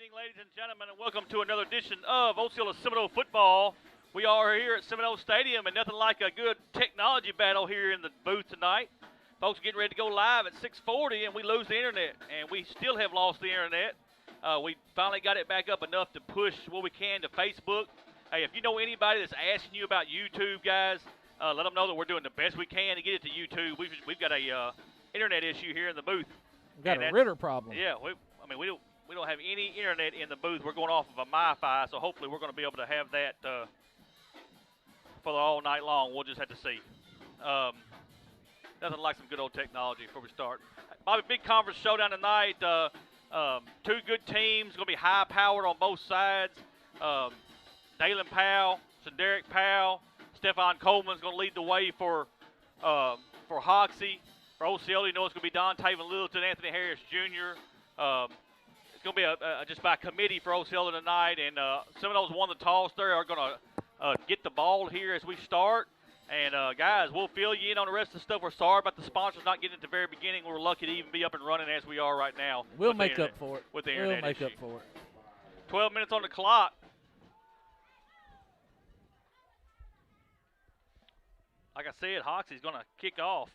evening, ladies and gentlemen, and welcome to another edition of Osceola Seminole Football. We are here at Seminoles Stadium, and nothing like a good technology battle here in the booth tonight. Folks are getting ready to go live at 6:40, and we lose the internet, and we still have lost the internet. We finally got it back up enough to push what we can to Facebook. Hey, if you know anybody that's asking you about YouTube, guys, let them know that we're doing the best we can to get it to YouTube. We've got a internet issue here in the booth. We've got a Ritter problem. Yeah, we don't have any internet in the booth. We're going off of a MiFi, so hopefully we're going to be able to have that for all night long. We'll just have to see. Nothing like some good old technology before we start. Bobby, big conference showdown tonight. Two good teams, going to be high-powered on both sides. Dalen Powell, Derek Powell, Stephon Coleman's going to lead the way for Hoxie. For Osceola, you know it's going to be Don Taven Littleton, Anthony Harris Jr. It's going to be just by committee for Osceola tonight, and Seminoles won the toss. They are going to get the ball here as we start. And, guys, we'll fill you in on the rest of the stuff. We're sorry about the sponsors not getting at the very beginning. We're lucky to even be up and running as we are right now. We'll make up for it. With the internet We'll make issue. up for it. 12 minutes on the clock. Like I said, Hoxie's going to kick off.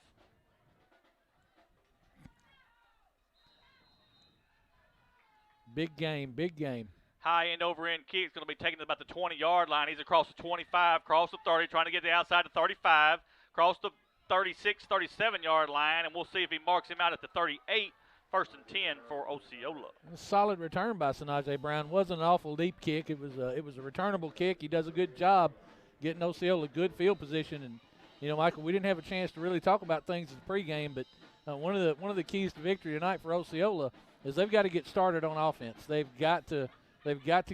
Big game, big game. High end over end kick is going to be taken to about the 20-yard line. He's across the 25, across the 30, trying to get the outside to 35, across the 36, 37-yard line, and we'll see if he marks him out at the 38. First and 10 for Osceola. A solid return by Sanaje Brown. Wasn't an awful deep kick. It was a returnable kick. He does a good job getting Osceola good field position. And you know, Michael, we didn't have a chance to really talk about things in the pregame, but one of the keys to victory tonight for Osceola is they've got to get started on offense. They've got to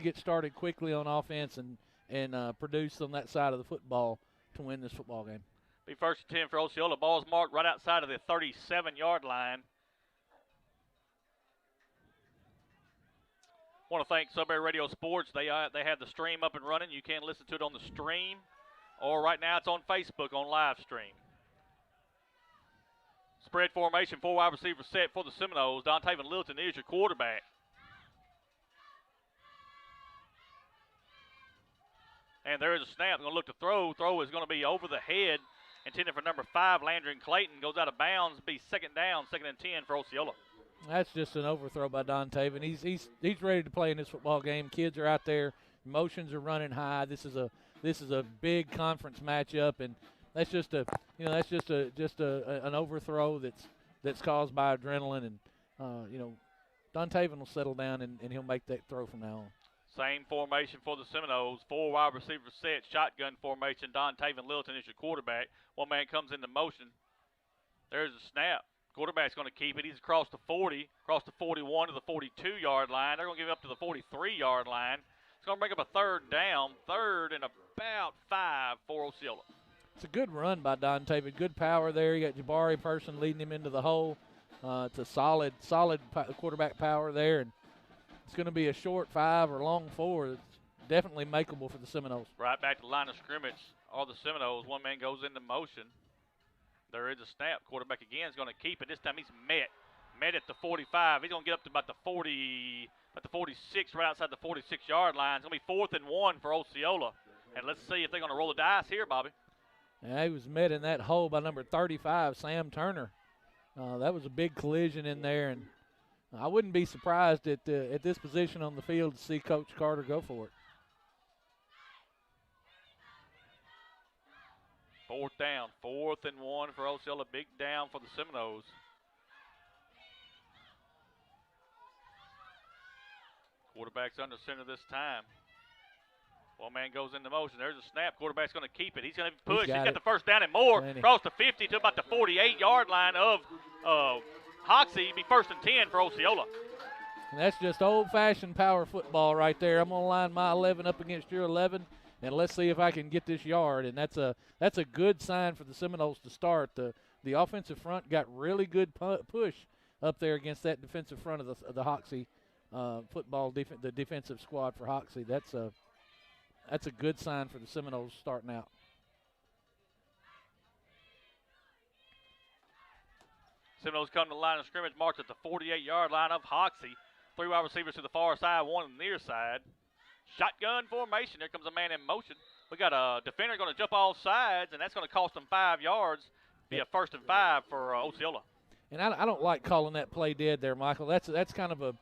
get started quickly on offense and produce on that side of the football to win this football game. Be first and 10 for Osceola. Ball's marked right outside of the 37-yard line. Want to thank Sudbury Radio Sports. They have the stream up and running. You can listen to it on the stream, or right now it's on Facebook on live stream. Spread formation, 4 wide receiver set for the Seminoles. Don Taven Littleton is your quarterback. And there is a snap. Going to look to throw. Throw is going to be over the head. Intended for number 5, Landry Clayton. Goes out of bounds. Be second down, second and 10 for Osceola. That's just an overthrow by Don Taven. He's ready to play in this football game. Kids are out there. Emotions are running high. This is a big conference matchup, and that's just an overthrow that's caused by adrenaline, and Don Taven will settle down and he'll make that throw from now on. Same formation for the Seminoles. 4 wide receiver set, shotgun formation. Don Taven Littleton is your quarterback. One man comes into motion. There's a snap. Quarterback's going to keep it. He's across the 40, across the 41 to the 42-yard line. They're going to give it up to the 43-yard line. It's going to bring up a third down, third and about 5 for Osceola. It's a good run by Don Taven. Good power there. You got Jabari Person leading him into the hole. It's a solid quarterback power there, and it's going to be a short 5 or long 4. It's definitely makeable for the Seminoles. Right back to the line of scrimmage are the Seminoles. One man goes into motion. There is a snap. Quarterback again is going to keep it. This time he's met at the 45. He's going to get up to about the 40, about the 46, right outside the 46-yard line. It's going to be 4th and 1 for Osceola. And let's see if they're going to roll the dice here, Bobby. Yeah, he was met in that hole by number 35, Sam Turner. That was a big collision in there, and I wouldn't be surprised at this position on the field to see Coach Carter go for it. 4th down, 4th and 1 for Osceola. Big down for the Seminoles. Quarterback's under center this time. One man goes into motion. There's a snap. Quarterback's going to keep it. He's going to push. He's got the first down and more. Across the 50 to about the 48-yard line of Hoxie. Be first and 10 for Osceola. And that's just old-fashioned power football right there. I'm going to line my 11 up against your 11, and let's see if I can get this yard. And that's a good sign for the Seminoles to start. The offensive front got really good push up there against that defensive front of the Hoxie football, the defensive squad for Hoxie. That's a good sign for the Seminoles starting out. Seminoles come to the line of scrimmage, marked at the 48-yard line of Hoxie. Three wide receivers to the far side, one on the near side. Shotgun formation. There comes a man in motion. We got a defender going to jump all sides, and that's going to cost them 5 yards. Be a 1st and 5 for Osceola. And I don't like calling that play dead there, Michael. That's kind of a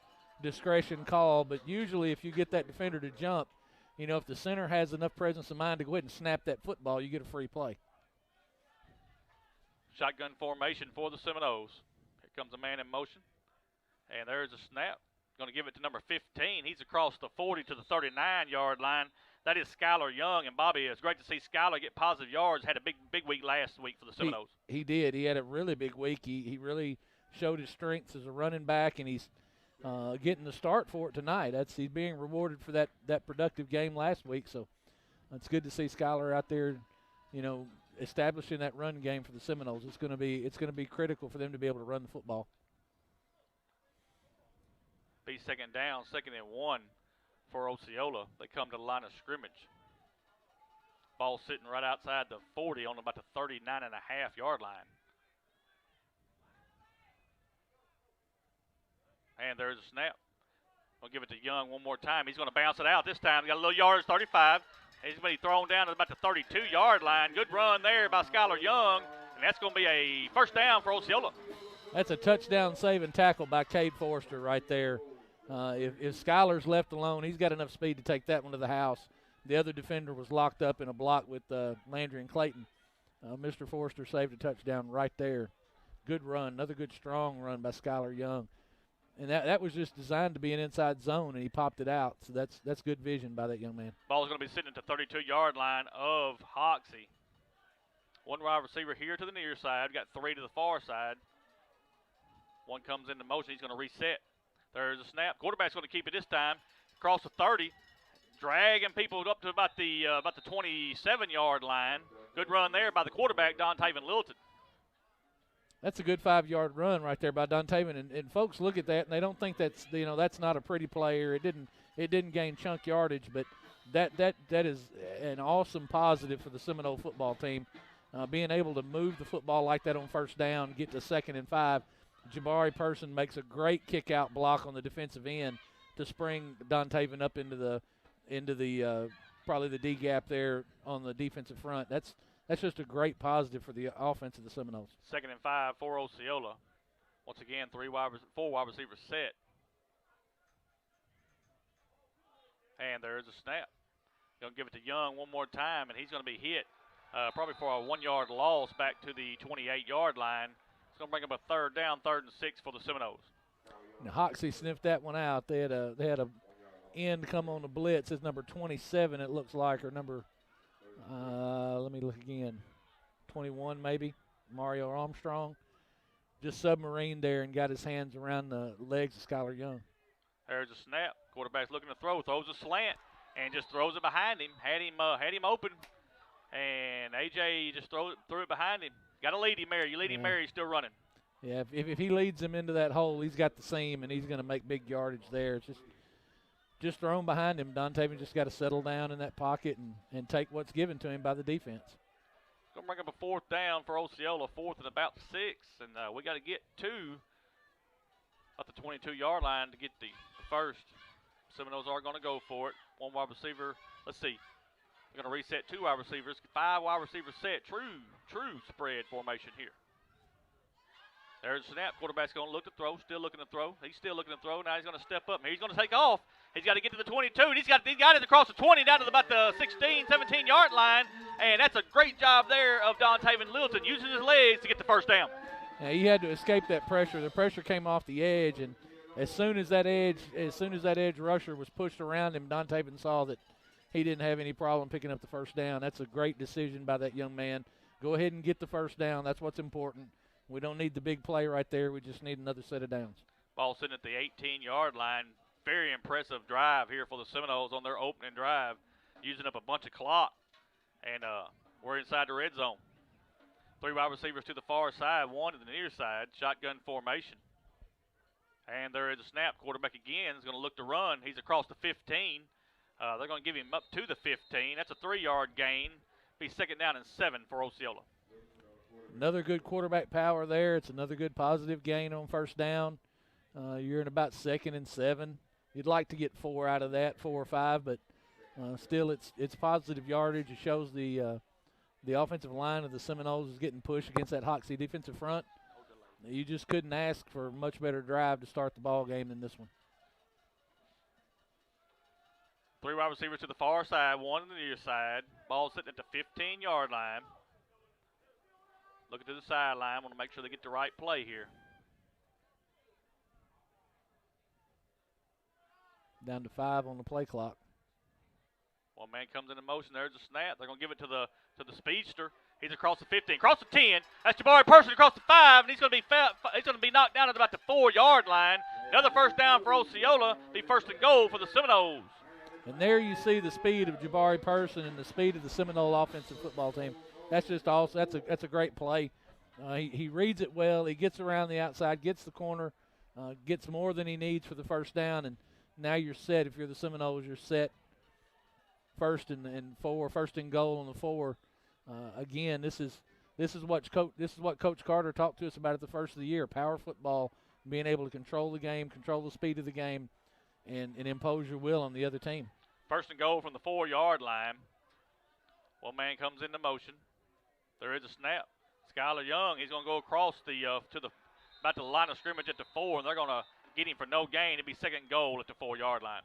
discretion call, but usually if you get that defender to jump, you know, if the center has enough presence of mind to go ahead and snap that football, you get a free play. Shotgun formation for the Seminoles. Here comes a man in motion. And there's a snap. Going to give it to number 15. He's across the 40 to the 39-yard line. That is Skylar Young. And, Bobby, it's great to see Skylar get positive yards. Had a big week last week for the Seminoles. He did. He had a really big week. He really showed his strengths as a running back, and he's getting the start for it tonight. He's being rewarded for that productive game last week. So it's good to see Skylar out there, you know, establishing that run game for the Seminoles. It's going to be critical for them to be able to run the football. Be second down, 2nd and 1 for Osceola. They come to the line of scrimmage. Ball sitting right outside the 40 on about the 39.5-yard line. And there's a snap. We'll give it to Young one more time. He's going to bounce it out this time. He got a little yardage, 35. He's going to be thrown down to about the 32-yard line. Good run there by Skylar Young. And that's going to be a 1st down for Osceola. That's a touchdown saving tackle by Cade Forrester right there. If Skylar's left alone, he's got enough speed to take that one to the house. The other defender was locked up in a block with Landry and Clayton. Mr. Forrester saved a touchdown right there. Good run, another good strong run by Skylar Young. And that was just designed to be an inside zone, and he popped it out. So that's good vision by that young man. Ball's going to be sitting at the 32-yard line of Hoxie. One wide receiver here to the near side. Got 3 to the far side. One comes into motion. He's going to reset. There's a snap. Quarterback's going to keep it this time. Across the 30. Dragging people up to about the 27-yard line. Good run there by the quarterback, Don Taven Littleton. That's a good 5-yard run right there by Don Taven. And folks look at that and they don't think that's not a pretty play, or it didn't gain chunk yardage, but that is an awesome positive for the Seminole football team. Being able to move the football like that on 1st down, get to 2nd and 5. Jabari Person makes a great kick-out block on the defensive end to spring Don Taven up into the probably the D gap there on the defensive front. That's just a great positive for the offense of the Seminoles. 2nd and 5 for Osceola. Once again, 4 wide receivers set. And there's a snap. Going to give it to Young one more time, and he's going to be hit probably for a 1-yard loss back to the 28-yard line. It's going to bring up a 3rd down, 3rd and 6 for the Seminoles. Now, Hoxie sniffed that one out. They had a end come on the blitz. It's number 27, it looks like, or number, let me look again, 21 maybe, Mario Armstrong. Just submarine there and got his hands around the legs of Skylar Young. There's a snap. Quarterback's looking to throw, throws a slant, and just throws it behind him. Had him open, and AJ just threw it behind him. Got to lead him there. You lead him there, he's still running. Yeah, if he leads him into that hole, he's got the seam, and he's going to make big yardage there. It's just thrown behind him. Don Taven just got to settle down in that pocket and take what's given to him by the defense. Going to bring up a 4th down for Osceola, 4th and about 6, and we got to get to at the 22-yard line to get the first. Seminoles are going to go for it. 1 wide receiver. Let's see. We're going to reset 2 wide receivers. 5 wide receivers set. True spread formation here. There's a snap. Quarterback's going to look to throw. Still looking to throw. He's still looking to throw. Now he's going to step up. He's going to take off. He's got to get to the 22. And he's got it across the 20 down to about the 16, 17-yard line. And that's a great job there of Don Taven Littleton using his legs to get the 1st down. Yeah, he had to escape that pressure. The pressure came off the edge, and as soon as that edge rusher was pushed around him, Don Taven saw that he didn't have any problem picking up the 1st down. That's a great decision by that young man. Go ahead and get the 1st down. That's what's important. We don't need the big play right there. We just need another set of downs. Ball sitting at the 18-yard line. Very impressive drive here for the Seminoles on their opening drive, using up a bunch of clock. And we're inside the red zone. 3 wide receivers to the far side, 1 to the near side. Shotgun formation. And there is a snap. Quarterback again is going to look to run. He's across the 15. They're going to give him up to the 15. That's a 3-yard gain. Be 2nd down and 7 for Osceola. Another good quarterback power there. It's another good positive gain on 1st down. You're in about 2nd and 7. You'd like to get 4 out of that, 4 or 5, but still it's positive yardage. It shows the offensive line of the Seminoles is getting pushed against that Hoxie defensive front. You just couldn't ask for a much better drive to start the ball game than this one. 3 wide receivers to the far side, 1 on the near side. Ball sitting at the 15-yard line. Looking to the sideline. Want to make sure they get the right play here. Down to 5 on the play clock. One man comes into motion. There's a snap. They're going to give it to the speedster. He's across the 15, across the 10. That's Jabari Person across the 5, and he's going to be knocked down at about the 4-yard line. Another first down for Osceola. Be 1st and goal for the Seminoles. And there you see the speed of Jabari Person and the speed of the Seminole offensive football team. That's just awesome. That's a great play. He reads it well. He gets around the outside, gets the corner, gets more than he needs for the first down, and now you're set. If you're the Seminoles, you're set. 1st and 4, 1st and goal on the 4. Again, this is what Coach Carter talked to us about at the first of the year. Power football, being able to control the game, control the speed of the game, and impose your will on the other team. 1st and goal from the 4-yard line. One man comes into motion. There is a snap. Skylar Young, he's going to go across about the line of scrimmage at the 4, and they're going to get him for no gain. It'll be 2nd and goal at the 4-yard line.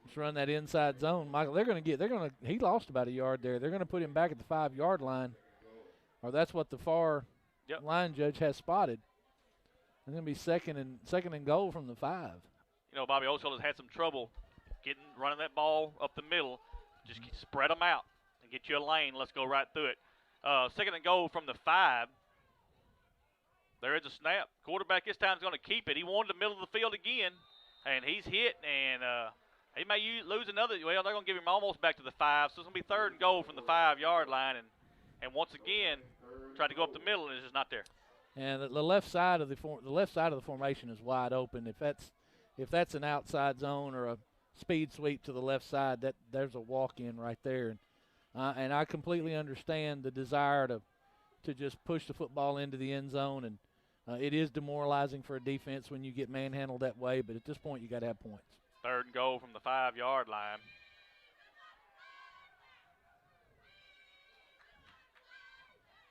Let's run that inside zone, Michael. He lost about a yard there. They're going to put him back at the 5-yard line, or that's what the far line judge has spotted. It's going to be second and goal from the 5. You know, Bobby Osceola's had some trouble running that ball up the middle. Just spread them out and get you a lane. Let's go right through it. 2nd and goal from the 5. There is a snap. Quarterback this time is going to keep it. He wanted the middle of the field again, and he's hit, and he may lose another. Well, they're going to give him almost back to the 5, so it's going to be 3rd and goal from the 5-yard line, and once again, tried to go up the middle, and it's just not there. And the left side of the formation is wide open. If that's an outside zone or a speed sweep to the left side, there's a walk-in right there. And I completely understand the desire to just push the football into the end zone, and it is demoralizing for a defense when you get manhandled that way, but at this point you got to have points. 3rd and goal from the 5-yard line.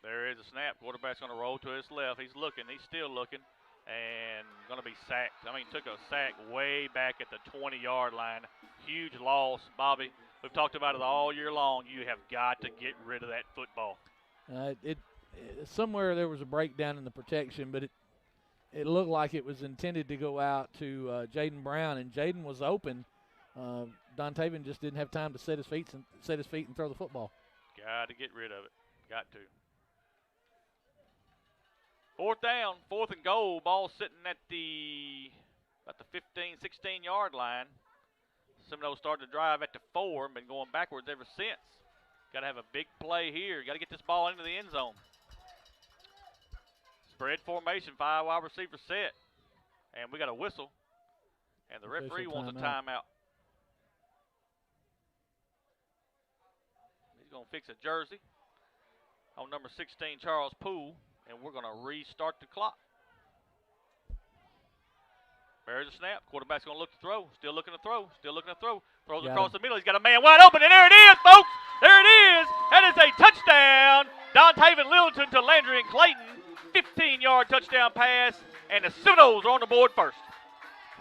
There is a snap. Quarterback's going to roll to his left. He's looking. He's still looking. And going to be sacked. Took a sack way back at the 20-yard line. Huge loss. Bobby, we've talked about it all year long. You have got to get rid of that football. Somewhere there was a breakdown in the protection, but it looked like it was intended to go out to Jaden Brown, and Jaden was open. Don Taven just didn't have time to set his feet and throw the football. Got to get rid of it. Got to. 4th down, 4th and goal. Ball sitting at about the 15, 16-yard line. Seminoles started to drive at the 4 and been going backwards ever since. Got to have a big play here. Got to get this ball into the end zone. Spread formation, 5 wide receiver set. And we got a whistle. And the referee wants a timeout. He's going to fix a jersey on number 16, Charles Poole. And we're going to restart the clock. There's a snap. Quarterback's going to look to throw. Still looking to throw. Throws across the middle. He's got a man wide open, and there it is, folks. There it is. That is a touchdown. Don Taven Littleton to Landry and Clayton. 15-yard touchdown pass, and the Seminoles are on the board first.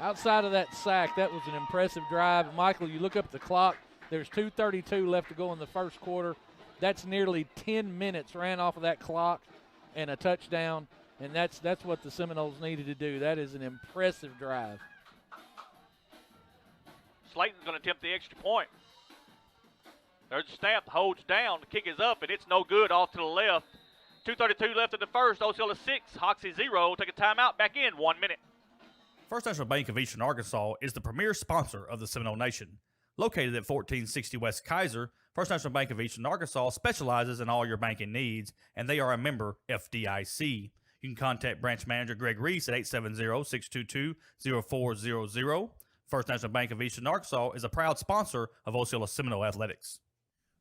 Outside of that sack, that was an impressive drive. Michael, you look up at the clock. There's 2:32 left to go in the first quarter. That's nearly 10 minutes ran off of that clock. And a touchdown, and that's what the Seminoles needed to do. That is an impressive drive. Slayton's going to attempt the extra point. There's a snap, holds down, the kick is up, and it's no good off to the left. 2:32 left in the first, Osceola 6, Hoxie 0. Take a timeout, back in 1 minute. First National Bank of Eastern Arkansas is the premier sponsor of the Seminole Nation. Located at 1460 West Kaiser, First National Bank of Eastern Arkansas specializes in all your banking needs, and they are a member FDIC. You can contact branch manager Greg Reese at 870-622-0400. First National Bank of Eastern Arkansas is a proud sponsor of Osceola Seminole Athletics.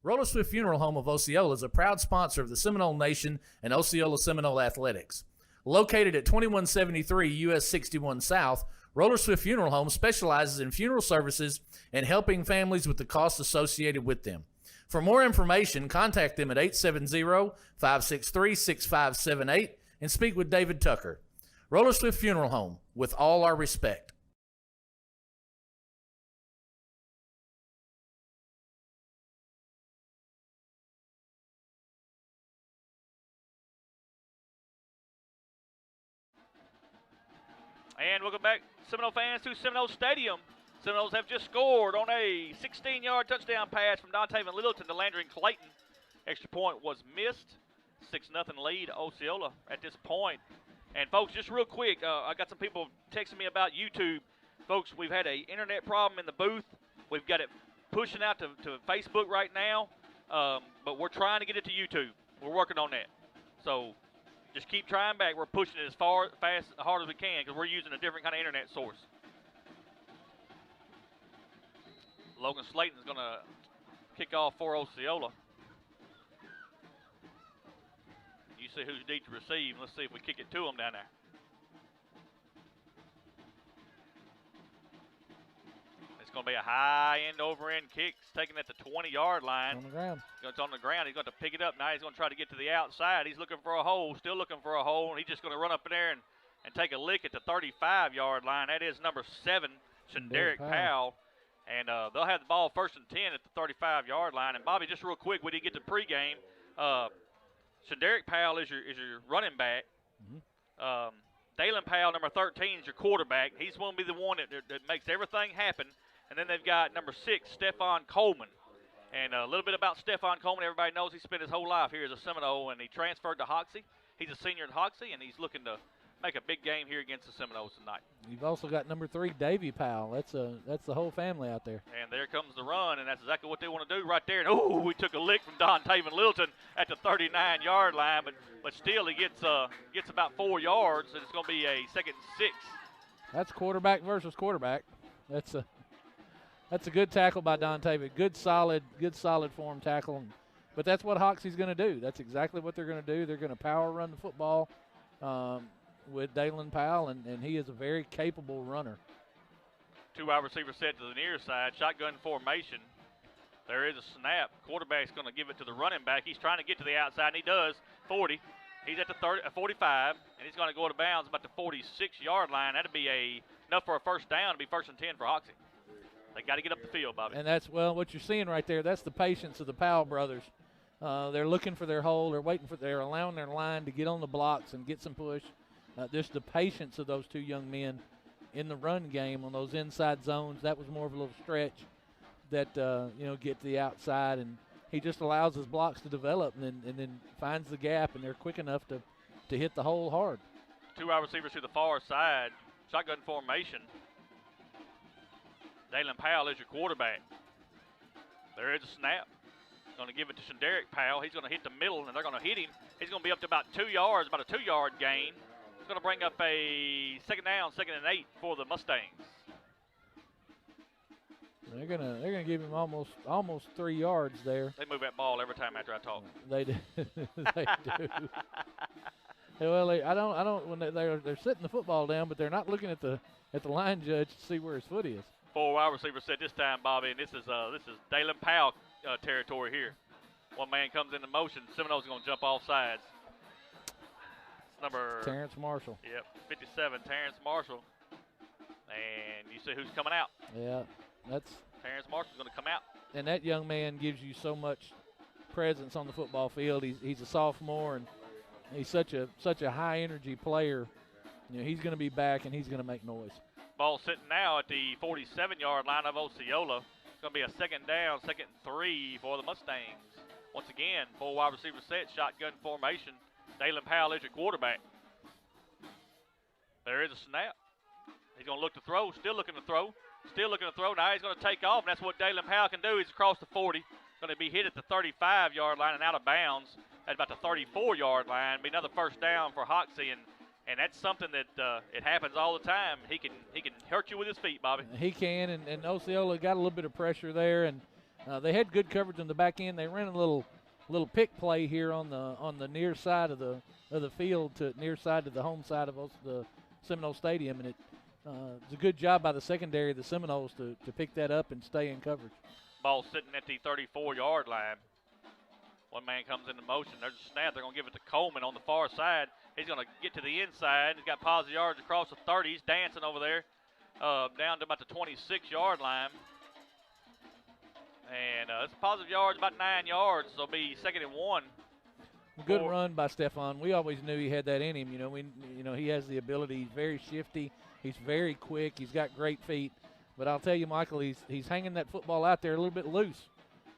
Roller Swift Funeral Home of Osceola is a proud sponsor of the Seminole Nation and Osceola Seminole Athletics. Located at 2173 US 61 South, Roller Swift Funeral Home specializes in funeral services and helping families with the costs associated with them. For more information, contact them at 870-563-6578 and speak with David Tucker. Roller Swift Funeral Home, with all our respect. And welcome back, Seminole fans, to Seminole Stadium. Seminoles have just scored on a 16-yard touchdown pass from Dontaven Littleton to Landry Clayton. Extra point was missed. 6-0 lead, Osceola at this point. And, folks, just real quick, I got some people texting me about YouTube. Folks, we've had an internet problem in the booth. We've got it pushing out to Facebook right now, but we're trying to get it to YouTube. We're working on that. So just keep trying back. We're pushing it as hard as we can because we're using a different kind of internet source. Logan Slayton's going to kick off for Osceola. You see who's deep to receive. Let's see if we kick it to him down there. It's going to be a high end over end kick. It's taken at the 20-yard line. On the ground. It's on the ground. He's going to pick it up. Now he's going to try to get to the outside. He's looking for a hole, still looking for a hole. And he's just going to run up in there and take a lick at the 35-yard line. That is number 7, Derek Powell. And they'll have the ball 1st and 10 at the 35-yard line. And, Bobby, just real quick, we didn't get to pregame. Derek Powell is your running back. Mm-hmm. Dalen Powell, number 13, is your quarterback. He's going to be the one that makes everything happen. And then they've got number 6, Stephon Coleman. And a little bit about Stephon Coleman. Everybody knows he spent his whole life here as a Seminole, and he transferred to Hoxie. He's a senior at Hoxie, and he's looking to make a big game here against the Seminoles tonight. You've also got number 3, Davy Powell. That's the whole family out there. And there comes the run, and that's exactly what they want to do right there. And, oh, we took a lick from Dontaven Littleton at the 39-yard line, but still he gets about 4 yards, and it's going to be a 2nd and 6. That's quarterback versus quarterback. That's a good tackle by Dontaven. Good solid form tackle. But that's what Hoxie's going to do. That's exactly what they're going to do. They're going to power run the football with Dalen Powell, and he is a very capable runner. 2 wide receiver set to the near side. Shotgun formation. There is a snap. Quarterback's going to give it to the running back. He's trying to get to the outside, and he does. 40. He's at the 45, and he's going to go to bounds about the 46-yard line. That'd be enough for a first down to be 1st and 10 for Hoxie. They got to get up the field, Bobby. And that's, well, what you're seeing right there, that's the patience of the Powell brothers. They're looking for their hole. They're allowing their line to get on the blocks and get some push. Just the patience of those 2 young men in the run game on those inside zones. That was more of a little stretch that, get to the outside. And he just allows his blocks to develop and then finds the gap, and they're quick enough to hit the hole hard. 2 wide receivers to the far side. Shotgun formation. Dalen Powell is your quarterback. There is a snap. Going to give it to Derek Powell. He's going to hit the middle, and they're going to hit him. He's going to be up to about 2 yards, about a 2-yard gain. It's going to bring up a 2nd down, 2nd and 8 for the Mustangs. They're gonna give him almost 3 yards there. They move that ball every time after I talk. They do. They do. Well, I don't. When they're sitting the football down, but they're not looking at the line judge to see where his foot is. 4 wide receivers set this time, Bobby, and this is Dalen Powell territory here. One man comes into motion. Seminoles are going to jump off sides. It's number Terrence Marshall. Yep, 57, Terrence Marshall. And you see who's coming out. Yeah, that's Terrence Marshall's going to come out. And that young man gives you so much presence on the football field. He's a sophomore, and he's such a high energy player. He's going to be back, and he's going to make noise. Ball sitting now at the 47-yard line of Osceola. It's going to be a 2nd down, 2nd and 3 for the Mustangs. Once again, 4 wide receiver set, shotgun formation. Dalen Powell is your quarterback. There is a snap. He's going to look to throw, still looking to throw. Now he's going to take off, and that's what Dalen Powell can do. He's across the 40. Going to be hit at the 35-yard line and out of bounds at about the 34-yard line. Be another 1st down for Hoxie, and that's something that it happens all the time. He can hurt you with his feet, Bobby. He can, and Osceola got a little bit of pressure there, and they had good coverage on the back end. They ran a little little pick play here on the near side of the field to near side to the home side of the Seminole Stadium, and it's a good job by the secondary of the Seminoles to pick that up and stay in coverage. Ball sitting at the 34-yard line. One man comes into motion. There's a snap. They're going to give it to Coleman on the far side. He's going to get to the inside. He's got positive yards across the 30. He's dancing over there down to about the 26-yard line. And it's positive yards, about 9 yards. So it'll be 2nd and 1. Good run by Stephon. We always knew he had that in him. He has the ability. He's very shifty. He's very quick. He's got great feet. But I'll tell you, Michael, he's hanging that football out there a little bit loose.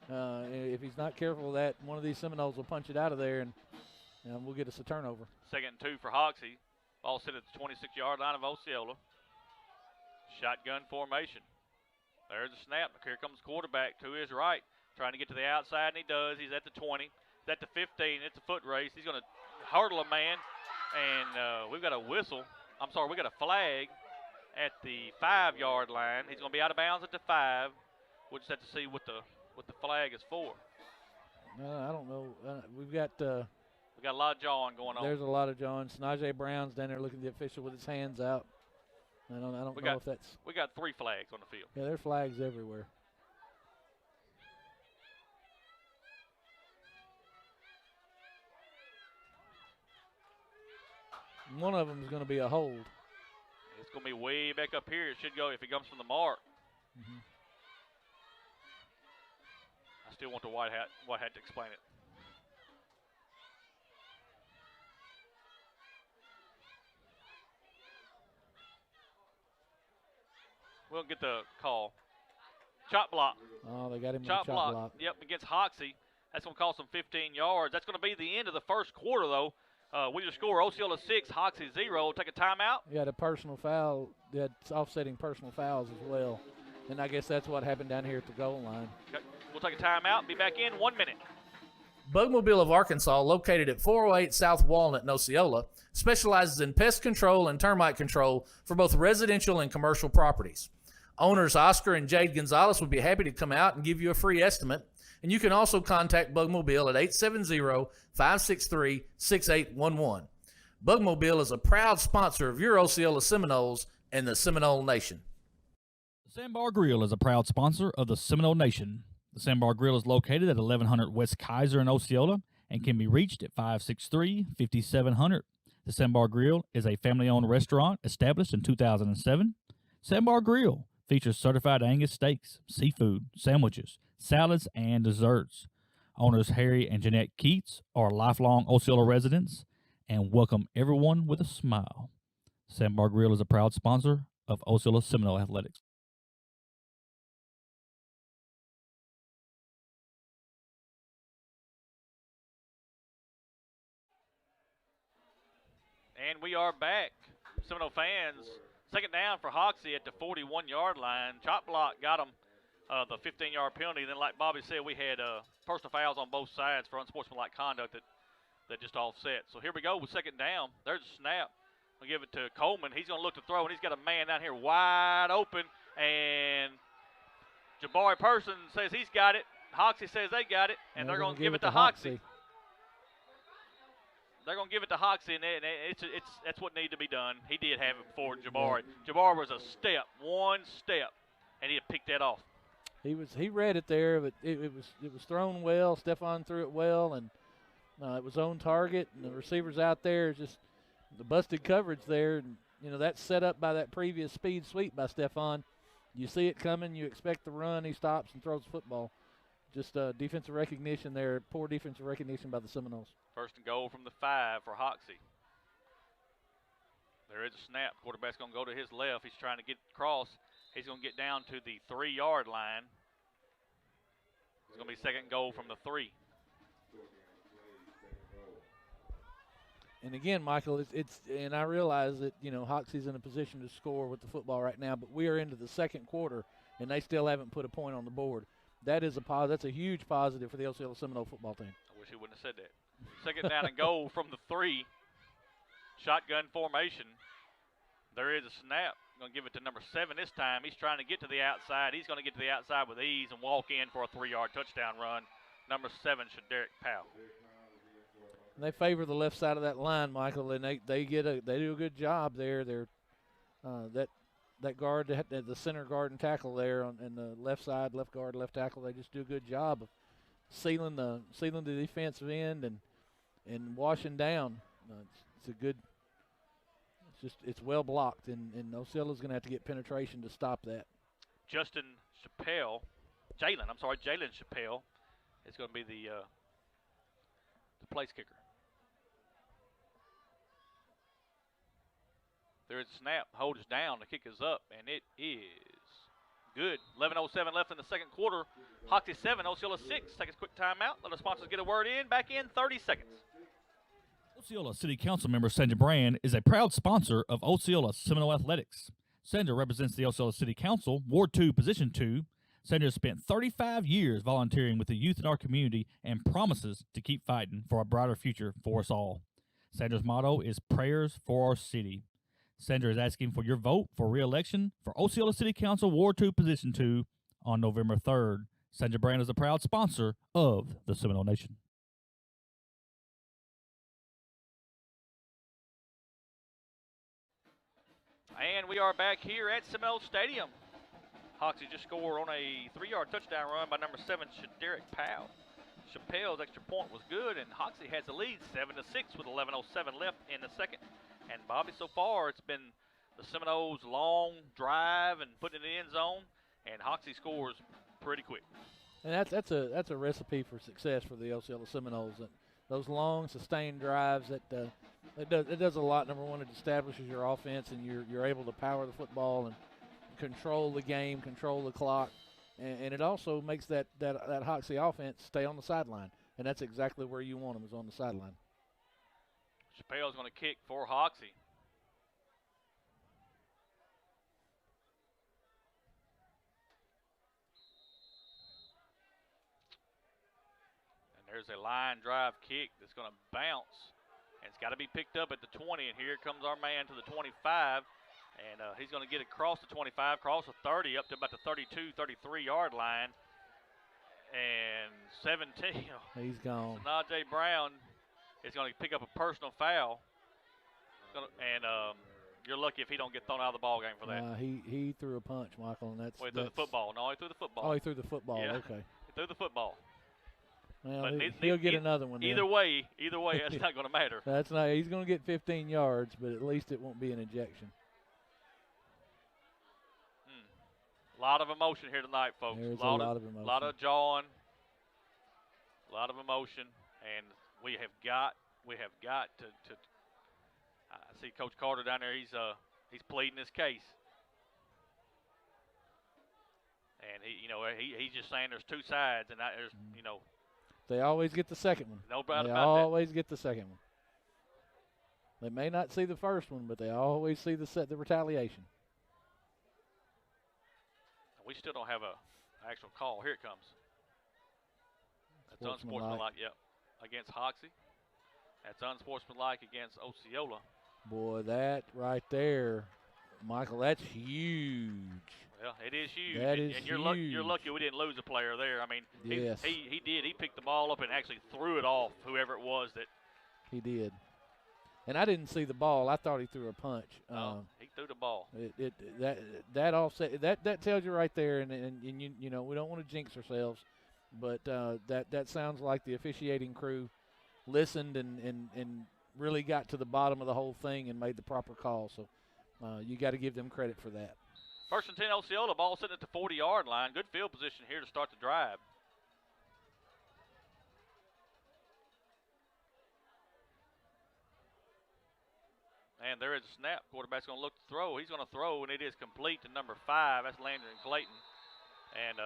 If he's not careful of that, one of these Seminoles will punch it out of there, and we'll get us a turnover. 2nd and 2 for Hoxie. Ball set at the 26-yard line of Osceola. Shotgun formation. There's a snap. Here comes the quarterback to his right, trying to get to the outside, and he does. He's at the 20. He's at the 15. It's a foot race. He's going to hurdle a man, and we've got a whistle. I'm sorry, we got a flag at the 5-yard line. He's going to be out of bounds at the 5. We'll just have to see what the flag is for. I don't know. We've got a lot of jawing going on. There's a lot of jawing. Najee Brown's down there looking at the official with his hands out. I don't know if that's. We got 3 flags on the field. Yeah, there are flags everywhere. One of them is going to be a hold. It's going to be way back up here. It should go if it comes from the mark. Mm-hmm. I still want the white hat to explain it. We'll get the call. Chop block. Oh, they got him chop in the chop block. Yep, against Hoxie. That's going to cost them 15 yards. That's going to be the end of the first quarter, though. We just score Osceola 6, Hoxie 0. Take a timeout. You had a personal foul. They had offsetting personal fouls as well. And I guess that's what happened down here at the goal line. Okay. We'll take a timeout. Be back in 1 minute. Bugmobile of Arkansas, located at 408 South Walnut in Osceola, specializes in pest control and termite control for both residential and commercial properties. Owners Oscar and Jade Gonzalez would be happy to come out and give you a free estimate. And you can also contact Bugmobile at 870-563-6811. Bugmobile is a proud sponsor of your Osceola Seminoles and the Seminole Nation. The Sandbar Grill is a proud sponsor of the Seminole Nation. The Sandbar Grill is located at 1100 West Kaiser in Osceola and can be reached at 563-5700. The Sandbar Grill is a family-owned restaurant established in 2007. Sandbar Grill features certified Angus steaks, seafood, sandwiches, salads, and desserts. Owners Harry and Jeanette Keats are lifelong Osceola residents and welcome everyone with a smile. Sandbar Grill is a proud sponsor of Osceola Seminole Athletics. And we are back. Seminole fans, 2nd down for Hoxie at the 41-yard line. Chop block got him the 15-yard penalty. Then, like Bobby said, we had personal fouls on both sides for unsportsmanlike conduct that just offset. So here we go with 2nd down. There's a snap. We'll give it to Coleman. He's going to look to throw, and he's got a man down here wide open. And Jabari Person says he's got it. Hoxie says they got it, and they're going to give it to Hoxie. They're going to give it to Hoxie, and that's what needed to be done. He did have it before Jabari. Yeah. Jabari was one step, and he had picked that off. He read it there, but it was thrown well. Stephon threw it well, and it was on target. And the receivers out there, just the busted coverage there, and that's set up by that previous speed sweep by Stephon. You see it coming, you expect the run, he stops and throws the football. Just defensive recognition there, poor defensive recognition by the Seminoles. 1st and goal from the 5 for Hoxie. There is a snap. Quarterback's going to go to his left. He's trying to get across. He's going to get down to the 3-yard line. It's going to be 2nd goal from the 3. And again, Michael, and I realize that Hoxie's in a position to score with the football right now, but we are into the 2nd quarter, and they still haven't put a point on the board. That's a huge positive for the Osceola Seminole football team. I wish he wouldn't have said that. 2nd down and goal from the 3. Shotgun formation. There is a snap. Going to give it to number 7 this time. He's trying to get to the outside. He's going to get to the outside with ease and walk in for a 3-yard touchdown run. number 7, Shaderick Powell. And they favor the left side of that line, Michael, and they do a good job there. They're that guard, the center guard and tackle there on the left side, left guard, left tackle. They just do a good job of sealing the defensive end and washing down. It's well blocked, and Osceola's going to have to get penetration to stop that. Jalen Chappelle is going to be the place kicker. There is a snap, hold is down, the kick is up, and it is good. 11:07 left in the second quarter. Hoxie 7, Osceola 6. Take a quick timeout. Let the sponsors get a word in. Back in 30 seconds. Osceola City Council member Sandra Brand is a proud sponsor of Osceola Seminole Athletics. Sandra represents the Osceola City Council, Ward 2, Position 2. Sandra has spent 35 years volunteering with the youth in our community and promises to keep fighting for a brighter future for us all. Sandra's motto is Prayers for Our City. Sandra is asking for your vote for re-election for Osceola City Council, Ward 2, Position 2 on November 3rd. Sandra Brand is a proud sponsor of the Seminole Nation. And we are back here at Seminoles Stadium. Hoxie just scored on a 3-yard touchdown run by number 7, Shaderick Powell. Chappelle's extra point was good, and Hoxie has the lead 7-6 with 11:07 left in the second. And Bobby, so far it's been the Seminoles' long drive and putting it in the end zone, and Hoxie scores pretty quick. And that's a recipe for success for the Osceola Seminoles. Those long, sustained drives it does a lot. Number one, it establishes your offense, and you're able to power the football and control the game, control the clock, and it also makes that Hoxie offense stay on the sideline, and that's exactly where you want them, is on the sideline. Chappelle's going to kick for Hoxie. And there's a line drive kick that's going to bounce, and it's got to be picked up at the 20, and here comes our man to the 25. And he's going to get across the 25, across the 30, up to about the 32, 33-yard line. And 17. He's gone. Najee Brown is going to pick up a personal foul. And you're lucky if he don't get thrown out of the ball game for that. He threw a punch, Michael, and that's. Well, he threw the football. No, he threw the football. Oh, he threw the football. Yeah. Okay. He threw the football. Well, he'll get another one. Either way, that's not going to matter. That's not. He's going to get 15 yards, but at least it won't be an ejection. A lot of emotion here tonight, folks. There's a lot of emotion. A lot of jawing, a lot of emotion, and we have got to. I see Coach Carter down there. He's pleading his case, and he's just saying there's two sides, and there's They always get the second one. No doubt they about that. They always get the second one. They may not see the first one, but they always see the retaliation. We still don't have an actual call. Here it comes. That's unsportsmanlike. Yep, against Hoxie. That's unsportsmanlike against Osceola. Boy, that right there, Michael, that's huge. Well, it is huge. That is and you're huge. You're lucky we didn't lose a player there. I mean, yes. he did. He picked the ball up and actually threw it off whoever it was that. He did. And I didn't see the ball. I thought he threw a punch. He threw the ball. That offset that tells you right there, and we don't want to jinx ourselves, but that sounds like the officiating crew listened and really got to the bottom of the whole thing and made the proper call. So you got to give them credit for that. 1st and 10 Osceola, ball sitting at the 40-yard line. Good field position here to start the drive. And there is a snap. Quarterback's going to look to throw. He's going to throw, and it is complete to number 5. That's Landon Clayton. And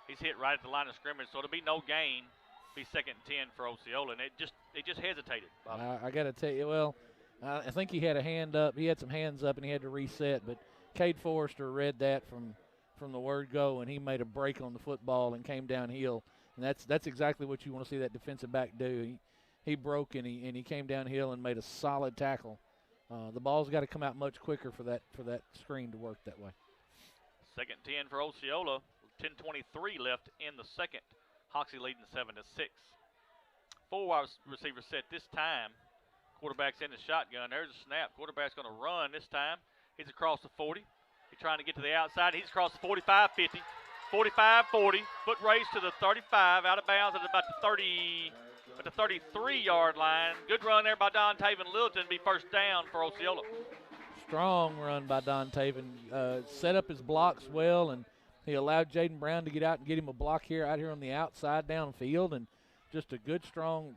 he's hit right at the line of scrimmage, so it'll be no gain. Be 2nd and 10 for Osceola, and it just hesitated. I got to tell you, well, I think he had a hand up. He had some hands up, and he had to reset. But Cade Forrester read that from the word go, and he made a break on the football and came downhill. And that's exactly what you want to see that defensive back do. He broke, and he came downhill and made a solid tackle. The ball's got to come out much quicker for that screen to work that way. 2nd and 10 for Osceola. 10:23 left in the second. Hoxie leading 7-6. 4 wide receiver set this time. Quarterback's in the shotgun. There's a snap. Quarterback's going to run this time. He's across the 40. He's trying to get to the outside. He's across the 45, 50, 45, 40. Foot race to the 35. Out of bounds at about the 30, at the 33-yard line. Good run there by Don Taven Littleton. Be first down for Osceola. Strong run by Don Taven. Set up his blocks well, and he allowed Jaden Brown to get out and get him a block out here on the outside downfield, and just a good, strong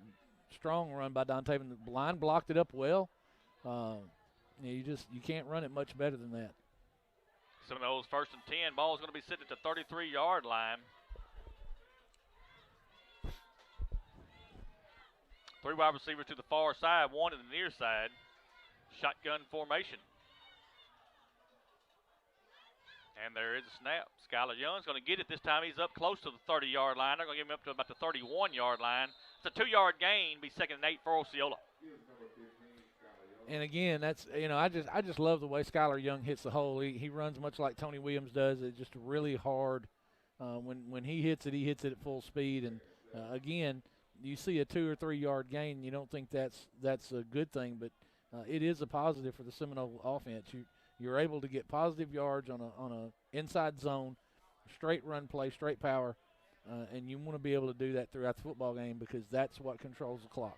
run by Don Taven. The line blocked it up well. You can't run it much better than that. Seminoles 1st and 10. Ball's going to be sitting at the 33-yard line. 3 wide receivers to the far side, 1 to the near side. Shotgun formation. And there is a snap. Skylar Young's going to get it this time. He's up close to the 30-yard line. They're going to get him up to about the 31-yard line. It's a 2-yard gain. Be 2nd and 8 for Osceola. And again, that's I just love the way Skylar Young hits the hole. He runs much like Tony Williams does. It's just really hard. When he hits it at full speed. And again, you see a 2 or 3 yard gain. You don't think that's a good thing, but it is a positive for the Seminole offense. You're able to get positive yards on a inside zone, straight run play, straight power, and you want to be able to do that throughout the football game because that's what controls the clock.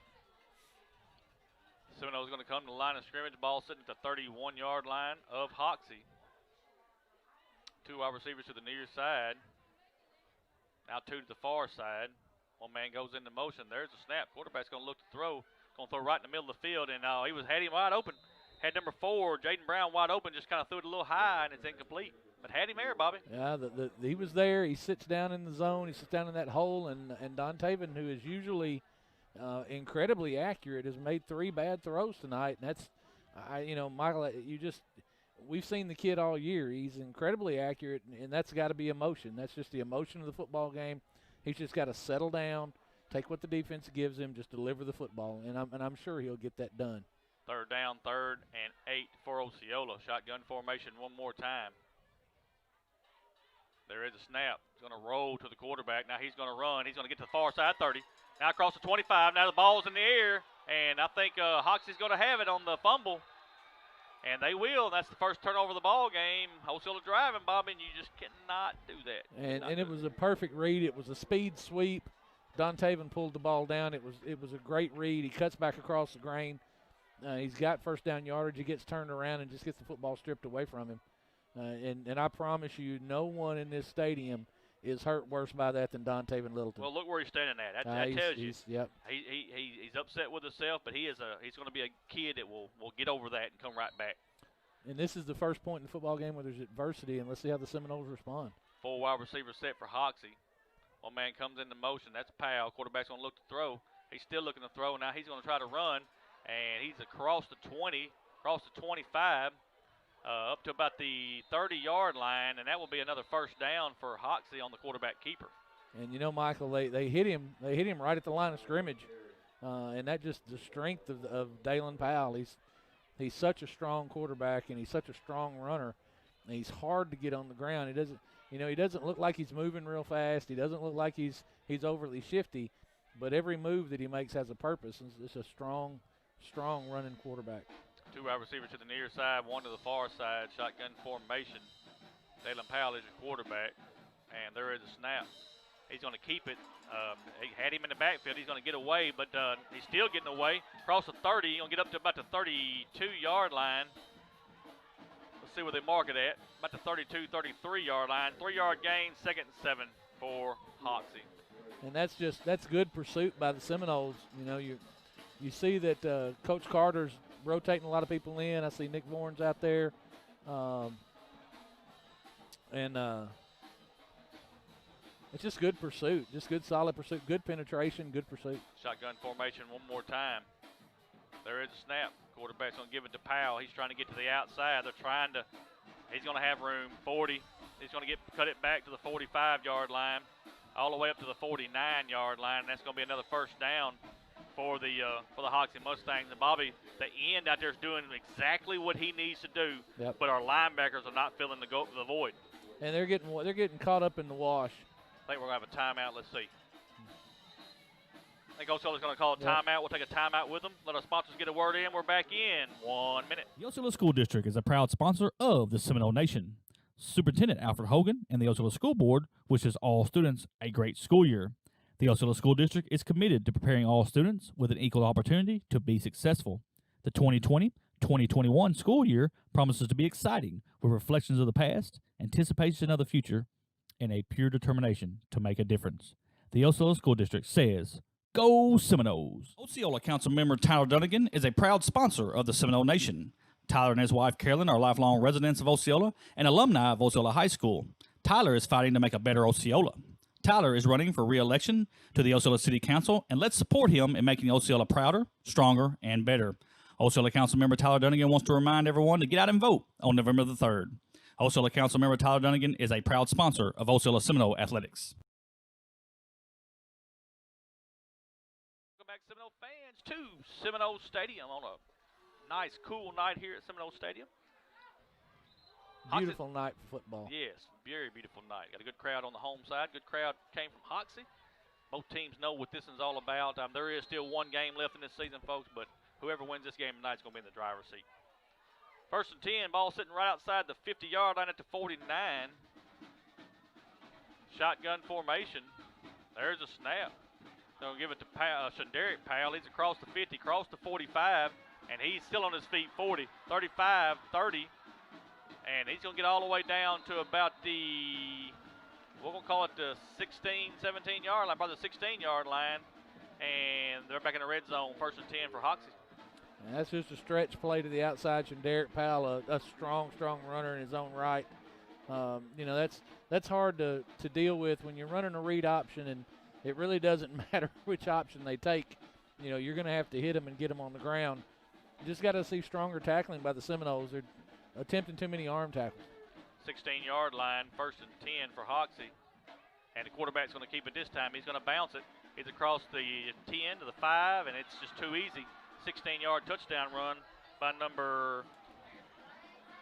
Seminoles going to come to the line of scrimmage. Ball sitting at the 31-yard line of Hoxie. 2 wide receivers to the near side. Now 2 to the far side. One man goes into motion. There's a snap. Quarterback's going to look to throw. Going to throw right in the middle of the field, and had him wide open. Had number 4, Jaden Brown, wide open. Just kind of threw it a little high, and it's incomplete. But had him there, Bobby. Yeah, he was there. He sits down in the zone. He sits down in that hole, and Don Taven, who is usually incredibly accurate, has made 3 bad throws tonight, and that's, Michael, we've seen the kid all year. He's incredibly accurate, and that's got to be emotion. That's just the emotion of the football game. He's just got to settle down, take what the defense gives him, just deliver the football, and I'm sure he'll get that done. 3rd down, 3rd and 8 for Osceola. Shotgun formation one more time. There is a snap. He's going to roll to the quarterback. Now he's going to run. He's going to get to the far side, 30. Now across the 25. Now the ball's in the air, and I think Hoxie's going to have it on the fumble. And they will. That's the first turnover of the ball game. Osceola driving, Bobby, and you just cannot do that. And it was a perfect read. It was a speed sweep. Don Taven pulled the ball down. It was a great read. He cuts back across the grain. He's got first down yardage. He gets turned around and just gets the football stripped away from him. And I promise you, no one in this stadium is hurt worse by that than Don Taven Littleton. Well, look where he's standing at. That tells you. Yep. He's upset with himself, but he's going to be a kid that will get over that and come right back. And this is the first point in the football game where there's adversity, and let's see how the Seminoles respond. 4 wide receivers set for Hoxie. One man comes into motion. That's Powell. Quarterback's going to look to throw. He's still looking to throw. Now he's going to try to run, and he's across the 20, across the 25, up to about the 30-yard line, and that will be another first down for Hoxie on the quarterback keeper. And Michael, they hit him right at the line of scrimmage, and that just the strength of Dalen Powell. He's such a strong quarterback, and he's such a strong runner. And he's hard to get on the ground. He doesn't look like he's moving real fast. He doesn't look like he's overly shifty, but every move that he makes has a purpose. It's a strong running quarterback. 2 wide receivers to the near side, 1 to the far side. Shotgun formation. Dalen Powell is your quarterback, and there is a snap. He's going to keep it. He had him in the backfield. He's going to get away, but he's still getting away. Across the 30, he's going to get up to about the 32-yard line. Let's see where they mark it at. About the 32, 33-yard line. 3-yard gain, 2nd and 7 for Hoxie. And that's good pursuit by the Seminoles. You see that Coach Carter's rotating a lot of people in. I see Nick Vorn's out there. It's just good pursuit, just good solid pursuit, good penetration, good pursuit. Shotgun formation one more time. There is a snap. Quarterback's going to give it to Powell. He's trying to get to the outside. He's going to have room. 40. He's going to cut it back to the 45-yard line, all the way up to the 49-yard line. And that's going to be another first down for the Hoxie Mustangs. And Bobby, the end out there is doing exactly what he needs to do. Yep. But our linebackers are not filling the void. And they're getting caught up in the wash. I think we're going to have a timeout. Let's see. I think Osceola's going to call a timeout. We'll take a timeout with them. Let our sponsors get a word in. We're back in 1 minute. The Osceola School District is a proud sponsor of the Seminole Nation. Superintendent Alfred Hogan and the Osceola School Board wishes all students a great school year. The Osceola School District is committed to preparing all students with an equal opportunity to be successful. The 2020-2021 school year promises to be exciting with reflections of the past, anticipation of the future, and a pure determination to make a difference. The Osceola School District says, Go Seminoles! Osceola Councilmember Tyler Dunnigan is a proud sponsor of the Seminole Nation. Tyler and his wife Carolyn are lifelong residents of Osceola and alumni of Osceola High School. Tyler is fighting to make a better Osceola. Tyler is running for re-election to the Osceola City Council, and let's support him in making Osceola prouder, stronger, and better. Osceola Councilmember Tyler Dunnigan wants to remind everyone to get out and vote on November the 3rd. Osceola Councilmember Tyler Dunnigan is a proud sponsor of Osceola Seminole Athletics. Welcome back, Seminole fans, to Seminole Stadium on a nice, cool night here at Seminole Stadium. Beautiful night for football. Yes, very beautiful night. Got a good crowd on the home side. Good crowd came from Hoxie. Both teams know what this is all about. There is still one game left in this season, folks, but whoever wins this game tonight is going to be in the driver's seat. 1st and 10, ball sitting right outside the 50-yard line at the 49. Shotgun formation. There's a snap. They're going to give it to Derek Powell. He's across the 50, across the 45, and he's still on his feet. 40, 35, 30, and he's going to get all the way down to about the, we're going to call it the 16, 17-yard line, probably the 16-yard line, and they're back in the red zone. 1st and 10 for Hoxie. And that's just a stretch play to the outside from Derek Powell, a strong runner in his own right. That's hard to deal with when you're running a read option, and it really doesn't matter which option they take. You're going to have to hit them and get them on the ground. You just got to see stronger tackling by the Seminoles. They're attempting too many arm tackles. 16-yard line, 1st and 10 for Hoxie. And the quarterback's going to keep it this time. He's going to bounce it. He's across the 10 to the 5, and it's just too easy. 16-yard touchdown run by number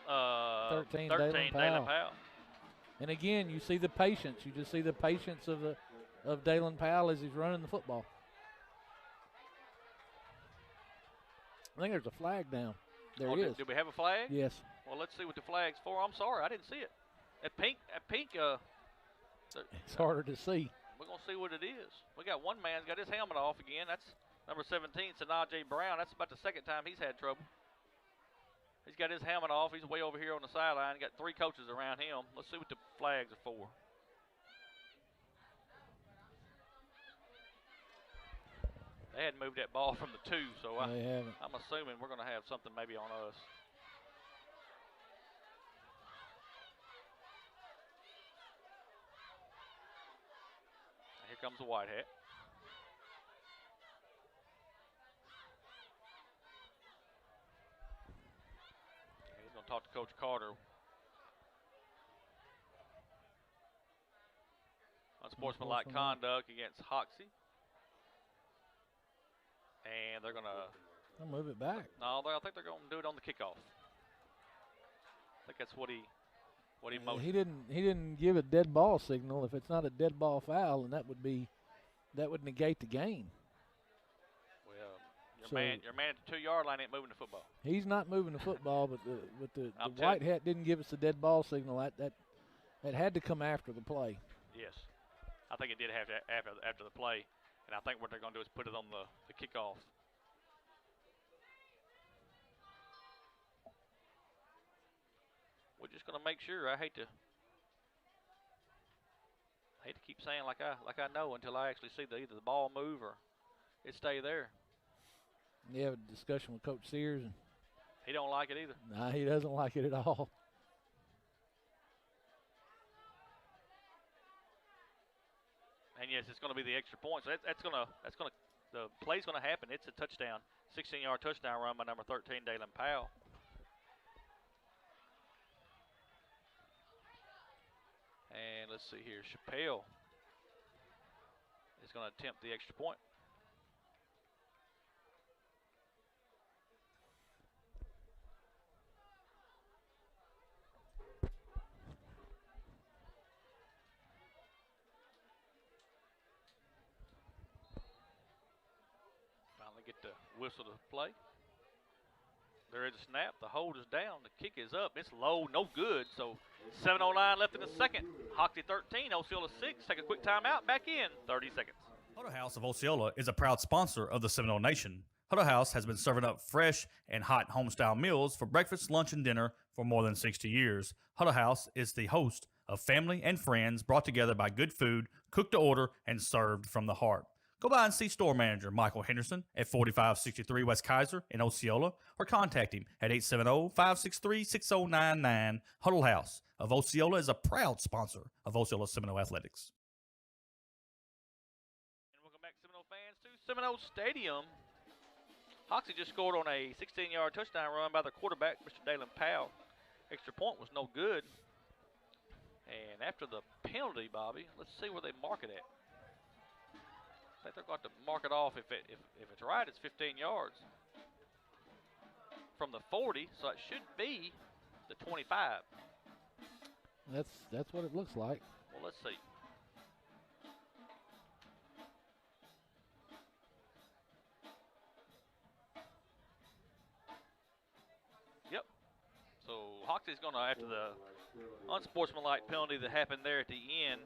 13 Dalen Powell. And again, you see the patience. You just see the patience of Dalen Powell as he's running the football. I think there's a flag down. There it is. Do we have a flag? Yes. Well, let's see what the flag's for. I'm sorry, I didn't see it. That pink. It's harder to see. We're gonna see what it is. We got one man's got his helmet off again. That's number 17, Seminoles Brown. That's about the second time he's had trouble. He's got his helmet off. He's way over here on the sideline. Got 3 coaches around him. Let's see what the flags are for. They hadn't moved that ball from the 2, so I'm assuming we're going to have something maybe on us. Here comes the white hat. He's going to talk to Coach Carter. Unsportsmanlike conduct against Hoxie. And they're going to... I'll move it back. No, I think they're going to do it on the kickoff. I think that's what he motioned. He didn't give a dead ball signal. If it's not a dead ball foul, and that would negate the game. Well, your man at the 2-yard line ain't moving the football. He's not moving the football, but the white hat didn't give us a dead ball signal. That had to come after the play. Yes, I think it did have to after the play, and I think what they're going to do is put it on the kickoff. We're just going to make sure. I hate to keep saying like I know until I actually see either the ball move or it stay there. You have a discussion with Coach Sears, and he don't like it either. Nah, he doesn't like it at all. And yes, it's going to be the extra point. So the play's going to happen. It's a touchdown, 16-yard touchdown run by number 13, Dalen Powell. And let's see here, Chappelle is going to attempt the extra point. whistle to play. There is a snap. The hold is down. The kick is up. It's low, no good. So 7:09 left in the second. Hoxie 13, Osceola 6. Take a quick timeout. Back in 30 seconds. Huddle House of Osceola is a proud sponsor of the Seminole Nation. Huddle House has been serving up fresh and hot home-style meals for breakfast, lunch, and dinner for more than 60 years. Huddle House is the host of family and friends brought together by good food, cooked to order, and served from the heart. Go by and see store manager Michael Henderson at 4563 West Kaiser in Osceola, or contact him at 870-563-6099. Huddle House of Osceola is a proud sponsor of Osceola Seminole Athletics. And welcome back, Seminole fans, to Seminole Stadium. Hoxie just scored on a 16-yard touchdown run by the quarterback, Mr. Dalen Powell. Extra point was no good. And after the penalty, Bobby, let's see where they mark it at. I think they're going to mark it off. If it's right, it's 15 yards from the 40, so it should be the 25. That's what it looks like. Well, let's see. Yep. So Hoxie's going to, after the unsportsmanlike penalty that happened there at the end,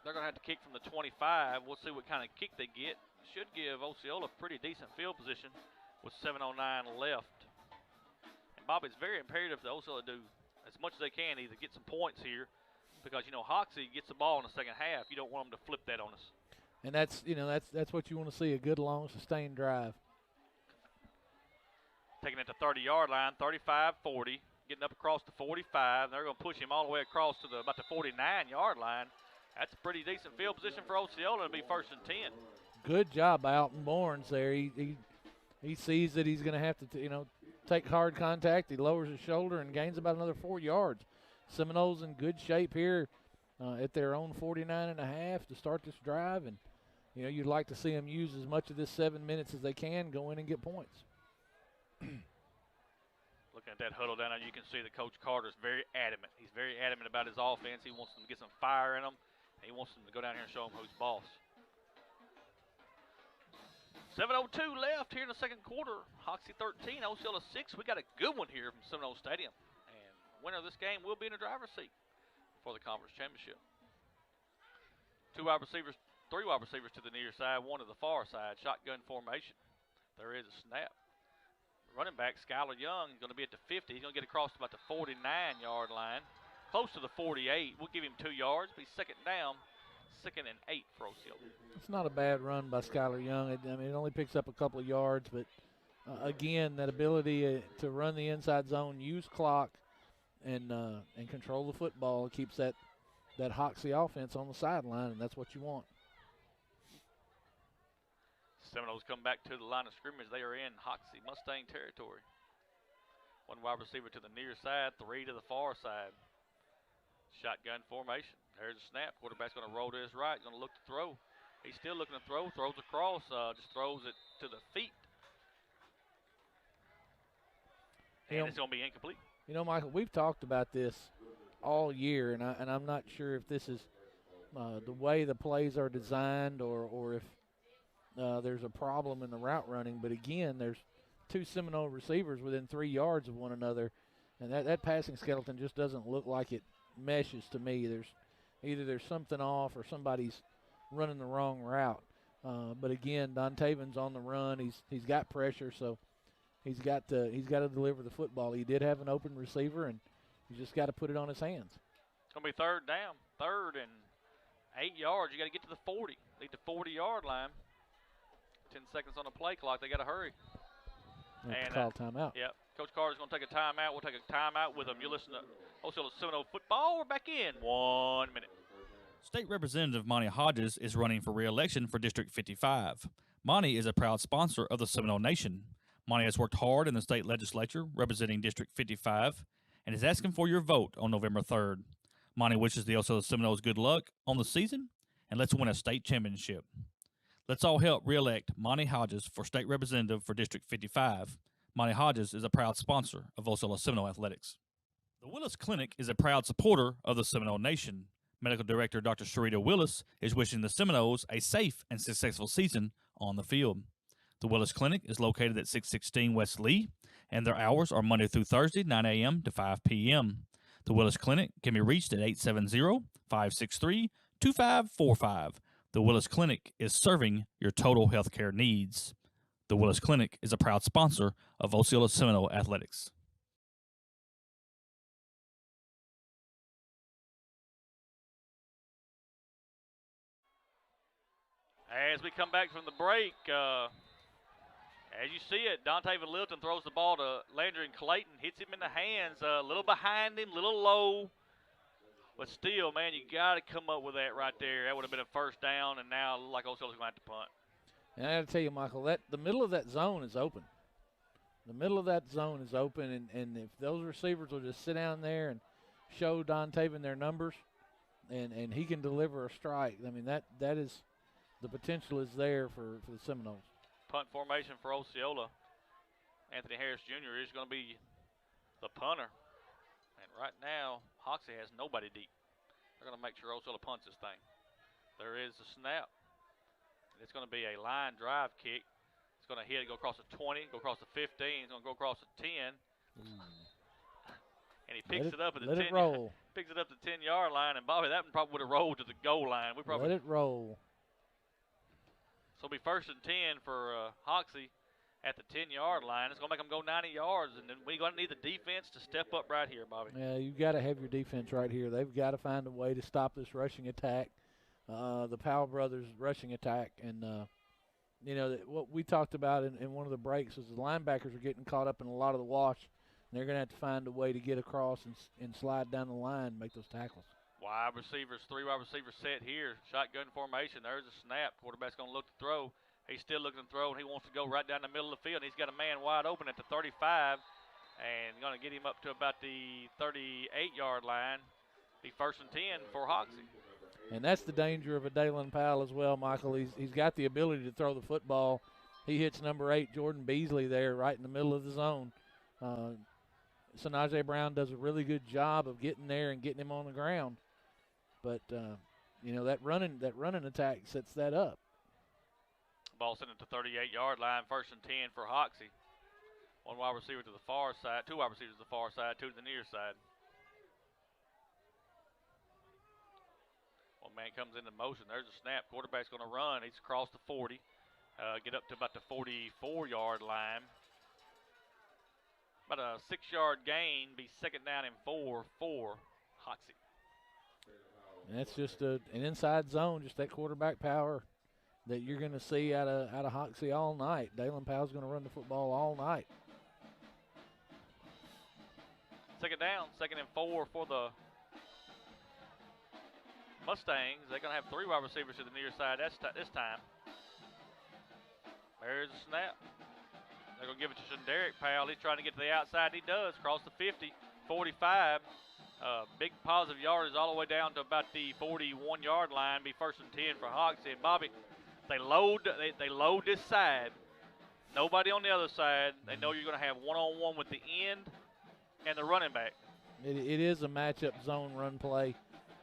they're going to have to kick from the 25. We'll see what kind of kick they get. Should give Osceola pretty decent field position with 7:09 left. And Bobby, it's very imperative that Osceola do as much as they can, either get some points here, because, you know, Hoxie gets the ball in the second half. You don't want them to flip that on us. And that's what you want to see, a good, long, sustained drive. Taking it to 30-yard line, 35-40, getting up across the 45. They're going to push him all the way across to about the 49-yard line. That's a pretty decent field position for Osceola to be 1st and 10. Good job by Alton Barnes there. He sees that he's going to have to, take hard contact. He lowers his shoulder and gains about another 4 yards. Seminoles in good shape here at their own 49.5 to start this drive. And, you'd like to see them use as much of this 7 minutes as they can, go in and get points. Looking at that huddle down there, you can see that Coach Carter's very adamant. He's very adamant about his offense. He wants them to get some fire in them. He wants them to go down here and show them who's boss. 7:02 left here in the second quarter. Hoxie 13, Osceola 6. We got a good one here from Seminole Stadium. And winner of this game will be in the driver's seat for the conference championship. 3 wide receivers to the near side, 1 to the far side. Shotgun formation. There is a snap. Running back, Skylar Young, is going to be at the 50. He's going to get across to about the 49-yard line. Close to the 48. We'll give him 2 yards. Be 2nd down, 2nd and 8 for Osceola. It's not a bad run by Skylar Young. It only picks up a couple of yards, but again, that ability to run the inside zone, use clock, and control the football keeps that Hoxie offense on the sideline, and that's what you want. Seminoles come back to the line of scrimmage. They are in Hoxie Mustang territory. 1 wide receiver to the near side, 3 to the far side. Shotgun formation. There's a snap. Quarterback's going to roll to his right. Going to look to throw. He's still looking to throw. Throws across. Just throws it to the feet. And it's going to be incomplete. Michael, we've talked about this all year, and I'm not sure if this is the way the plays are designed or if there's a problem in the route running. But again, there's 2 Seminole receivers within 3 yards of one another, and that passing skeleton just doesn't look like it meshes to me. There's something off or somebody's running the wrong route. But again, Don Taven's on the run. He's got pressure, so he's got to deliver the football. He did have an open receiver, and he's just got to put it on his hands. It's going to be 3rd down, 3rd and 8 yards. You got to get to the 40. Lead the 40-yard line. 10 seconds on the play clock. They got to hurry. And call timeout. Yep. Coach Carter's going to take a timeout. We'll take a timeout with him. You listen to Osceola Seminole football. We're back in 1 minute. State Representative Monty Hodges is running for re-election for District 55. Monty is a proud sponsor of the Seminole Nation. Monty has worked hard in the state legislature representing District 55 and is asking for your vote on November 3rd. Monty wishes the Osceola Seminoles good luck on the season, and let's win a state championship. Let's all help re-elect Monty Hodges for State Representative for District 55. Monty Hodges is a proud sponsor of Osceola Seminole Athletics. The Willis Clinic is a proud supporter of the Seminole Nation. Medical Director Dr. Sharita Willis is wishing the Seminoles a safe and successful season on the field. The Willis Clinic is located at 616 West Lee, and their hours are Monday through Thursday, 9 a.m. to 5 p.m. The Willis Clinic can be reached at 870-563-2545. The Willis Clinic is serving your total healthcare needs. The Willis Clinic is a proud sponsor of Osceola Seminole Athletics. As we come back from the break, as you see it, Dontaven Lilton throws the ball to Landry and Clayton, hits him in the hands, a little behind him, a little low. But still, man, you got to come up with that right there. That would have been a first down, and now like Osceola's going to have to punt. And I got to tell you, Michael, that the middle of that zone is open. The middle of that zone is open, and if those receivers will just sit down there and show Dontaven their numbers, and he can deliver a strike, I mean, that is the potential is there for the Seminoles. Punt formation for Osceola. Anthony Harris Jr. is going to be the punter. And right now, Hoxie has nobody deep. They're going to make sure Osceola punts this thing. There is a snap. It's going to be a line drive kick. It's going to hit, go across the 20, go across the 15. It's going to go across the 10. And he picks it up at the 10. Picks it up the 10-yard line. And Bobby, that one probably would have rolled to the goal line. Let it roll. So it'll be 1st and 10 for Hoxie at the 10-yard line. It's going to make them go 90 yards, and then we're going to need the defense to step up right here, Bobby. Yeah, you've got to have your defense right here. They've got to find a way to stop this rushing attack, the Powell brothers' rushing attack. And, what we talked about in one of the breaks was the linebackers are getting caught up in a lot of the wash, and they're going to have to find a way to get across and slide down the line and make those tackles. Three wide receivers set here. Shotgun formation. There's a snap. Quarterback's going to look to throw. He's still looking to throw, and he wants to go right down the middle of the field. He's got a man wide open at the 35, and going to get him up to about the 38-yard line. Be 1st and 10 for Hoxie. And that's the danger of a Dalen Powell as well, Michael. He's got the ability to throw the football. He hits number 8, Jordan Beasley, there right in the middle of the zone. Sanajay Brown does a really good job of getting there and getting him on the ground. But, that running attack sets that up. Ball sent at the 38-yard line, 1st and 10 for Hoxie. One wide receiver to the far side, two wide receivers to the far side, two to the near side. One man comes into motion. There's a snap. Quarterback's going to run. He's across the 40, get up to about the 44-yard line. About a 6-yard gain, be 2nd down and 4 for Hoxie. And that's just an inside zone, just that quarterback power that you're going to see out of Hoxie all night. Dalen Powell's going to run the football all night. 2nd down, 2nd and 4 for the Mustangs. They're going to have 3 wide receivers to the near side this time. There's a snap. They're going to give it to Derek Powell. He's trying to get to the outside. He does. Cross the 50, 45. Big positive yardage all the way down to about the 41-yard line. Be 1st and 10 for Hoxie. And Bobby, they load this side. Nobody on the other side. They know you're going to have one-on-one with the end and the running back. It is a matchup zone run play.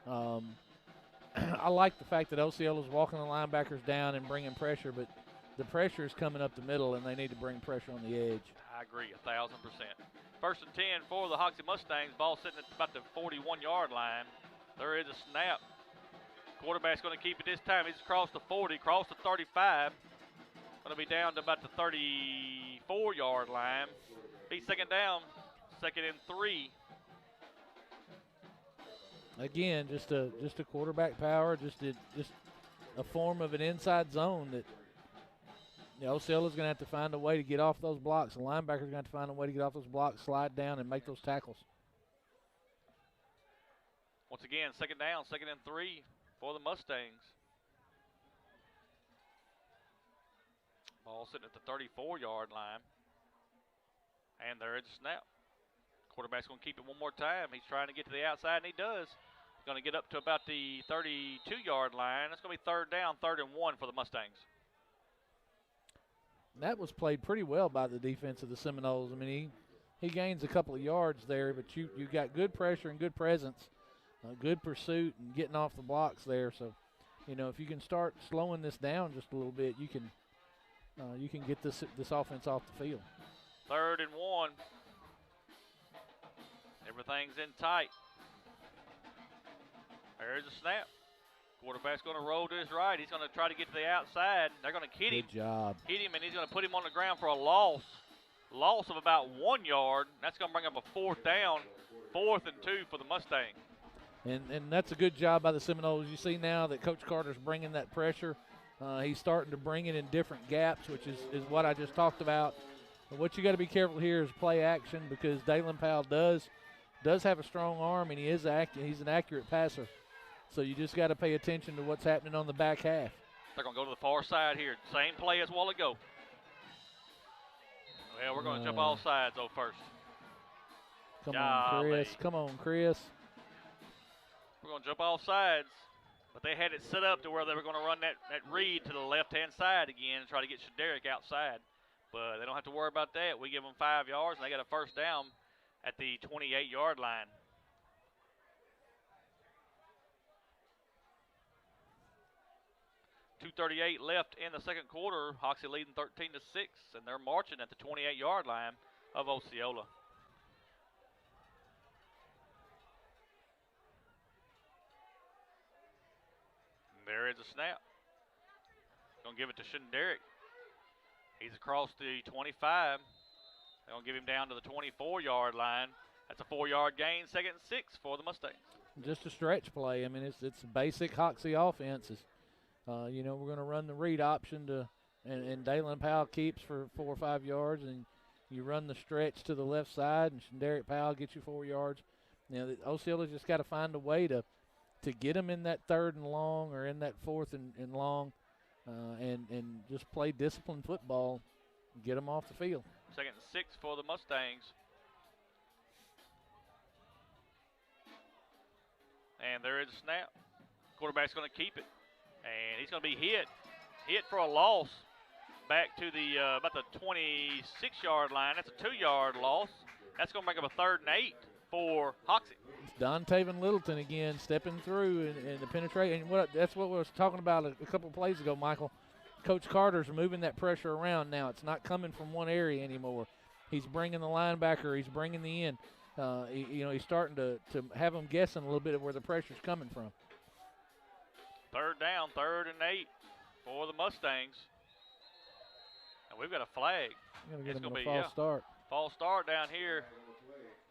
I like the fact that Osceola's walking the linebackers down and bringing pressure, but the pressure is coming up the middle, and they need to bring pressure on the edge. I agree, 1,000%. 1st and 10 for the Hoxie Mustangs. Ball sitting at about the 41-yard line. There is a snap. Quarterback's going to keep it this time. He's across the 40, across the 35. Going to be down to about the 34-yard line. Be 2nd down, 2nd and 3. Again, just a quarterback power, just a form of an inside zone that Osceola's going to have to find a way to get off those blocks. The linebacker's going to have to find a way to get off those blocks, slide down, and make those tackles. Once again, 2nd down, 2nd and 3 for the Mustangs. Ball sitting at the 34-yard line. And there is a snap. Quarterback's going to keep it one more time. He's trying to get to the outside, and he does. He's going to get up to about the 32-yard line. It's going to be 3rd down, 3rd and 1 for the Mustangs. That was played pretty well by the defense of the Seminoles. I mean, he gains a couple of yards there, but you got good pressure and good presence, good pursuit and getting off the blocks there. So, if you can start slowing this down just a little bit, you can you can get this offense off the field. 3rd and 1. Everything's in tight. There's a snap. Quarterback's going to roll to his right. He's going to try to get to the outside. They're going to hit him. Good job. Hit him, and he's going to put him on the ground for a loss. Loss of about 1 yard. That's going to bring up a 4th down. 4th and 2 for the Mustangs. And that's a good job by the Seminoles. You see now that Coach Carter's bringing that pressure. He's starting to bring it in different gaps, which is what I just talked about. But what you got to be careful here is play action, because Dalen Powell does have a strong arm, and he's an accurate passer. So you just got to pay attention to what's happening on the back half. They're going to go to the far side here. Same play as a while ago. Well, we're going to jump all sides, though, first. Come on, Chris. Come on, Chris. We're going to jump all sides. But they had it set up to where they were going to run that read to the left-hand side again and try to get Shaderick outside. But they don't have to worry about that. We give them 5 yards, and they got a 1st down at the 28-yard line. .238 left in the second quarter. Hoxie leading 13-6, and they're marching at the 28-yard line of Osceola. There is a snap. Going to give it to Shaderick. He's across the 25. They're going to give him down to the 24-yard line. That's a 4-yard gain, 2nd and 6 for the Mustangs. Just a stretch play. I mean, it's basic Hoxie offenses. We're going to run the read option and Dalen Powell keeps for 4 or 5 yards, and you run the stretch to the left side, and Derek Powell gets you 4 yards. Osceola just got to find a way to get them in that 3rd and long or in that 4th and long, and just play disciplined football, and get them off the field. 2nd and 6 for the Mustangs. And there is a snap. Quarterback's going to keep it. And he's going to be hit for a loss back to the about the 26-yard line. That's a 2-yard loss. That's going to make up a 3rd and 8 for Hoxie. It's Dontaven Littleton again stepping through and the penetration. And that's what we was talking about a couple of plays ago, Michael. Coach Carter's moving that pressure around now. It's not coming from one area anymore. He's bringing the linebacker. He's bringing the end. He's starting to have them guessing a little bit of where the pressure's coming from. 3rd down, 3rd and 8 for the Mustangs. And we've got a flag. It's going to be a false start. False start down here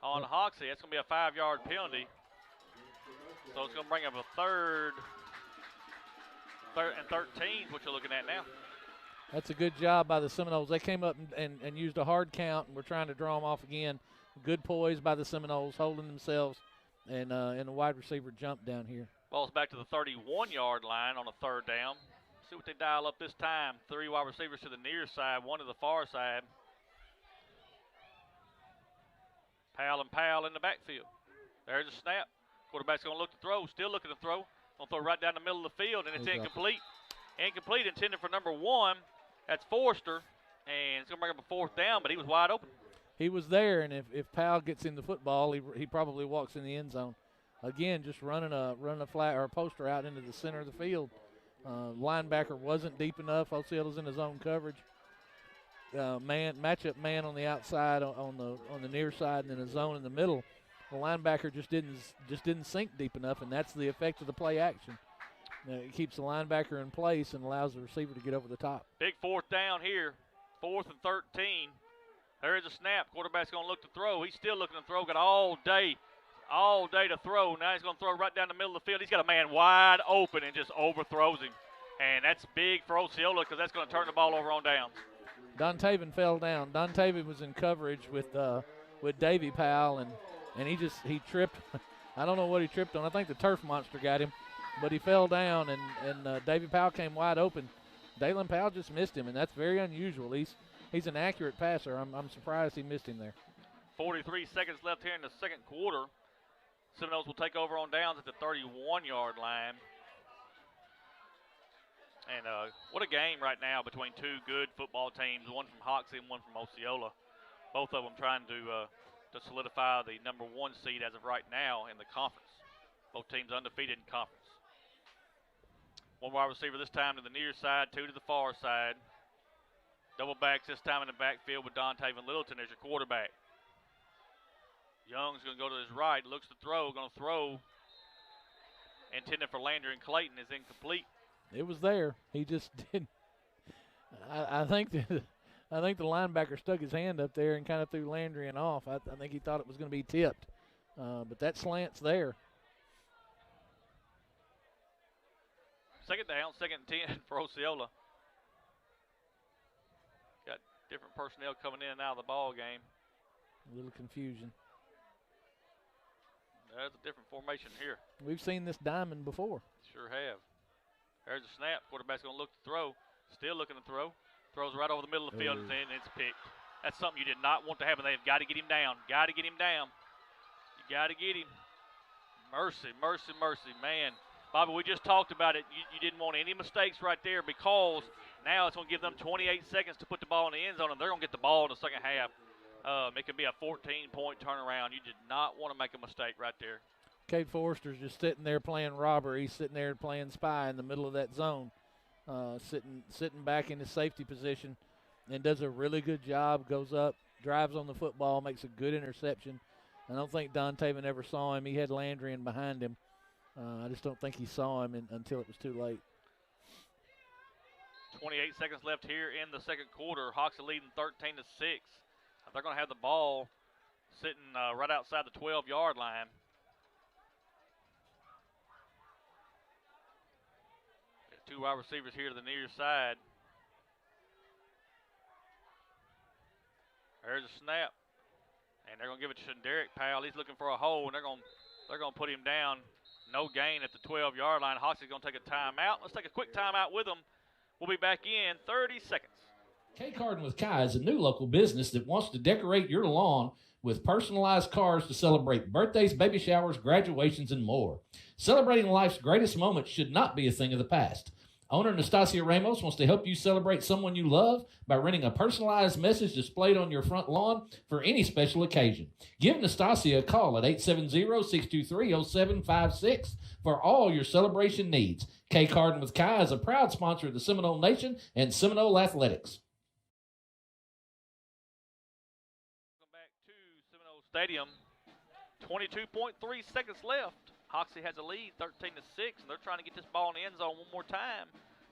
on Hoxie. That's going to be a 5-yard penalty. So it's going to bring up a 3rd and 13, what you're looking at now. That's a good job by the Seminoles. They came up and used a hard count, and we're trying to draw them off again. Good poise by the Seminoles, holding themselves, and the wide receiver jumped down here. Ball's back to the 31-yard line on a 3rd down. See what they dial up this time. 3 wide receivers to the near side, 1 to the far side. Powell in the backfield. There's a snap. Quarterback's going to look to throw. Still looking to throw. Going to throw right down the middle of the field, and it's incomplete. Incomplete, intended for number 1. That's Forrester, and it's going to bring up a 4th down, but he was wide open. He was there, and if Powell gets in the football, he probably walks in the end zone. Again, just running a flat or a poster out into the center of the field. Linebacker wasn't deep enough. Osceola's in his own coverage. Matchup man on the outside on the near side, and then a zone in the middle. The linebacker just didn't sink deep enough, and that's the effect of the play action. It keeps the linebacker in place and allows the receiver to get over the top. Big 4th down here, 4th and 13. There is a snap. Quarterback's going to look to throw. He's still looking to throw. Got all day to throw. Now he's going to throw right down the middle of the field. He's got a man wide open and just overthrows him. And that's big for Osceola because that's going to turn the ball over on downs. Dontaven fell down. Dontaven was in coverage with Davy Powell, and he tripped. I don't know what he tripped on. I think the turf monster got him, but he fell down, and Davy Powell came wide open. Dalen Powell just missed him, and that's very unusual. He's an accurate passer. I'm surprised he missed him there. 43 seconds left here in the second quarter. Seminoles will take over on downs at the 31-yard line. And what a game right now between 2 good football teams, one from Hoxie and one from Osceola. Both of them trying to solidify the number 1 seed as of right now in the conference. Both teams undefeated in conference. 1 wide receiver this time to the near side, 2 to the far side. Double backs this time in the backfield with Dontavian Littleton as your quarterback. Young's going to go to his right, looks to throw, going to throw. Intended for Landry and Clayton is incomplete. It was there. He just didn't. I think the linebacker stuck his hand up there and kind of threw Landry and off. I think he thought it was going to be tipped, but that slant's there. Second down, 2nd and 10 for Osceola. Got different personnel coming in and out of the ball game. A little confusion. There's a different formation here. We've seen this diamond before. Sure have. There's a snap. Quarterback's going to look to throw. Still looking to throw. Throws right over the middle of the field and it's picked. That's something you did not want to happen. They've got to get him down. Got to get him down. You got to get him. Mercy, mercy, mercy. Man, Bobby, we just talked about it. You didn't want any mistakes right there because now it's going to give them 28 seconds to put the ball in the end zone, and they're going to get the ball in the second half. It could be a 14-point turnaround. You did not want to make a mistake right there. Cade Forrester's just sitting there playing robber. He's sitting there playing spy in the middle of that zone, sitting back in his safety position, and does a really good job. Goes up, drives on the football, makes a good interception. I don't think Dontavian ever saw him. He had Landry in behind him. I just don't think he saw him until it was too late. 28 seconds left here in the second quarter. Hoxie leading 13-6. They're going to have the ball sitting right outside the 12-yard line. Two wide receivers here to the near side. There's a snap, and they're going to give it to Derek Powell. He's looking for a hole, and they're going to put him down. No gain at the 12-yard line. Hoxie's going to take a timeout. Let's take a quick timeout with them. We'll be back in 30 seconds. K Garden with Kai is a new local business that wants to decorate your lawn with personalized cars to celebrate birthdays, baby showers, graduations, and more. Celebrating life's greatest moments should not be a thing of the past. Owner Nastasia Ramos wants to help you celebrate someone you love by renting a personalized message displayed on your front lawn for any special occasion. Give Nastasia a call at 870-623-0756 for all your celebration needs. K Garden with Kai is a proud sponsor of the Seminole Nation and Seminole Athletics. Stadium, 22.3 seconds left. Hoxie has a lead, 13-6, and they're trying to get this ball in the end zone one more time.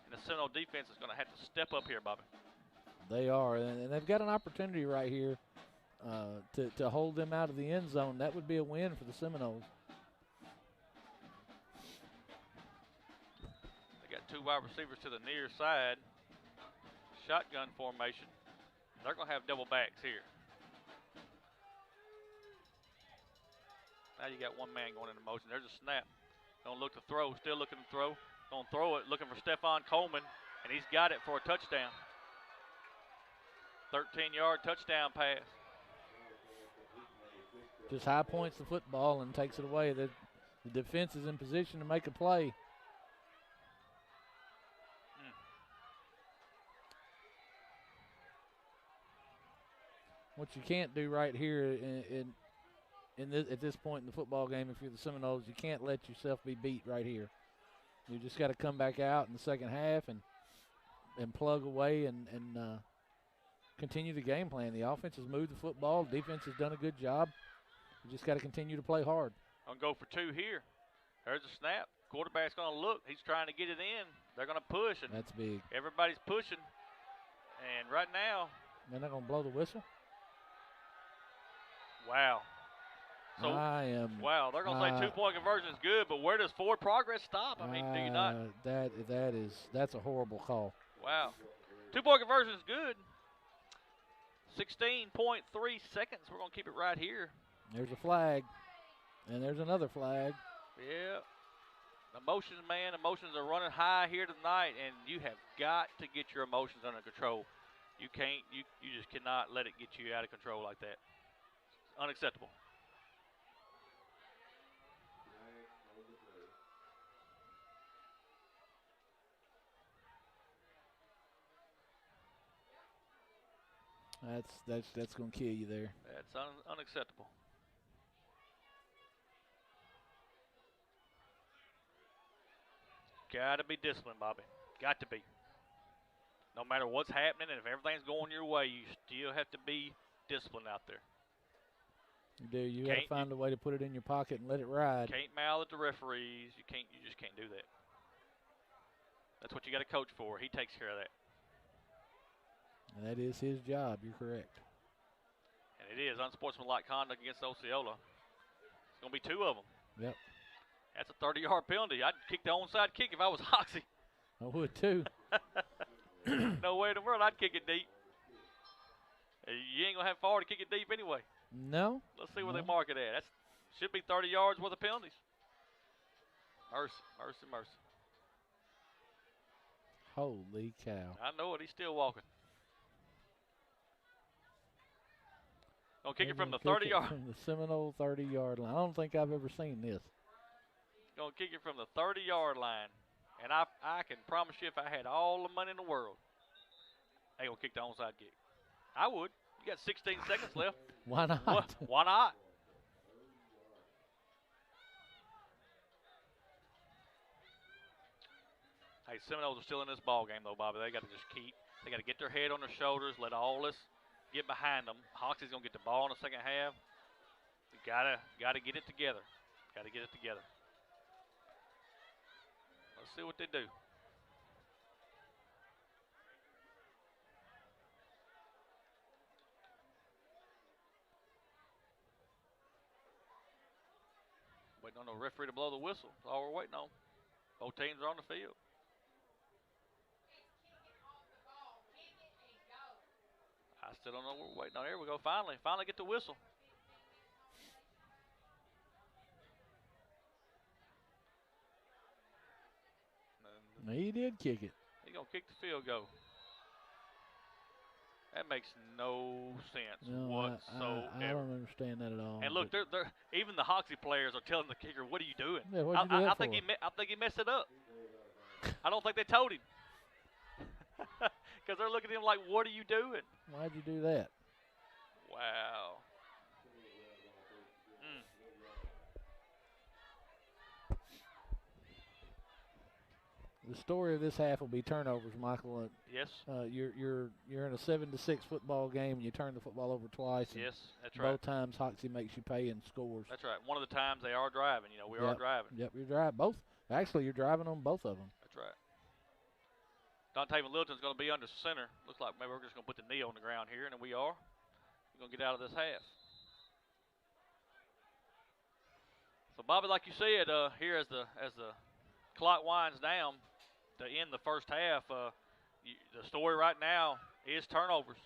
And the Seminole defense is going to have to step up here, Bobby. They are, and they've got an opportunity right here to hold them out of the end zone. That would be a win for the Seminoles. They got two wide receivers to the near side. Shotgun formation. They're going to have double backs here. Now you got one man going into motion. There's a snap. Going to look to throw. Still looking to throw. Going to throw it. Looking for Stephon Coleman. And he's got it for a touchdown. 13-yard touchdown pass. Just high points the football and takes it away. The defense is in position to make a play. What you can't do right here at this point in the football game, if you're the Seminoles, you can't let yourself be beat right here. You just got to come back out in the second half and plug away and continue the game plan. The offense has moved the football. The defense has done a good job. You just got to continue to play hard. I'm going to go for two here. There's a snap. Quarterback's going to look. He's trying to get it in. They're going to push. And that's big. Everybody's pushing. And right now. They're not going to blow the whistle? Wow. So, wow, they're going to say two-point conversion is good, but where does forward progress stop? I mean, do you not? That's a horrible call. Wow. Two-point conversion is good. 16.3 seconds. We're going to keep it right here. There's a flag, and there's another flag. Yeah. Emotions, man. Emotions are running high here tonight, and you have got to get your emotions under control. You can't. You just cannot let it get you out of control like that. It's unacceptable. That's going to kill you there. That's unacceptable. Got to be disciplined, Bobby. Got to be. No matter what's happening, and if everything's going your way, you still have to be disciplined out there. You do. You got to find a way to put it in your pocket and let it ride. Can't mouth at the referees. You just can't do that. That's what you got a coach for. He takes care of that. And that is his job. You're correct. And it is unsportsmanlike conduct against Osceola. It's going to be 2 of them. Yep. That's a 30-yard penalty. I'd kick the onside kick if I was Hoxie. I would too. No way in the world I'd kick it deep. You ain't going to have far to kick it deep anyway. No. Let's see where they mark it at. That should be 30 yards worth of penalties. Mercy, mercy, mercy. Holy cow. I know it. He's still walking. Gonna kick it from the 30-yard. From the Seminole 30-yard line. I don't think I've ever seen this. Gonna kick it from the 30-yard line. And I can promise you if I had all the money in the world, they gonna kick the onside kick. I would. You got 16 seconds left. Why not? Why not? Hey, Seminoles are still in this ball game, though, Bobby. They got to just they got to get their head on their shoulders, let all this get behind them. Hoxie's going to get the ball in the second half. You got to get it together. Got to get it together. Let's see what they do. Waiting on the referee to blow the whistle. That's all we're waiting on. Both teams are on the field. I still don't know what we're waiting on. Here we go. Finally get the whistle. He did kick it. He's going to kick the field goal. That makes no sense whatsoever. I don't understand that at all. And look, they're even the Hoxie players are telling the kicker, "What are you doing?" Yeah, what'd you do that I think he messed it up. I don't think they told him because they're looking at him like, "What are you doing?" Why'd you do that? Wow. The story of this half will be turnovers, Michael. Yes. You're in a 7-6 football game and you turn the football over twice. Yes, that's right. Both times Hoxie makes you pay and scores. That's right. One of the times they are driving. We are driving. Yep, you're driving both. Actually, you're driving on both of them. That's right. Dontaven Littleton's going to be under center. Looks like maybe we're just going to put the knee on the ground here, and we are. We're going to get out of this half. So, Bobby, like you said, here as the clock winds down to end the first half, the story right now is turnovers.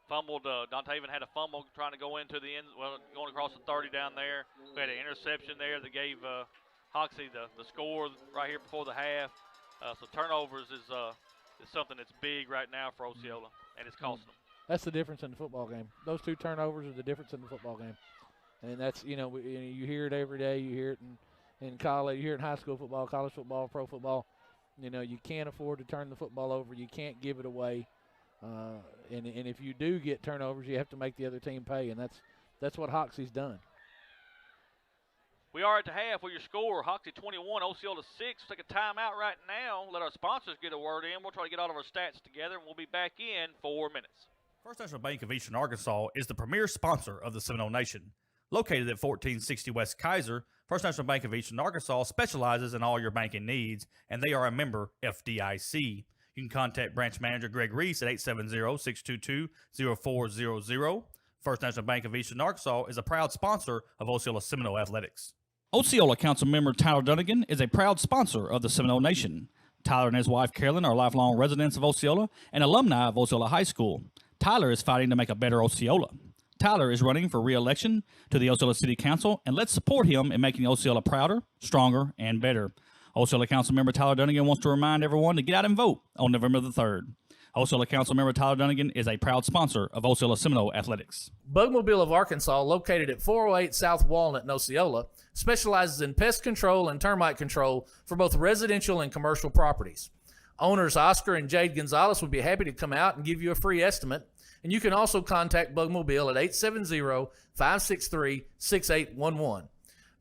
Fumbled. Dontaven had a fumble trying to go into the end, going across the 30 down there. We had an interception there that gave Hoxie the score right here before the half. So turnovers is something that's big right now for Osceola, and it's costing them. That's the difference in the football game. Those 2 turnovers are the difference in the football game. And that's, you hear it every day. You hear it in college. You hear it in high school football, college football, pro football. You can't afford to turn the football over. You can't give it away. And if you do get turnovers, you have to make the other team pay, and that's what Hoxie's done. We are at the half with your score. Hoxie 21, Osceola 6. We'll take a timeout right now. Let our sponsors get a word in. We'll try to get all of our stats together, and we'll be back in 4 minutes. First National Bank of Eastern Arkansas is the premier sponsor of the Seminole Nation. Located at 1460 West Kaiser, First National Bank of Eastern Arkansas specializes in all your banking needs, and they are a member FDIC. You can contact branch manager Greg Reese at 870-622-0400. First National Bank of Eastern Arkansas is a proud sponsor of Osceola Seminole Athletics. Osceola Council member Tyler Dunnigan is a proud sponsor of the Seminole Nation. Tyler and his wife Carolyn are lifelong residents of Osceola and alumni of Osceola High School. Tyler is fighting to make a better Osceola. Tyler is running for re-election to the Osceola City Council, and let's support him in making Osceola prouder, stronger, and better. Osceola Council member Tyler Dunnigan wants to remind everyone to get out and vote on November the 3rd. Osceola Council member Tyler Dunnigan is a proud sponsor of Osceola Seminole Athletics. Bugmobile of Arkansas, located at 408 South Walnut in Osceola, specializes in pest control and termite control for both residential and commercial properties. Owners Oscar and Jade Gonzalez would be happy to come out and give you a free estimate, and you can also contact Bugmobile at 870-563-6811.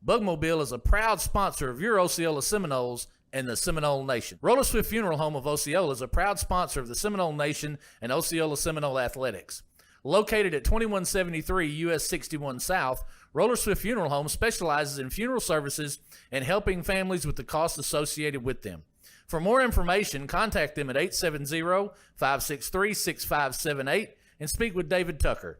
Bugmobile is a proud sponsor of your Osceola Seminoles and the Seminole Nation. Roller Swift Funeral Home of Osceola is a proud sponsor of the Seminole Nation and Osceola Seminole Athletics. Located at 2173 US 61 South, Roller Swift Funeral Home specializes in funeral services and helping families with the costs associated with them. For more information, contact them at 870-563-6578 and speak with David Tucker.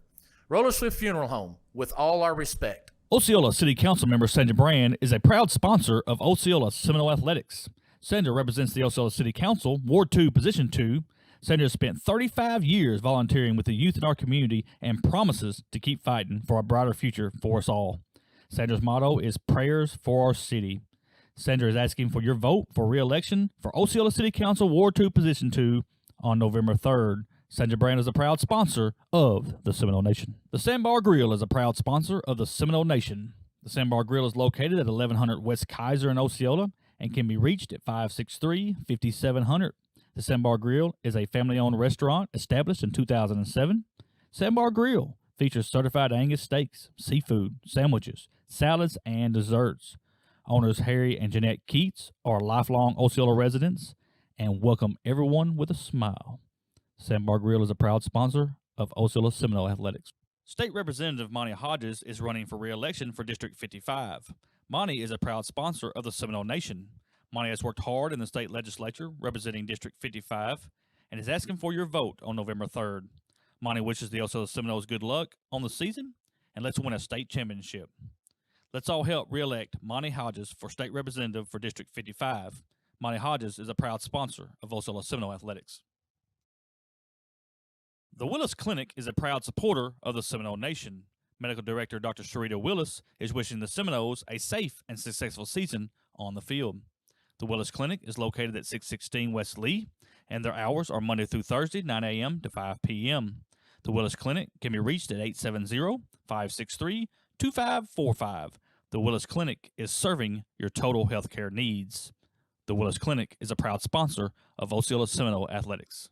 Roller Swift Funeral Home, with all our respect. Osceola City Council member Sandra Brand is a proud sponsor of Osceola Seminole Athletics. Sandra represents the Osceola City Council, Ward 2, Position 2. Sandra has spent 35 years volunteering with the youth in our community and promises to keep fighting for a brighter future for us all. Sandra's motto is Prayers for Our City. Sandra is asking for your vote for re-election for Osceola City Council, Ward 2, Position 2 on November 3rd. Sandra Brand is a proud sponsor of the Seminole Nation. The Sandbar Grill is a proud sponsor of the Seminole Nation. The Sandbar Grill is located at 1100 West Kaiser in Osceola and can be reached at 563-5700. The Sandbar Grill is a family-owned restaurant established in 2007. Sandbar Grill features certified Angus steaks, seafood, sandwiches, salads, and desserts. Owners Harry and Jeanette Keats are lifelong Osceola residents and welcome everyone with a smile. Sandbar Grill is a proud sponsor of Osceola Seminole Athletics. State Representative Monty Hodges is running for re-election for District 55. Monty is a proud sponsor of the Seminole Nation. Monty has worked hard in the state legislature representing District 55 and is asking for your vote on November 3rd. Monty wishes the Osceola Seminoles good luck on the season and let's win a state championship. Let's all help re-elect Monty Hodges for state representative for District 55. Monty Hodges is a proud sponsor of Osceola Seminole Athletics. The Willis Clinic is a proud supporter of the Seminole Nation. Medical Director Dr. Sharita Willis is wishing the Seminoles a safe and successful season on the field. The Willis Clinic is located at 616 West Lee, and their hours are Monday through Thursday, 9 a.m. to 5 p.m. The Willis Clinic can be reached at 870-563-2545. The Willis Clinic is serving your total health care needs. The Willis Clinic is a proud sponsor of Osceola Seminole Athletics.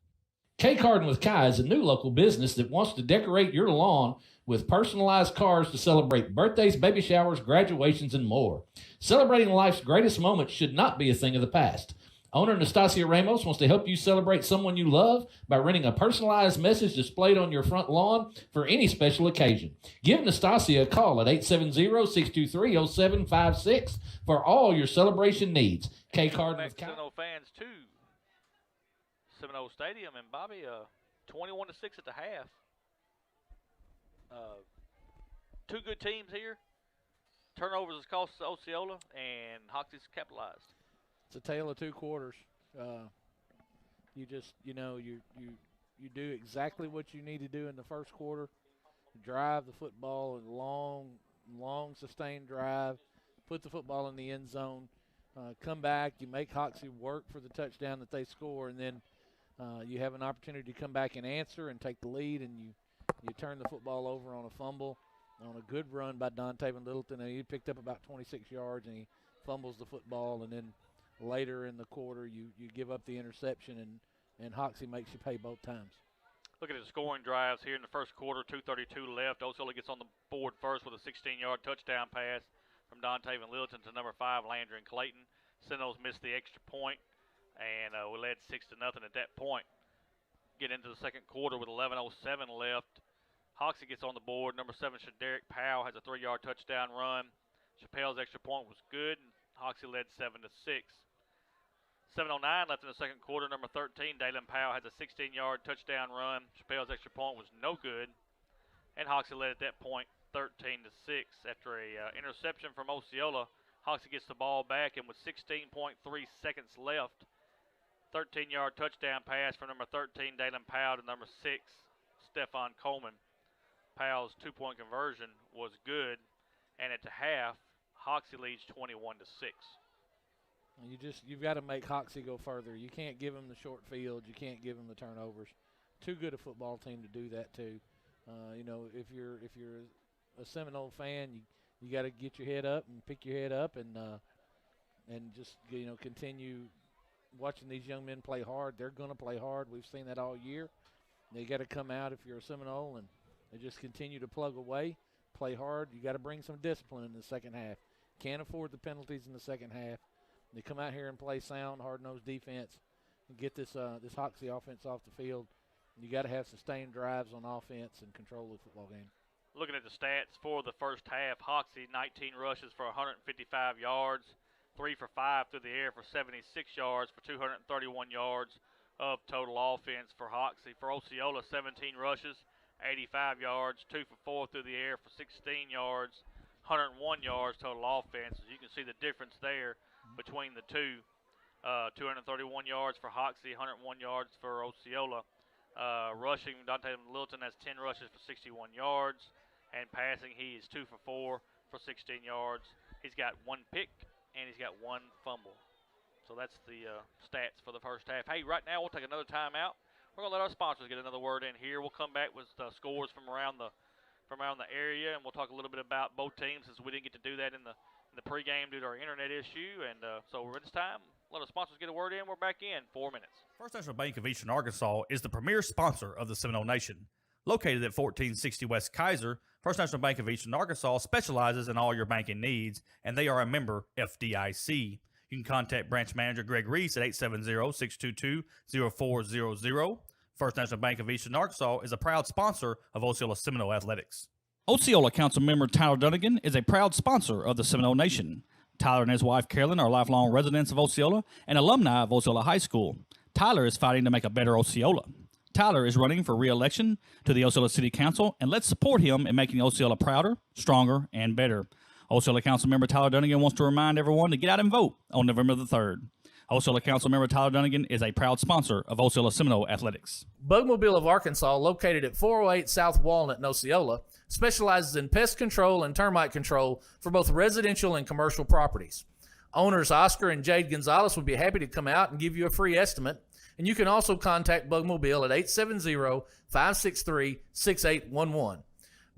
K Garden with Kai is a new local business that wants to decorate your lawn with personalized cars to celebrate birthdays, baby showers, graduations, and more. Celebrating life's greatest moments should not be a thing of the past. Owner Nastasia Ramos wants to help you celebrate someone you love by renting a personalized message displayed on your front lawn for any special occasion. Give Nastasia a call at 870-623-0756 for all your celebration needs. K Garden with Kai. Seminole fans too. Seminole Stadium, and Bobby, 21-6 at the half. Two good teams here. Turnovers has cost Osceola, and Hoxie's capitalized. It's a tale of two quarters. You just, you do exactly what you need to do in the first quarter. Drive the football in long sustained drive. Put the football in the end zone. Come back. You make Hoxie work for the touchdown that they score, and then you have an opportunity to come back and answer and take the lead, and you turn the football over on a fumble on a good run by Dontaven Littleton. And he picked up about 26 yards, and he fumbles the football, and then later in the quarter you give up the interception, and Hoxie makes you pay both times. Look at the scoring drives here in the first quarter, 2:32 left. Osceola gets on the board first with a 16-yard touchdown pass from Dontaven Littleton to number 5, Landry and Clayton. Seminoles missed the extra point, and we led 6-0 at that point. Get into the second quarter with 11:07 left. Hoxie gets on the board. Number 7, Shaderick Powell has a 3-yard touchdown run. Chappelle's extra point was good, and Hoxie led 7-6. 7:09 left in the second quarter. Number 13, Dalen Powell has a 16-yard touchdown run. Chappelle's extra point was no good, and Hoxie led at that point 13-6. After a interception from Osceola, Hoxie gets the ball back, and with 16.3 seconds left, 13-yard touchdown pass from number 13, Dalen Powell, to number 6, Stephon Coleman. Powell's two-point conversion was good, and at the half, Hoxie leads 21-6. You've got to make Hoxie go further. You can't give him the short field. You can't give him the turnovers. Too good a football team to do that too. If you're a Seminole fan, you got to get your head up and pick your head up and just continue watching these young men play hard. They're going to play hard. We've seen that all year. You got to come out if you're a Seminole and just continue to plug away, play hard. You got to bring some discipline in the second half. Can't afford the penalties in the second half. They come out here and play sound, hard-nosed defense and get this Hoxie offense off the field. You got to have sustained drives on offense and control the football game. Looking at the stats for the first half, Hoxie 19 rushes for 155 yards, 3 for 5 through the air for 76 yards for 231 yards of total offense for Hoxie. For Osceola, 17 rushes, 85 yards, 2 for 4 through the air for 16 yards, 101 yards total offense. As you can see the difference there between the two. 231 yards for Hoxie, 101 yards for Osceola. Rushing, Dante Littleton has 10 rushes for 61 yards. And passing, he is 2 for 4 for 16 yards. He's got 1 pick, and he's got 1 fumble. So that's the stats for the first half. Hey, right now we'll take another timeout. We're going to let our sponsors get another word in here. We'll come back with scores from around the area, and we'll talk a little bit about both teams since we didn't get to do that in the pregame due to our internet issue. And so we're at this time. Let our sponsors get a word in. We're back in 4 minutes. First National Bank of Eastern Arkansas is the premier sponsor of the Seminole Nation. Located at 1460 West Kaiser, First National Bank of Eastern Arkansas specializes in all your banking needs, and they are a member FDIC. You can contact branch manager Greg Reese at 870-622-0400. First National Bank of Eastern Arkansas is a proud sponsor of Osceola Seminole Athletics. Osceola Council member Tyler Dunnigan is a proud sponsor of the Seminole Nation. Tyler and his wife Carolyn are lifelong residents of Osceola and alumni of Osceola High School. Tyler is fighting to make a better Osceola. Tyler is running for re-election to the Osceola City Council, and let's support him in making Osceola prouder, stronger, and better. Osceola Council member Tyler Dunnigan wants to remind everyone to get out and vote on November the 3rd. Osceola Council member Tyler Dunnigan is a proud sponsor of Osceola Seminole Athletics. Bugmobile of Arkansas, located at 408 South Walnut in Osceola, specializes in pest control and termite control for both residential and commercial properties. Owners Oscar and Jade Gonzalez would be happy to come out and give you a free estimate, and you can also contact Bugmobile at 870-563-6811.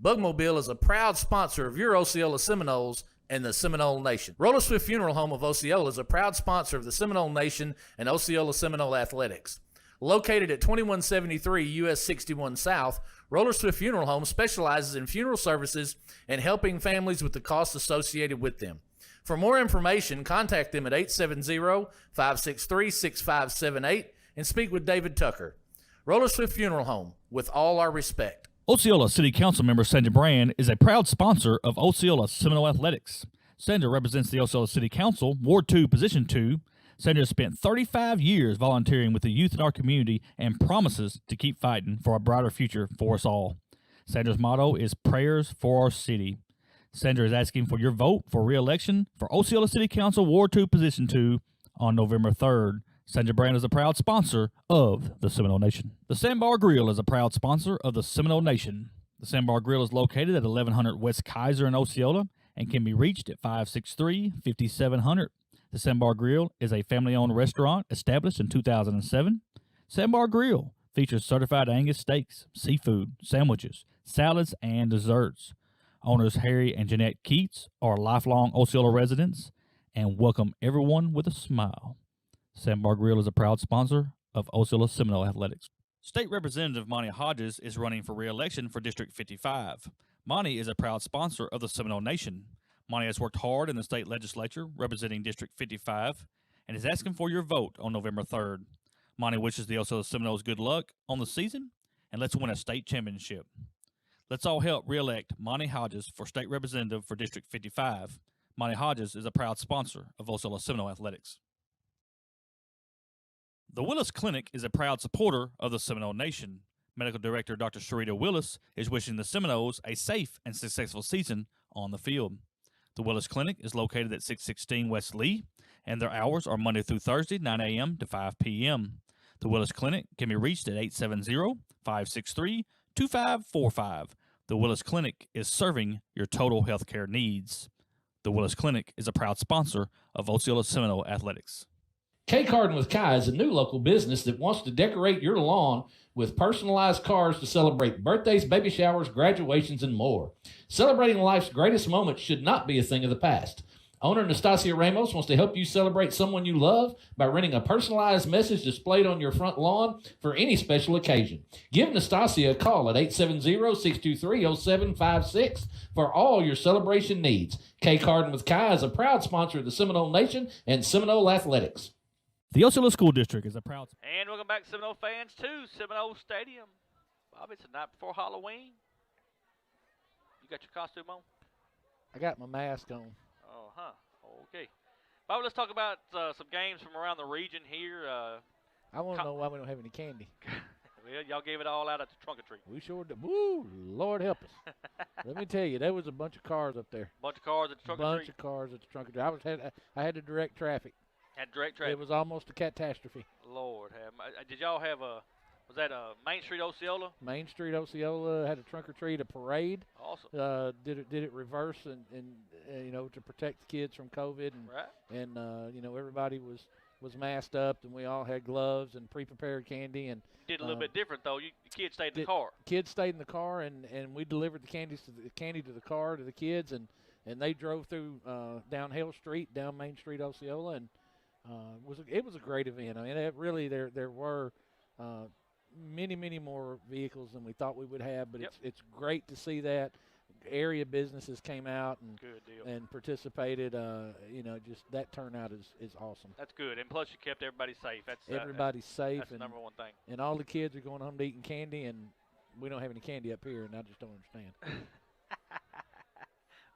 Bugmobile is a proud sponsor of your Osceola Seminoles and the Seminole Nation. Roller Swift Funeral Home of Osceola is a proud sponsor of the Seminole Nation and Osceola Seminole Athletics. Located at 2173 US 61 South, Roller Swift Funeral Home specializes in funeral services and helping families with the costs associated with them. For more information, contact them at 870-563-6578 and speak with David Tucker. Roller Swift Funeral Home, with all our respect. Osceola City Council member Sandra Brand is a proud sponsor of Osceola Seminole Athletics. Sandra represents the Osceola City Council, Ward 2, Position 2. Sandra spent 35 years volunteering with the youth in our community and promises to keep fighting for a brighter future for us all. Sandra's motto is Prayers for Our City. Sandra is asking for your vote for re-election for Osceola City Council, Ward 2, Position 2 on November 3rd. Sandra Brand is a proud sponsor of the Seminole Nation. The Sandbar Grill is a proud sponsor of the Seminole Nation. The Sandbar Grill is located at 1100 West Kaiser in Osceola and can be reached at 563-5700. The Sandbar Grill is a family-owned restaurant established in 2007. Sandbar Grill features certified Angus steaks, seafood, sandwiches, salads, and desserts. Owners Harry and Jeanette Keats are lifelong Osceola residents and welcome everyone with a smile. Sandbar Grill is a proud sponsor of Osceola Seminole Athletics. State Representative Monty Hodges is running for re-election for District 55. Monty is a proud sponsor of the Seminole Nation. Monty has worked hard in the state legislature representing District 55 and is asking for your vote on November 3rd. Monty wishes the Osceola Seminoles good luck on the season, and let's win a state championship. Let's all help re-elect Monty Hodges for State Representative for District 55. Monty Hodges is a proud sponsor of Osceola Seminole Athletics. The Willis Clinic is a proud supporter of the Seminole Nation. Medical Director Dr. Sharita Willis is wishing the Seminoles a safe and successful season on the field. The Willis Clinic is located at 616 West Lee, and their hours are Monday through Thursday, 9 a.m. to 5 p.m. The Willis Clinic can be reached at 870-563-2545. The Willis Clinic is serving your total health care needs. The Willis Clinic is a proud sponsor of Osceola Seminole Athletics. K Garden with Kai is a new local business that wants to decorate your lawn with personalized cars to celebrate birthdays, baby showers, graduations, and more. Celebrating life's greatest moments should not be a thing of the past. Owner Nastasia Ramos wants to help you celebrate someone you love by renting a personalized message displayed on your front lawn for any special occasion. Give Nastasia a call at 870-623-0756 for all your celebration needs. K Cardin with Kai is a proud sponsor of the Seminole Nation and Seminole Athletics. The Osceola School District is a proud. And welcome back, Seminole fans, to Seminole Stadium. Bobby, it's the night before Halloween. You got your costume on? I got my mask on. Oh, okay. Bobby, let's talk about some games from around the region here. I want to know why we don't have any candy. Well, y'all gave it all out at the trunk or treat. We sure did. Woo, Lord help us. Let me tell you, there was a bunch of cars up there. Bunch of cars at the trunk or treat. Bunch of cars at the trunk or treat. I had to direct traffic. Had direct traffic. It was almost a catastrophe. Lord, did y'all have was that Main Street Osceola? Main Street Osceola had a trunk or treat, a parade. Awesome. Did it reverse and to protect the kids from COVID and everybody was masked up and we all had gloves and pre-prepared candy and did a little bit different though. The kids stayed in the car. Kids stayed in the car and we delivered the candy to the car to the kids and they drove through down Hale Street, down Main Street Osceola, and it was a great event. I mean, there were many more vehicles than we thought we would have, but it's great to see that area businesses came out and participated. Just that turnout is awesome. That's good, and plus you kept everybody safe. Everybody's safe. That's the number one thing. And all the kids are going home to eating candy, and we don't have any candy up here, and I just don't understand.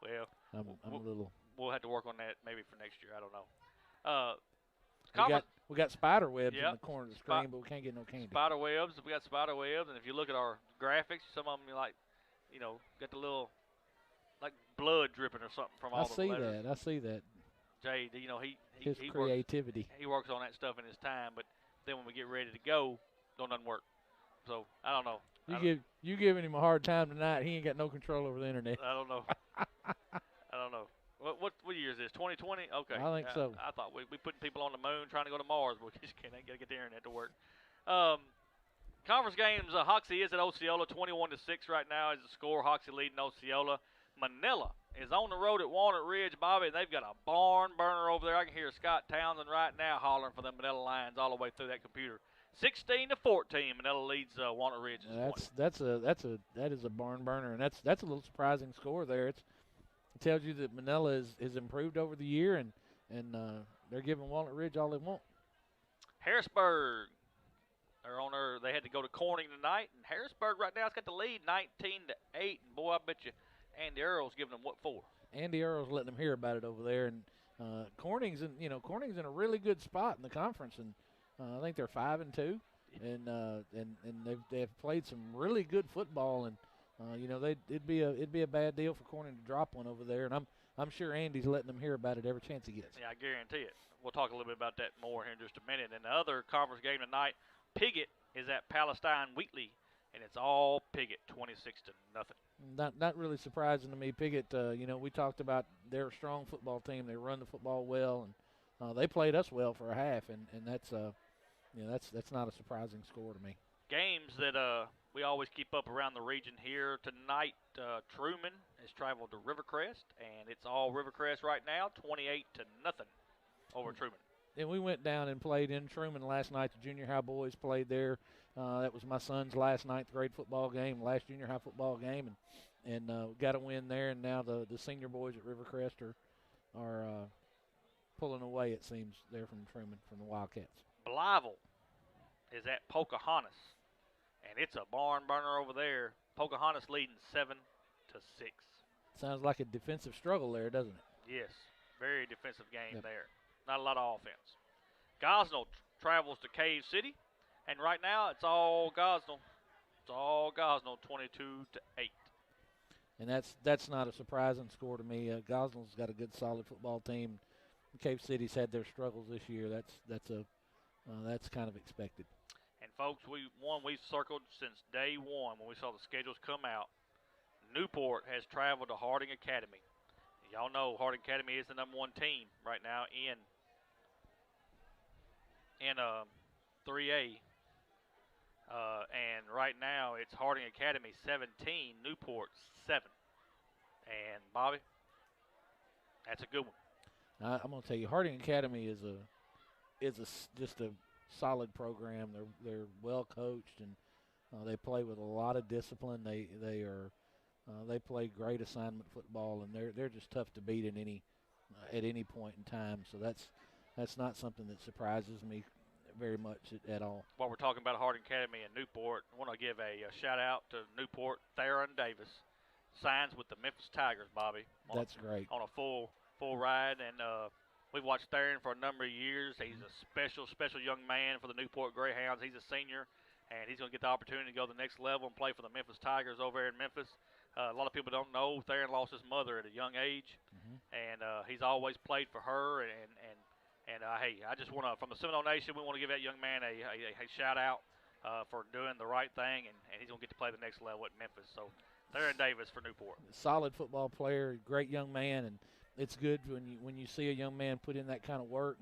Well, I'm a little. We'll have to work on that maybe for next year. I don't know. We got spider webs in the corner of the screen, but we can't get no candy. Spider webs. We got spider webs, and if you look at our graphics, some of them got the little like blood dripping or something from all the letters. I see that. Jay, his creativity. He works on that stuff in his time, but then when we get ready to go, don't nothing work. So I don't know. You giving him a hard time tonight. He ain't got no control over the internet. I don't know. I don't know. What year is this? 2020? Okay. I think so. I thought we putting people on the moon trying to go to Mars, but we just can't get the internet to work. Conference games. Hoxie is at Osceola, 21-6 right now is the score. Hoxie leading Osceola. Manila is on the road at Walnut Ridge, Bobby. They've got a barn burner over there. I can hear Scott Townsend right now hollering for the Manila Lions all the way through that computer. 16-14, Manila leads Walnut Ridge. That is a barn burner, and that's a little surprising score there. It tells you that Manila has improved over the year, and they're giving Walnut Ridge all they want. Harrisburg are on there. They had to go to Corning tonight, and Harrisburg right now has got the lead, 19-8. And boy, I bet you Andy Earl's giving them what for? Andy Earl's letting them hear about it over there, and Corning's in a really good spot in the conference, and I think they're 5-2, and they've played some really good football, and it'd be a bad deal for Corning to drop one over there, and I'm sure Andy's letting them hear about it every chance he gets. Yeah, I guarantee it. We'll talk a little bit about that more here in just a minute. And the other conference game tonight, Piggott is at Palestine Wheatley, and it's all Piggott, 26-0. Not really surprising to me. Piggott, we talked about they're a strong football team. They run the football well, and they played us well for a half, and that's not a surprising score to me. Games that we always keep up around the region here tonight. Truman has traveled to Rivercrest, and it's all Rivercrest right now, 28-0 over Truman. And we went down and played in Truman last night. The junior high boys played there. That was my son's last ninth grade football game, last junior high football game, and got a win there. And now the senior boys at Rivercrest are pulling away, it seems, there from Truman, from the Wildcats. Blyville is at Pocahontas, and it's a barn burner over there. Pocahontas leading 7-6. Sounds like a defensive struggle there, doesn't it? Yes, very defensive game there. Not a lot of offense. Gosnell travels to Cave City, and right now it's all Gosnell. It's all Gosnell, 22-8. And that's not a surprising score to me. Gosnell's got a good, solid football team. Cave City's had their struggles this year. That's kind of expected. And folks, we've circled since day one when we saw the schedules come out. Newport has traveled to Harding Academy. Y'all know Harding Academy is the number one team right now in 3A. And right now it's Harding Academy 17, Newport 7. And Bobby, that's a good one. I'm going to tell you, Harding Academy is just a solid program. They're well coached, and they play with a lot of discipline. They play great assignment football, and they're just tough to beat at any point in time. So that's not something that surprises me very much at all. While we're talking about Harding Academy and Newport, I want to give a shout out to Newport Theron Davis. Signs with the Memphis Tigers, Bobby. That's great. On a full ride, and we've watched Theron for a number of years. He's a special young man for the Newport Greyhounds. He's a senior, and he's going to get the opportunity to go to the next level and play for the Memphis Tigers over there in Memphis. A lot of people don't know Theron lost his mother at a young age, and he's always played for her. And hey, I just want to, from the Seminole Nation, we want to give that young man a shout out for doing the right thing, and he's going to get to play the next level at Memphis. So Theron Davis for Newport. Solid football player, great young man, and it's good when you see a young man put in that kind of work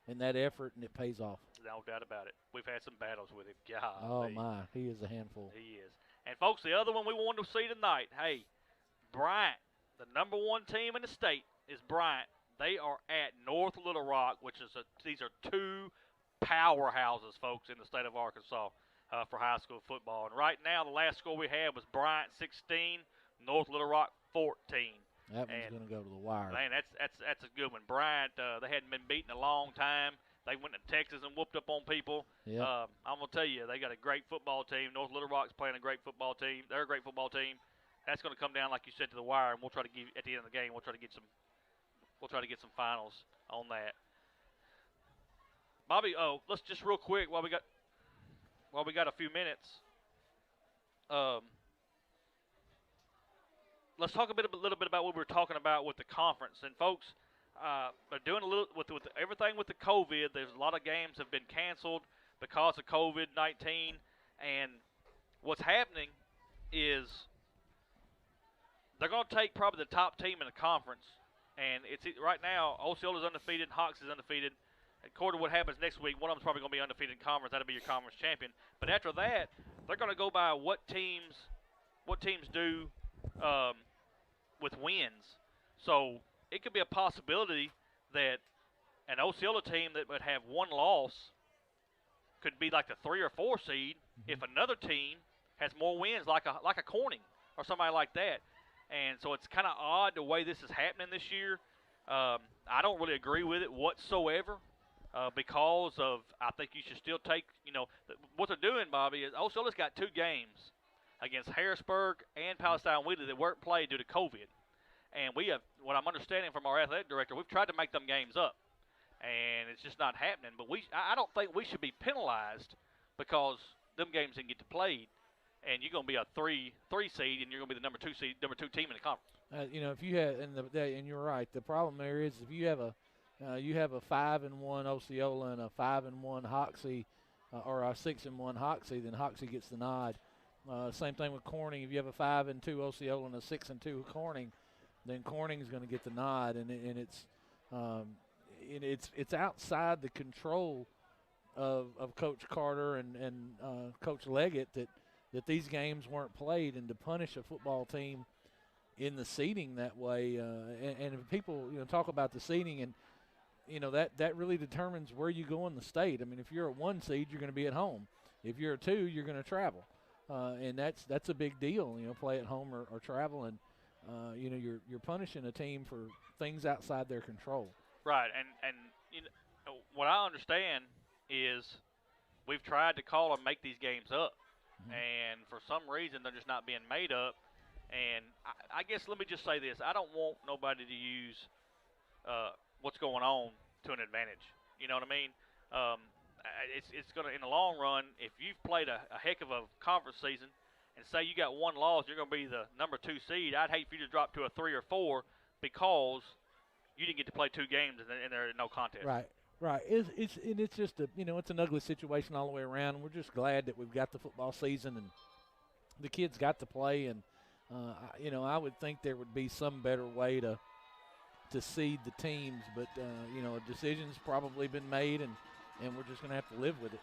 and that effort, and it pays off. No doubt about it. We've had some battles with him. God, oh, my. He is a handful. He is. And, folks, the other one we wanted to see tonight, hey, Bryant, the number 1 team in the state is Bryant. They are at North Little Rock, which is these are 2 powerhouses, folks, in the state of Arkansas for high school football. And right now, the last score we had was Bryant 16, North Little Rock 14. That one's going to go to the wire. Man, that's a good one. Bryant, they hadn't been beaten a long time. They went to Texas and whooped up on people. Yep. I'm going to tell you, they got a great football team. North Little Rock's playing a great football team. They're a great football team. That's going to come down, like you said, to the wire, and we'll try to give at the end of the game. We'll try to get some finals on that. Bobby, let's just real quick while we got a few minutes. Let's talk a little bit about what we were talking about with the conference. And folks, they're doing a little with everything with the COVID. There's a lot of games have been canceled because of COVID-19. And what's happening is they're going to take probably the top team in the conference. And it's right now, Osceola's undefeated, Hoxie's undefeated. According to what happens next week, one of them's probably going to be undefeated in conference. That'll be your conference champion. But after that, they're going to go by what teams do with wins. So it could be a possibility that an Osceola team that would have 1 loss could be like the 3 or 4 seed if another team has more wins, like a Corning or somebody like that. And so it's kind of odd the way this is happening this year. I don't really agree with it whatsoever because of I think you should still take, what they're doing, Bobby, is Osceola's got 2 games against Harrisburg and Palestine Wheatley that weren't played due to COVID. And we have, what I'm understanding from our athletic director, we've tried to make them games up. And it's just not happening. But I don't think we should be penalized because them games didn't get to played. And you're going to be a 3 seed, and you're going to be the number 2 team in the conference. If you have, and you're right. The problem there is if you have a 5-1 Osceola and a 5-1 Hoxie, or a 6-1 Hoxie, then Hoxie gets the nod. Same thing with Corning. If you have a 5-2 Osceola and a 6-2 Corning, then Corning is going to get the nod, and it's outside the control of Coach Carter and Coach Leggett that these games weren't played, and to punish a football team in the seeding that way, and if people talk about the seeding, and that really determines where you go in the state. I mean, if you're a 1 seed, you're going to be at home. If you're a 2, you're going to travel, and that's a big deal. Play at home or travel, and you're punishing a team for things outside their control. Right, and what I understand is we've tried to call and make these games up. And for some reason, they're just not being made up. And I guess let me just say this. I don't want nobody to use what's going on to an advantage. You know what I mean? It's going to, in the long run, if you've played a heck of a conference season and say you got 1 loss, you're going to be the number 2 seed, I'd hate for you to drop to a 3 or 4 because you didn't get to play 2 games and there are no contest. Right. It's just it's an ugly situation all the way around. We're just glad that we've got the football season and the kids got to play. And I would think there would be some better way to seed the teams, but a decision's probably been made, and we're just going to have to live with it.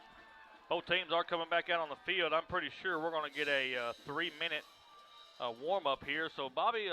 Both teams are coming back out on the field. I'm pretty sure we're going to get a 3-minute warm up here. So Bobby,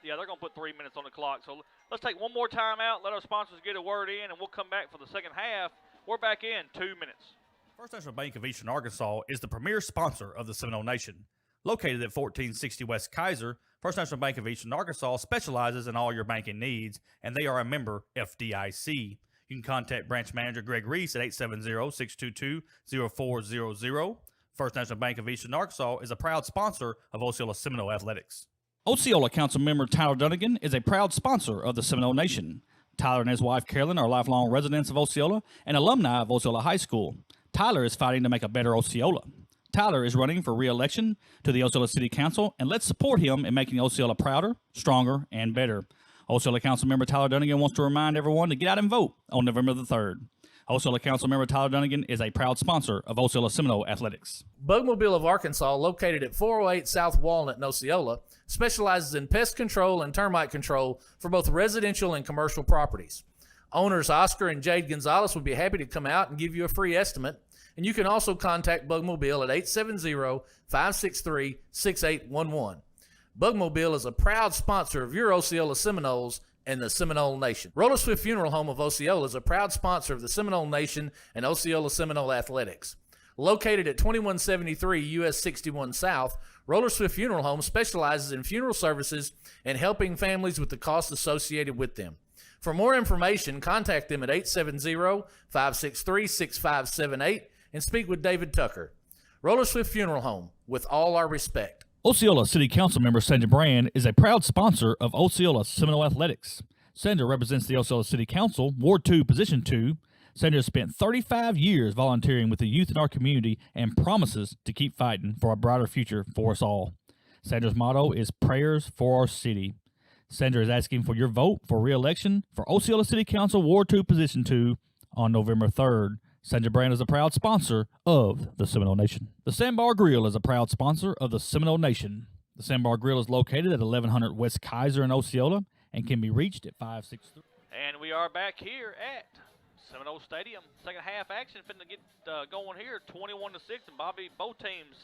Yeah, they're going to put 3 minutes on the clock. So let's take one more time out, let our sponsors get a word in, and we'll come back for the second half. We're back in 2 minutes. First National Bank of Eastern Arkansas is the premier sponsor of the Seminole Nation. Located at 1460 West Kaiser, First National Bank of Eastern Arkansas specializes in all your banking needs, and they are a member FDIC. You can contact branch manager Greg Reese at 870-622-0400. First National Bank of Eastern Arkansas is a proud sponsor of Osceola Seminole Athletics. Osceola Council member Tyler Dunnigan is a proud sponsor of the Seminole Nation. Tyler and his wife Carolyn are lifelong residents of Osceola and alumni of Osceola High School. Tyler is fighting to make a better Osceola. Tyler is running for re-election to the Osceola City Council, and let's support him in making Osceola prouder, stronger, and better. Osceola Council member Tyler Dunnigan wants to remind everyone to get out and vote on November the 3rd. Osceola Council member Tyler Dunnigan is a proud sponsor of Osceola Seminole Athletics. Bugmobile of Arkansas, located at 408 South Walnut in Osceola, specializes in pest control and termite control for both residential and commercial properties. Owners Oscar and Jade Gonzalez would be happy to come out and give you a free estimate, and you can also contact Bugmobile at 870-563-6811. Bugmobile is a proud sponsor of your Osceola Seminoles and the Seminole Nation. Roller Swift Funeral Home of Osceola is a proud sponsor of the Seminole Nation and Osceola Seminole Athletics. Located at 2173 US 61 South, Roller Swift Funeral Home specializes in funeral services and helping families with the costs associated with them. For more information, contact them at 870-563-6578 and speak with David Tucker. Roller Swift Funeral Home, with all our respect. Osceola City Council member Sandra Brand is a proud sponsor of Osceola Seminole Athletics. Sandra represents the Osceola City Council, Ward 2, Position 2. Sandra spent 35 years volunteering with the youth in our community and promises to keep fighting for a brighter future for us all. Sandra's motto is Prayers for Our City. Sandra is asking for your vote for re-election for Osceola City Council, Ward 2, Position 2 on November 3rd. Sandra Brand is a proud sponsor of the Seminole Nation. The Sandbar Grill is a proud sponsor of the Seminole Nation. The Sandbar Grill is located at 1100 West Kaiser in Osceola and can be reached at 563. And we are back here at Seminole Stadium. Second half action finna get going here, 21-6. And Bobby, both teams,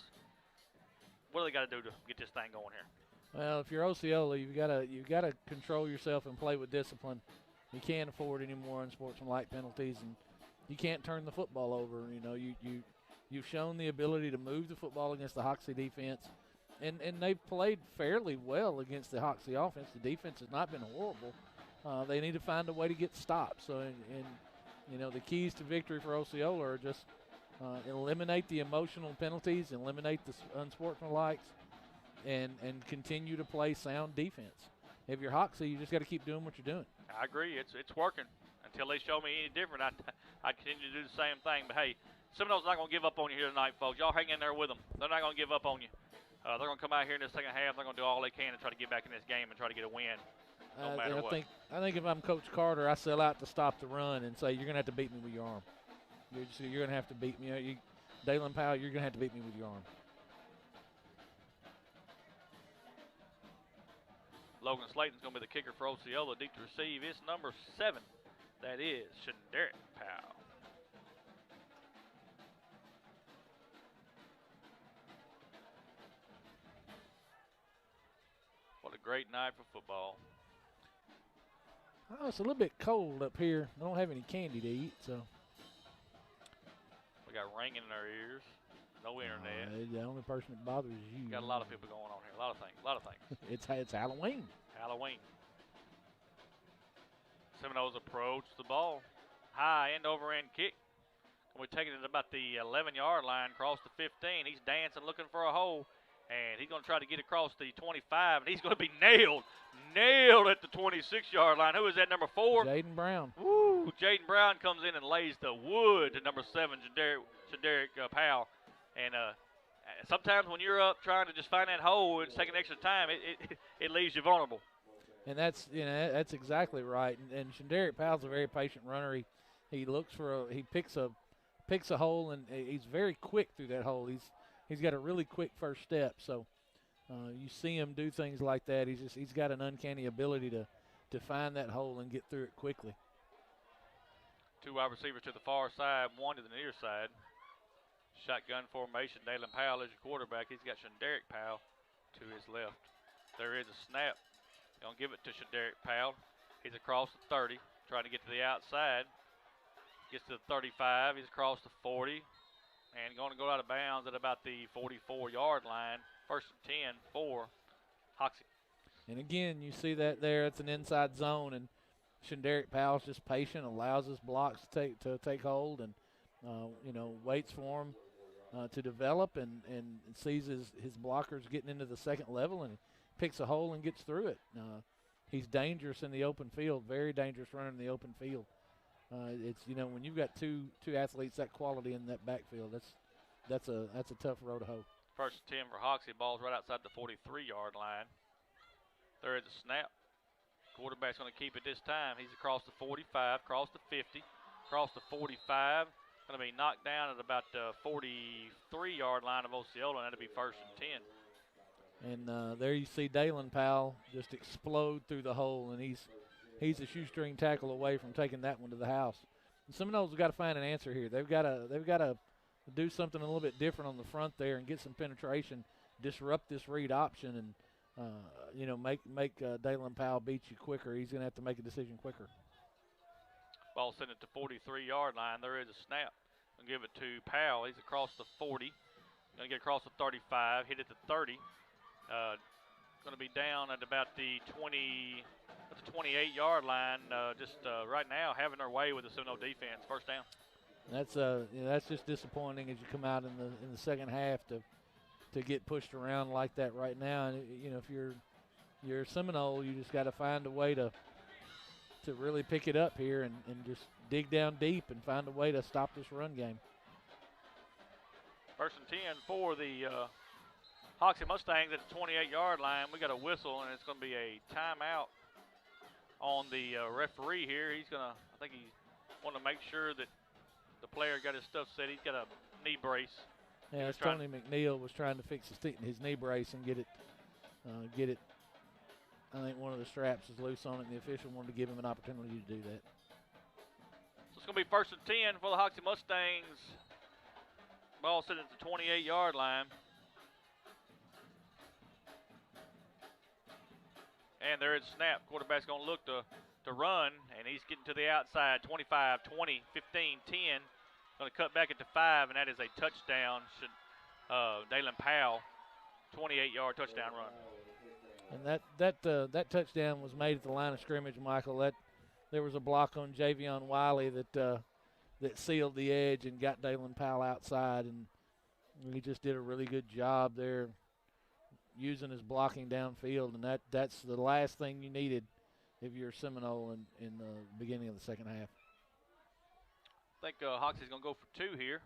what do they got to do to get this thing going here? Well, if you're Osceola, you've got to control yourself and play with discipline. You can't afford any more unsportsmanlike penalties, and you can't turn the football over. You know, you've shown the ability to move the football against the Hoxie defense, and they've played fairly well against the Hoxie offense. The defense has not been horrible. They need to find a way to get stops. So, and you know, the keys to victory for Osceola are just eliminate the emotional penalties, eliminate the unsportsmanlikes, and continue to play sound defense. If you're Hoxie, you just got to keep doing what you're doing. I agree. It's working. Until they show me any different, I continue to do the same thing. But, hey, Seminoles not going to give up on you here tonight, folks. Y'all hang in there with them. They're not going to give up on you. They're going to come out here in the second half. They're going to do all they can to try to get back in this game and try to get a win no matter what. I think if I'm Coach Carter, I sell out to stop the run and say, you're going to have to beat me with your arm. You're going to have to beat me. Dalen Powell, you're going to have to beat me with your arm. Logan Slayton's going to be the kicker for Osceola. Deep to receive is number 7. That is Derek Powell. What a great night for football. Oh, it's a little bit cold up here. I don't have any candy to eat, so. We got ringing in our ears. No internet. The only person that bothers you. Got a lot of people going on here. A lot of things. It's Halloween. Halloween. Seminoles approach the ball. High end over end kick. We're taking it about the 11-yard line, across the 15. He's dancing, looking for a hole. And he's going to try to get across the 25, and he's going to be nailed at the 26-yard line. Who is that, number 4? Jaden Brown. Woo! Jaden Brown comes in and lays the wood to number 7, Derek Powell. And sometimes when you're up trying to just find that hole and it's taking extra time, it leaves you vulnerable. And that's exactly right. And Derek Powell's a very patient runner. He looks for he picks a hole, and he's very quick through that hole. He's got a really quick first step. So you see him do things like that. He's got an uncanny ability to find that hole and get through it quickly. 2 wide receivers to the far side, 1 to the near side. Shotgun formation. Dalen Powell is your quarterback. He's got Derek Powell to his left. There is a snap. Going to give it to Shaderick Powell. He's across the 30, trying to get to the outside. Gets to the 35. He's across the 40. And going to go out of bounds at about the 44-yard line. First and 10 for Hoxie. And again, you see that there. It's an inside zone, and Shaderick Powell's just patient, allows his blocks to take hold, and waits for him to develop, and sees his blockers getting into the second level, and picks a hole and gets through it. He's dangerous in the open field, very dangerous running in the open field. It's when you've got two athletes that quality in that backfield, that's a tough row to hoe. First and 10 for Hoxie. Ball's right outside the 43-yard line. There is a snap. Quarterback's going to keep it this time. He's across the 45, across the 50, across the 45. Going to be knocked down at about the 43-yard line of Osceola, and that'll be first and 10. And there you see Dalen Powell just explode through the hole, and he's a shoestring tackle away from taking that one to the house. The Seminoles have got to find an answer here. They've got to do something a little bit different on the front there and get some penetration, disrupt this read option, and make Dalen Powell beat you quicker. He's going to have to make a decision quicker. Ball sent it to 43-yard line. There is a snap. Going to give it to Powell. He's across the 40. Going to get across the 35. Hit it to 30. Going to be down at about the 28-yard line. Right now having their way with the Seminole defense. First down. That's just disappointing as you come out in the second half to get pushed around like that right now. And if you're a Seminole, you just got to find a way to really pick it up here and just dig down deep and find a way to stop this run game. First and 10 for the Hoxie Mustangs at the 28-yard line. We got a whistle, and it's going to be a timeout on the referee here. I think he wanted to make sure that the player got his stuff set. He's got a knee brace. Yeah, Tony McNeil was trying to fix his knee brace and get it. I think one of the straps is loose on it, and the official wanted to give him an opportunity to do that. So it's going to be first and 10 for the Hoxie Mustangs. Ball sitting at the 28-yard line. And there is a snap. Quarterback's going to look to run, and he's getting to the outside. 25, 20, 15, 10. Going to cut back at the 5, and that is a touchdown. Dalen Powell, 28-yard touchdown run. And that touchdown was made at the line of scrimmage, Michael. There was a block on Javion Wiley that sealed the edge and got Dalen Powell outside, and he just did a really good job there using his blocking downfield, and that's the last thing you needed if you're Seminole in the beginning of the second half. I think Hoxie's going to go for 2 here.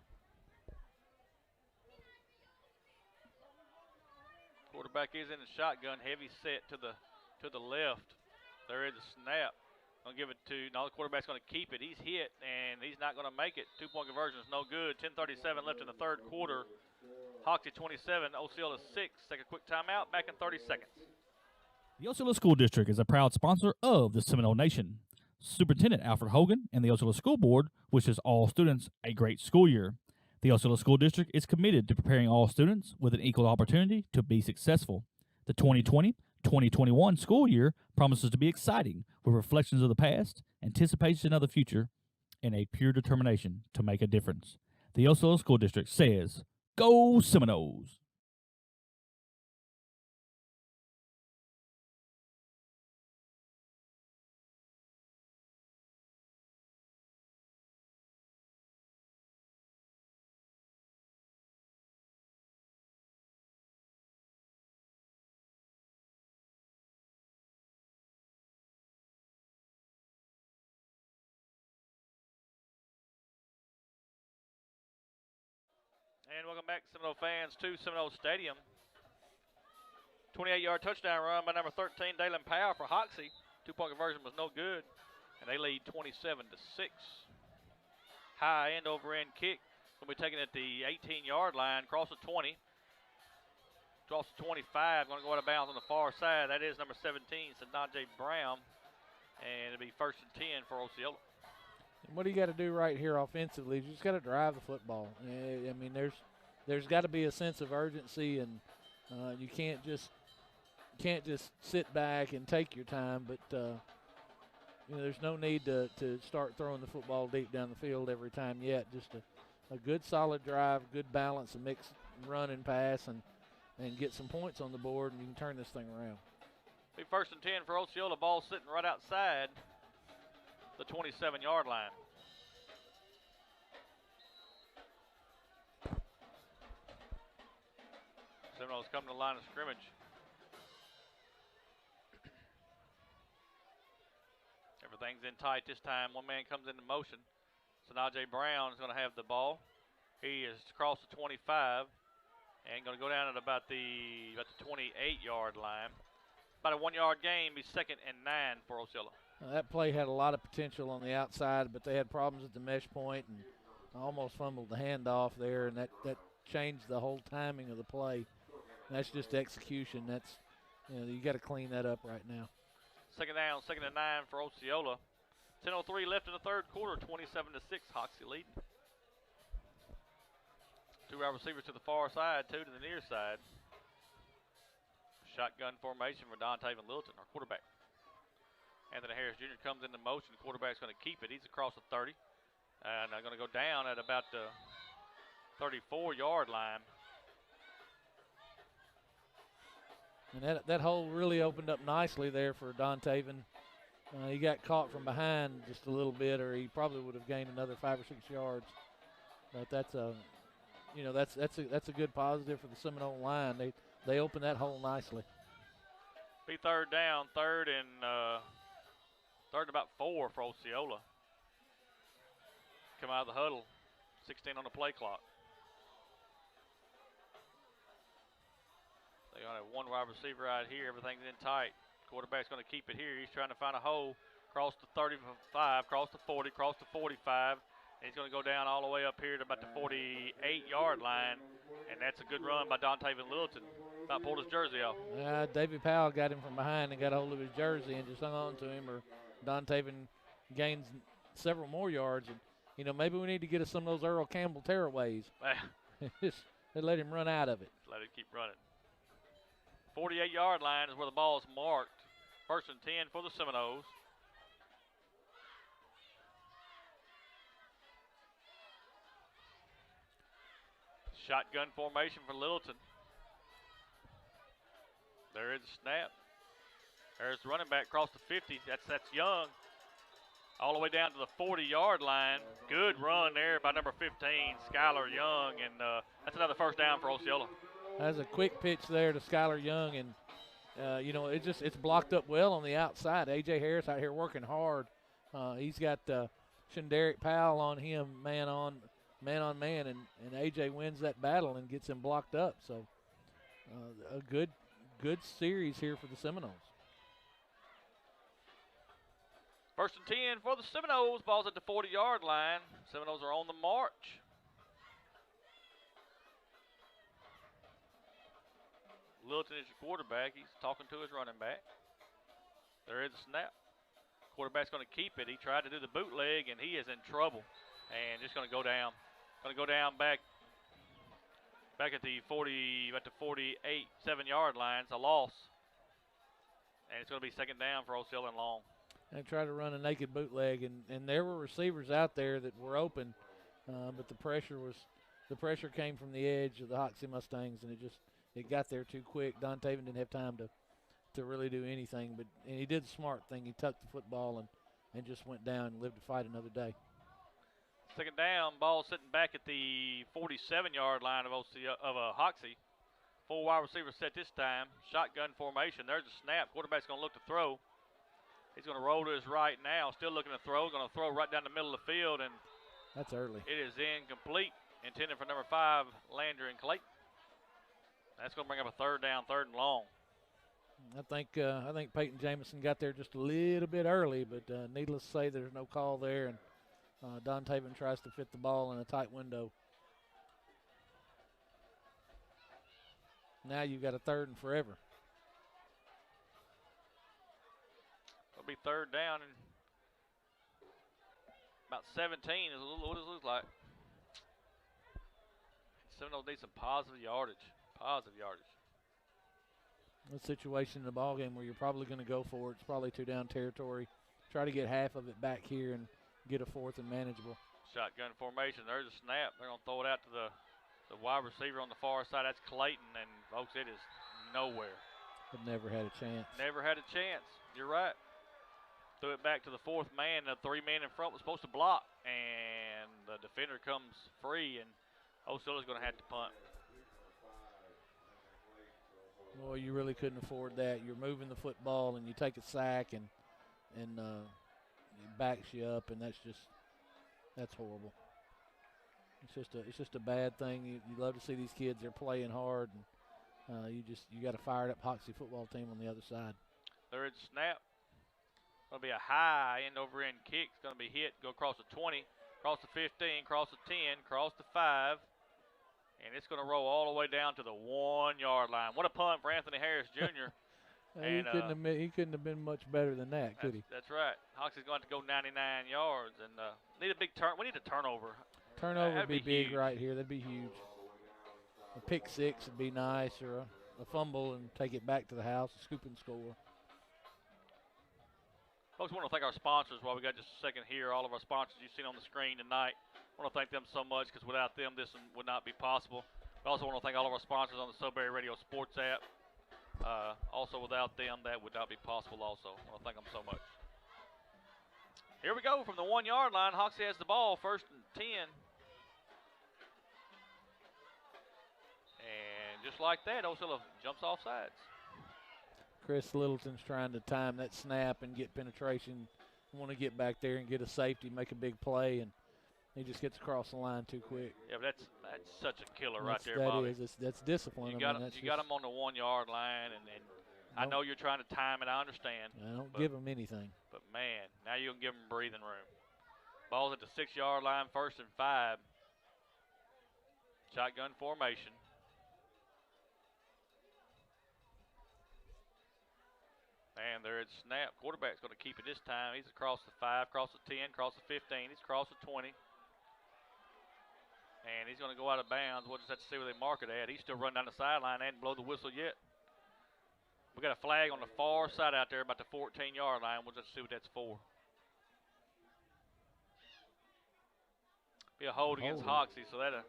Quarterback is in the shotgun, heavy set to the left. There is a snap. Going to give it to, no, the quarterback's going to keep it. He's hit, and he's not going to make it. 2-point conversion is no good. 10:37 left in the third quarter. Hoxie 27, Osceola 6. Take a quick timeout. Back in 30 seconds. The Osceola School District is a proud sponsor of the Seminole Nation. Superintendent Alfred Hogan and the Osceola School Board wishes all students a great school year. The Osceola School District is committed to preparing all students with an equal opportunity to be successful. The 2020-2021 school year promises to be exciting with reflections of the past, anticipation of the future, and a pure determination to make a difference. The Osceola School District says, "Go Seminoles!" And welcome back, Seminole fans, to Seminole Stadium. 28-yard touchdown run by number 13, Dalen Powell for Hoxie. 2-point conversion was no good, and they lead 27-6. High end over end kick. Going to be taken at the 18-yard line, across the 20. Across the 25, going to go out of bounds on the far side. That is number 17, Sanajay Brown. And it'll be first and 10 for Osceola. What do you got to do right here offensively? You just got to drive the football. I mean, there's got to be a sense of urgency, and you can't just can't just sit back and take your time, but there's no need to start throwing the football deep down the field every time yet. Just a good solid drive, good balance, a mix run and pass, and get some points on the board, and you can turn this thing around. Be 1st and 10 for Osceola. Ball sitting right outside the 27-yard line. Seminoles come to the line of scrimmage. Everything's in tight this time. One man comes into motion. So Najee Brown is going to have the ball. He is across the 25 and going to go down at about the 28-yard line. About a 1-yard gain. Be 2nd and 9 for Osceola. That play had a lot of potential on the outside, but they had problems at the mesh point and almost fumbled the handoff there, and that changed the whole timing of the play. And that's just execution. That's you got to clean that up right now. 2nd down, 2nd and 9 for Osceola. 10:03 left in the third quarter, 27-6, Hoxie leading. 2 wide receivers to the far side, 2 to the near side. Shotgun formation for Dontavian Littleton, our quarterback. Anthony Harris Jr. comes into motion. The quarterback's going to keep it. He's across the 30. And going to go down at about the 34-yard line. And that hole really opened up nicely there for Dontavian. He got caught from behind just a little bit, or he probably would have gained another 5 or 6 yards. But that's a good positive for the Seminole line. They opened that hole nicely. Be 3rd down, 3rd and about 4 for Osceola. Come out of the huddle, 16 on the play clock. They got a 1 wide receiver right here. Everything's in tight. Quarterback's going to keep it here. He's trying to find a hole. Cross the 35, cross the 40, cross the 45. And he's going to go down all the way up here to about the 48-yard line. And that's a good run by Dontavian Littleton. About pulled his jersey off. Davey Powell got him from behind and got a hold of his jersey and just hung on to him, or Dontavian gains several more yards. And, maybe we need to get us some of those Earl Campbell tearaways. Just let him run out of it. Let it keep running. 48-yard line is where the ball is marked. 1st and 10 for the Seminoles. Shotgun formation for Littleton. There is a snap. There's the running back across the 50. That's Young. All the way down to the 40-yard line. Good run there by number 15, Skylar Young, and that's another 1st down for Osceola. That's a quick pitch there to Skylar Young, and it's blocked up well on the outside. A.J. Harris out here working hard. He's got Shenderick Powell on him, man on man, and A.J. wins that battle and gets him blocked up. So a good series here for the Seminoles. 1st and 10 for the Seminoles. Ball's at the 40-yard line. Seminoles are on the march. Littleton is your quarterback. He's talking to his running back. There is a snap. Quarterback's going to keep it. He tried to do the bootleg, and he is in trouble. And just going to go down. Going to go down back at the 7-yard line. It's a loss. And it's going to be 2nd down for Osceola and long. They tried to run a naked bootleg, and there were receivers out there that were open, but the pressure came from the edge of the Hoxie Mustangs, and it got there too quick. Dontavian didn't have time to really do anything, and he did the smart thing. He tucked the football and just went down and lived to fight another day. 2nd down, ball sitting back at the 47-yard line of Hoxie. 4 wide receivers set this time. Shotgun formation. There's a snap. Quarterback's going to look to throw. He's going to roll to his right now. Still looking to throw. Going to throw right down the middle of the field, and that's early. It is incomplete. Intended for number 5, Landry and Clayton. That's going to bring up a 3rd down, 3rd and long. I think Peyton Jamison got there just a little bit early, but needless to say, there's no call there, and Dontavian tries to fit the ball in a tight window. Now you've got a 3rd and forever. It'll be 3rd down and about 17 is what it looks like. Seminoles need some positive yardage. a situation in the ball game where you're probably going to go for it. It's probably 2 down territory. Try to get half of it back here and get a 4th and manageable. Shotgun formation. There's a snap. They're going to throw it out to the wide receiver on the far side. That's Clayton, and folks, it is nowhere. They've never had a chance. Never had a chance. You're right. Threw it back to the 4th man. The 3 man in front was supposed to block, and the defender comes free, and Osceola's going to have to punt. Boy, you really couldn't afford that. You're moving the football, and you take a sack, and it backs you up, and that's horrible. It's just a bad thing. You love to see these kids. They're playing hard, and you got a fired up Hoxie football team on the other side. Third snap. Going to be a high end over end kick. It's going to be hit. Go across the 20, across the 15, across the 10, across the 5. And it's going to roll all the way down to the 1 yard line. What a punt for Anthony Harris Jr. And, he couldn't have been much better than that, could he? That's right. Hoxie's going to go 99 yards and need a big turn. We need a turnover. Turnover would be big huge. right here. That'd be huge. A pick 6 would be nice, or a fumble and take it back to the house, scoop and score. Folks, I want to thank our sponsors while we got just a second here. All of our sponsors you've seen on the screen tonight. I want to thank them so much because without them, this would not be possible. We also want to thank all of our sponsors on the Sudbury Radio Sports app. Also, without them, that would not be possible also. I want to thank them so much. Here we go from the 1 yard line. Hoxie has the ball, 1st and 10. And just like that, Osceola jumps off sides. Chris Littleton's trying to time that snap and get penetration. Want to get back there and get a safety, make a big play, and he just gets across the line too quick. Yeah, but that's such a killer right there, Bobby. That's discipline. You got him on the 1 yard line, and I know you're trying to time it. I understand. I don't give him anything. But, man, now you're going to give him breathing room. Ball's at the 6 yard line, 1st and 5. Shotgun formation. And there it's snap. Quarterback's going to keep it this time. He's across the 5, across the 10, across the 15. He's across the 20. And he's going to go out of bounds. We'll just have to see where they mark it at. He's still running down the sideline. They hadn't blown the whistle yet. We got a flag on the far side out there about the 14-yard line. We'll just see what that's for. Be a hold against Hoxie, so that'll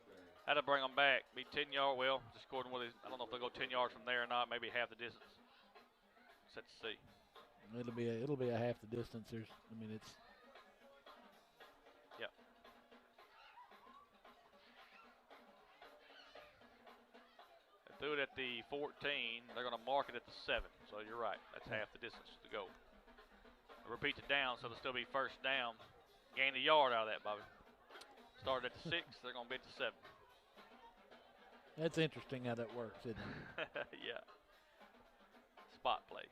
bring them back. Be 10-yard. Well, just according to what I don't know if they'll go 10 yards from there or not. Maybe half the distance. Let's see. It'll be a half the distance. It's. Yep. They threw it at the 14. They're going to mark it at the 7. So you're right. That's half the distance to go. Repeat the down, so it'll still be 1st down. Gain a yard out of that, Bobby. Started at the 6. They're going to be at the 7. That's interesting how that works, isn't it? Yeah. Spot play.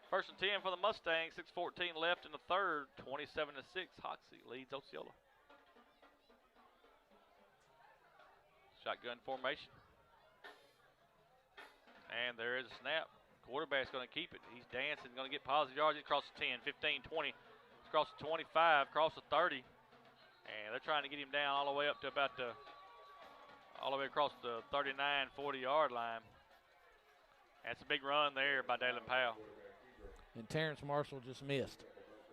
First and 10 for the Mustangs. 6:14 left in the 3rd. 27-6. Hoxie leads Osceola. Shotgun formation. And there is a snap. Quarterback's going to keep it. He's dancing. Going to get positive yards. He's across the 10, 15, 20. He's across the 25, across the 30. And they're trying to get him down all the way up to about all the way across the 39, 40-yard line. That's a big run there by Dalen Powell. And Terrence Marshall just missed.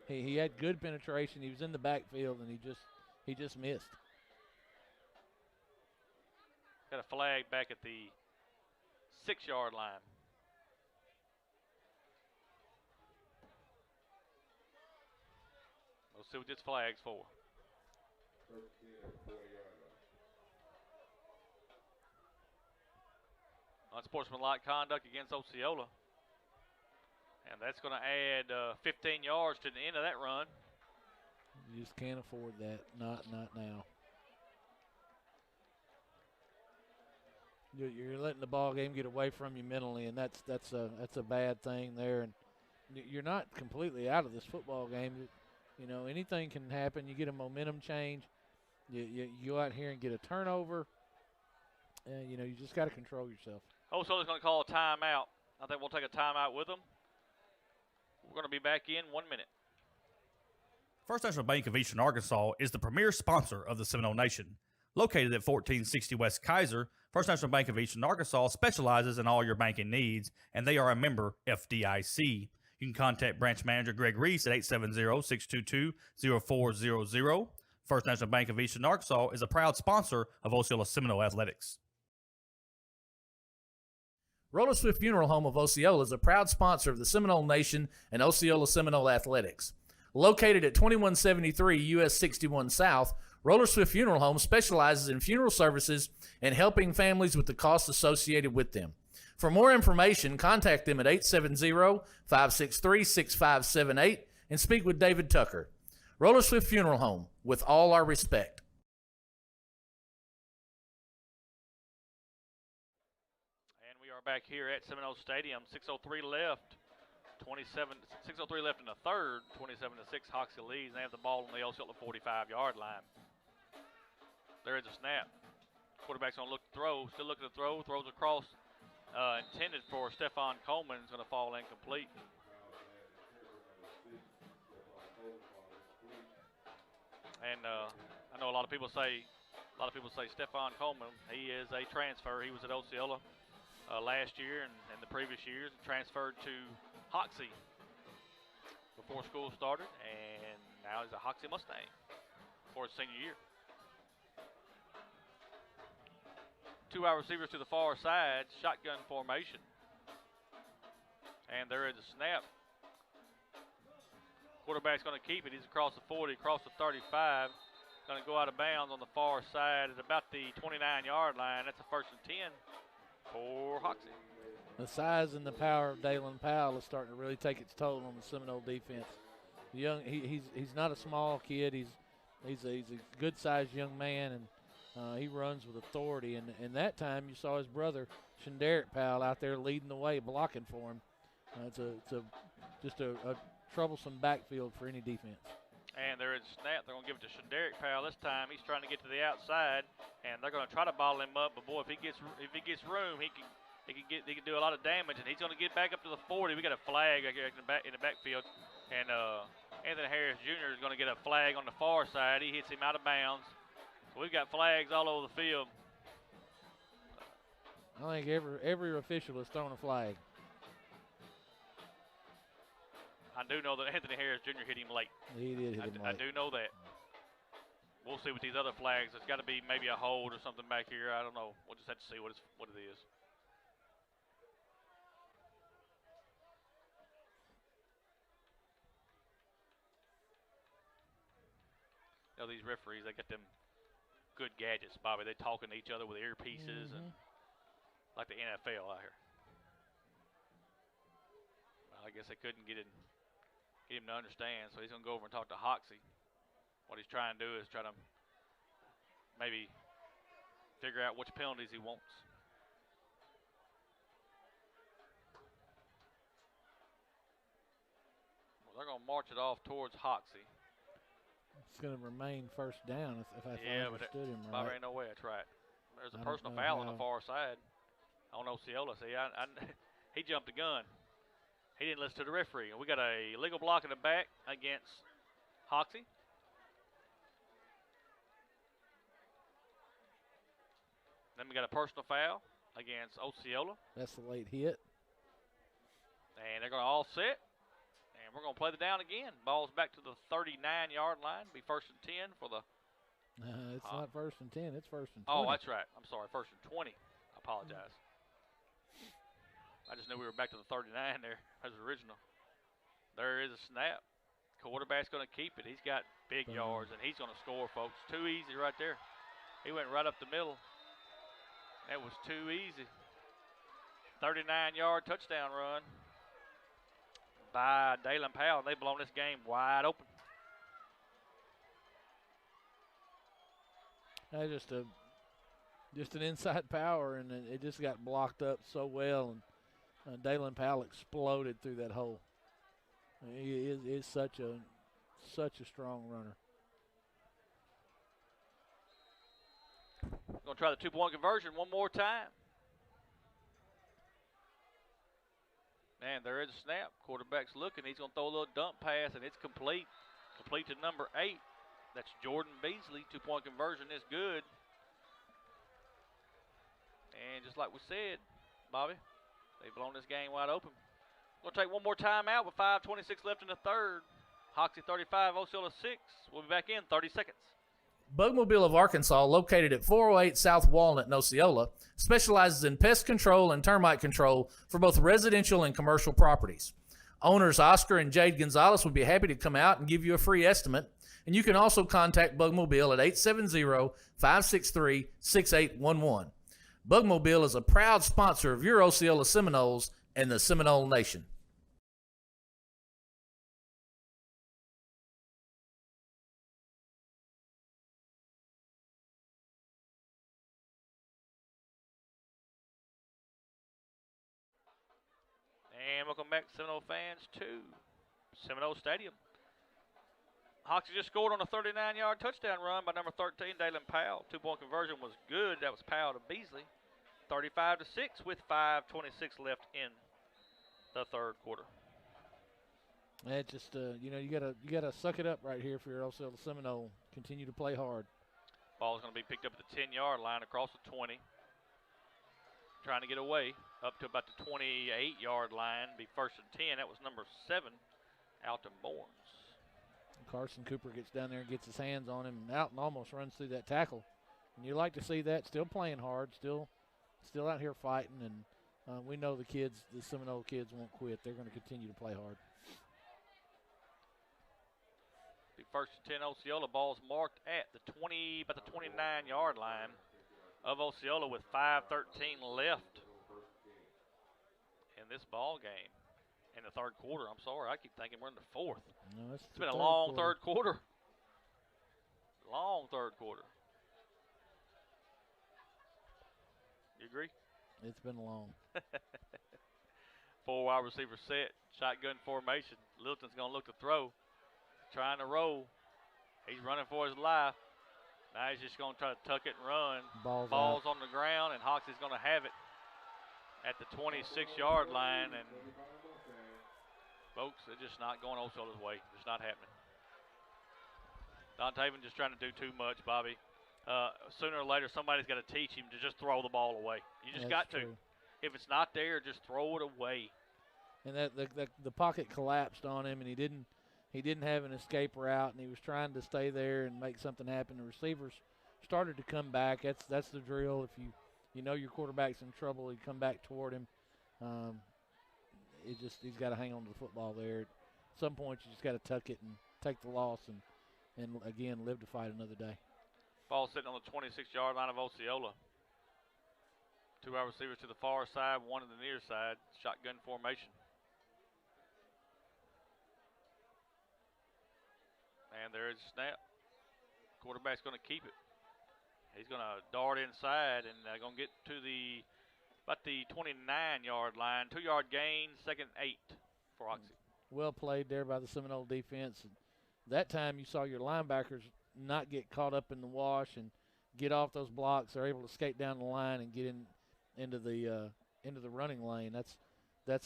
He had good penetration. He was in the backfield, and he just missed. Got a flag back at the 6-yard line. We'll see what this flag's for. Unsportsmanlike conduct against Osceola. And that's going to add 15 yards to the end of that run. You just can't afford that. Not now. You're letting the ball game get away from you mentally, and that's a bad thing there. And you're not completely out of this football game. You know, anything can happen. You get a momentum change. You go out here and get a turnover. You know, you just got to control yourself. Osceola's going to call a timeout. I think we'll take a timeout with them. We're going to be back in 1 minute. First National Bank of Eastern Arkansas is the premier sponsor of the Seminole Nation. Located at 1460 West Kaiser, First National Bank of Eastern Arkansas specializes in all your banking needs, and they are a member FDIC. You can contact branch manager Greg Reese at 870-622-0400. First National Bank of Eastern Arkansas is a proud sponsor of Osceola Seminole Athletics. Roller Swift Funeral Home of Osceola is a proud sponsor of the Seminole Nation and Osceola Seminole Athletics. Located at 2173 US 61 South, Roller Swift Funeral Home specializes in funeral services and helping families with the costs associated with them. For more information, contact them at 870-563-6578 and speak with David Tucker. Roller Swift Funeral Home, with all our respect. And we are back here at Seminole Stadium. 6:03 left. 6:03 left in the third. 27-6. Hoxie leads. They have the ball on the Osceola 45-yard line. There is a snap. Quarterback's going to look to throw. Still looking to throw. Throws across. Intended for Stephon Coleman. Is going to fall incomplete. And I know a lot of people say Stephon Coleman. He is a transfer. He was at Osceola last year and the previous years. Transferred to Hoxie before school started, and now he's a Hoxie Mustang for his senior year. Two wide receivers to the far side, shotgun formation. And there is a snap. Quarterback's going to keep it. He's across the 40, across the 35. Going to go out of bounds on the far side at about the 29-yard line. That's a 1st and 10 for Hoxie. The size and the power of Dalen Powell is starting to really take its toll on the Seminole defense. He's not a small kid. He's a good-sized young man, and he runs with authority. And that time you saw his brother Shenderick Powell out there leading the way, blocking for him. It's just a troublesome backfield for any defense. And there is a snap. They're going to give it to Shenderick Powell this time. He's trying to get to the outside, and they're going to try to ball him up. But boy, if he gets room, he can do a lot of damage, and he's going to get back up to the 40. We got a flag right here in the backfield, and Anthony Harris Jr. is going to get a flag on the far side. He hits him out of bounds. So we've got flags all over the field. I think every official has thrown a flag. I do know that Anthony Harris Jr. hit him late. He did hit him late. I do know that. We'll see with these other flags. It's got to be maybe a hold or something back here. I don't know. We'll just have to see what it is. You know, these referees, they got them good gadgets, Bobby. They talking to each other with earpieces and like the NFL out here. Well, I guess they couldn't get him to understand, so he's going to go over and talk to Hoxie. What he's trying to do is try to maybe figure out which penalties he wants. Well, they're going to march it off towards Hoxie. It's going to remain first down if I understood him right. Bobby, ain't no way that's right. There's a personal foul on the far side on Osceola. See, he jumped the gun. He didn't listen to the referee. And we got a legal block in the back against Hoxie. Then we got a personal foul against Osceola. That's the late hit. And they're going to all set. And we're going to play the down again. Ball's back to the 39-yard line. Be 1st and 10 for the. It's not 1st and 10. It's 1st and 20. Oh, that's right. I'm sorry. 1st and 20. I apologize. I just knew we were back to the 39 there as original. There is a snap. Quarterback's going to keep it. He's got big yards, and he's going to score, folks. Too easy right there. He went right up the middle. That was too easy. 39-yard touchdown run by Dalen Powell. They've blown this game wide open. Just an inside power, and it just got blocked up so well, and Dalen Powell exploded through that hole. He is such a strong runner. Going to try the two-point conversion one more time. And there is a snap. Quarterback's looking. He's going to throw a little dump pass, and it's complete. Complete to number 8. That's Jordan Beasley. Two-point conversion is good. And just like we said, Bobby, they've blown this game wide open. We'll take one more timeout with 5:26 left in the third. Hoxie 35, Osceola 6. We'll be back in 30 seconds. Bugmobile of Arkansas, located at 408 South Walnut in Osceola, specializes in pest control and termite control for both residential and commercial properties. Owners Oscar and Jade Gonzalez would be happy to come out and give you a free estimate, and you can also contact Bugmobile at 870-563-6811. Bugmobile is a proud sponsor of your Osceola Seminoles and the Seminole Nation. And welcome back, Seminole fans, to Seminole Stadium. Hoxie just scored on a 39-yard touchdown run by number 13, Dalen Powell. Two-point conversion was good. That was Powell to Beasley. 35-6 with 5:26 left in the third quarter. It just you gotta suck it up right here for your Osceola Seminole. Continue to play hard. Ball's going to be picked up at the 10-yard line across the 20. Trying to get away up to about the 28-yard line. Be first and 10. That was number 7, Alton Bournes. Carson Cooper gets down there and gets his hands on him, and Alton almost runs through that tackle. And you like to see that. Still playing hard. Still out here fighting. And we know the Seminole kids won't quit. They're going to continue to play hard. Be first and 10 Osceola. Ball's marked at about the 29-yard line of Osceola with 5:13 left in this ball game. In the third quarter, I'm sorry. I keep thinking we're in the fourth. No, it's been a long third quarter. Long third quarter. You agree? It's been long. 4 wide receiver set. Shotgun formation. Littleton's going to look to throw. Trying to roll. He's running for his life. Now he's just going to try to tuck it and run. Ball's on the ground, and Hoxie's going to have it at the 26-yard line. And, folks, they're just not going Osceola's way. It's not happening. Don Taven just trying to do too much, Bobby. Sooner or later, somebody's got to teach him to just throw the ball away. You just got to. If it's not there, just throw it away. And the pocket collapsed on him, and he didn't have an escape route, and he was trying to stay there and make something happen. The receivers started to come back. That's the drill. If you know your quarterback's in trouble, you come back toward him. He's got to hang on to the football there. At some point, you just got to tuck it and take the loss and again live to fight another day. Ball sitting on the 26-yard line of Osceola. 2 wide receivers to the far side, 1 to the near side. Shotgun formation. And there's a snap. Quarterback's going to keep it. He's going to dart inside and going to get to about the 29-yard line. 2-yard gain, 2nd and 8 for Hoxie. Well played there by the Seminole defense. That time you saw your linebackers not get caught up in the wash and get off those blocks. They're able to skate down the line and get into the running lane. That's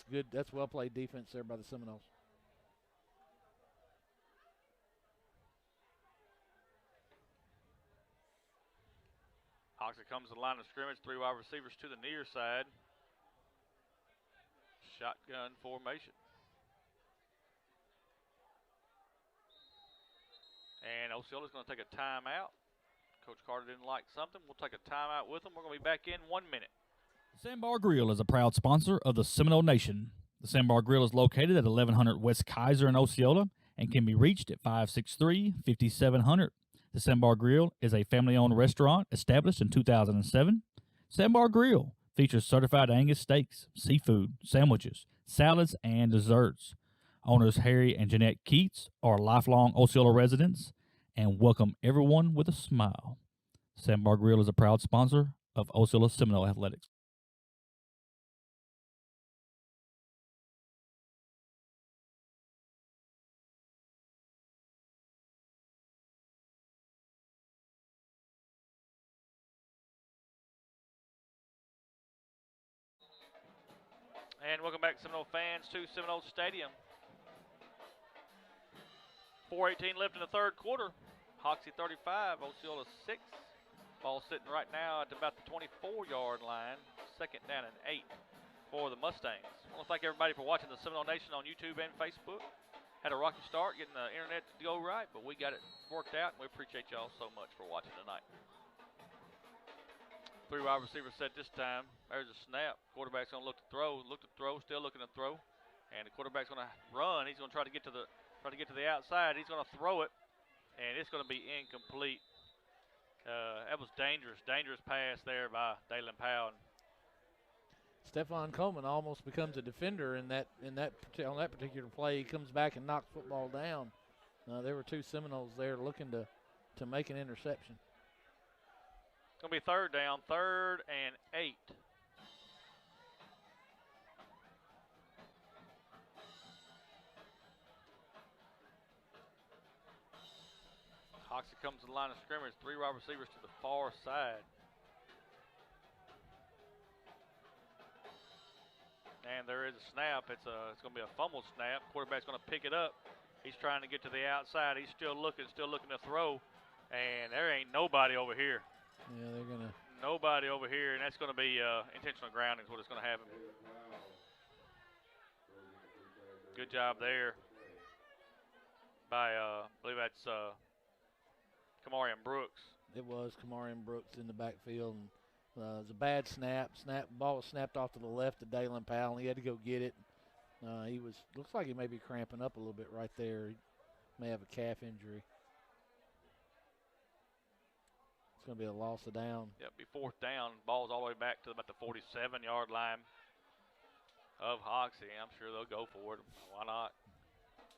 good. That's well played defense there by the Seminoles. Hoxie comes to the line of scrimmage, 3 wide receivers to the near side. Shotgun formation. And Osceola's going to take a timeout. Coach Carter didn't like something. We'll take a timeout with them. We're going to be back in 1 minute. Sandbar Grill is a proud sponsor of the Seminole Nation. The Sandbar Grill is located at 1100 West Kaiser in Osceola and can be reached at 563-5700. The Sandbar Grill is a family-owned restaurant established in 2007. Sandbar Grill features certified Angus steaks, seafood, sandwiches, salads, and desserts. Owners Harry and Jeanette Keats are lifelong Osceola residents and welcome everyone with a smile. Sandbar Grill is a proud sponsor of Osceola Seminole Athletics. And welcome back, Seminole fans, to Seminole Stadium. 4:18 left in the third quarter. Hoxie 35, Osceola 6. Ball sitting right now at about the 24-yard line. second down and 8 for the Mustangs. I want to thank everybody for watching the Seminole Nation on YouTube and Facebook. Had a rocky start getting the internet to go right, but we got it worked out, and we appreciate y'all so much for watching tonight. 3 wide receivers set this time. There's a snap. Quarterback's going to look to throw, still looking to throw. And the quarterback's going to run. He's going to try to get to the outside. He's going to throw it, and it's going to be incomplete. That was dangerous pass there by Dalen Powell. Stephon Coleman almost becomes a defender on that particular play. He comes back and knocks football down. There were 2 Seminoles there looking to make an interception. It's going to be third down, 3rd and 8. Hoxie comes to the line of scrimmage, 3 wide receivers to the far side. And there is a snap. It's going to be a fumble snap. Quarterback's going to pick it up. He's trying to get to the outside. He's still looking to throw. And there ain't nobody over here. Yeah, they're going to. Nobody over here, and that's going to be intentional grounding is what it's going to happen. Good job there by, I believe that's Kamarian Brooks. It was Kamarian Brooks in the backfield. And, it was a bad snap. Ball was snapped off to the left of Dalen Powell, and he had to go get it. Looks like he may be cramping up a little bit right there. He may have a calf injury. It's going to be a loss of down. Yep, be 4th down. Ball's all the way back to about the 47-yard line of Hoxie. I'm sure they'll go for it. Why not?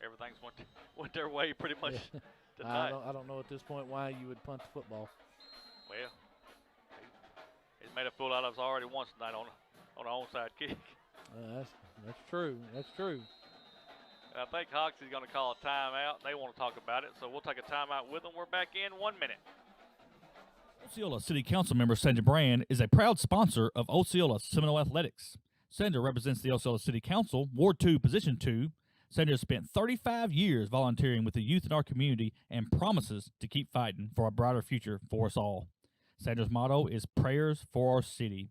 Everything's went their way pretty much tonight. I don't know at this point why you would punt the football. Well, he's made a fool out of us already once tonight on an onside kick. That's true. That's true. I think Hoxie's going to call a timeout. They want to talk about it, so we'll take a timeout with them. We're back in 1 minute. Osceola City Council member Sandra Brand is a proud sponsor of Osceola Seminole Athletics. Sandra represents the Osceola City Council, Ward 2, Position 2. Sandra has spent 35 years volunteering with the youth in our community and promises to keep fighting for a brighter future for us all. Sandra's motto is Prayers for Our City.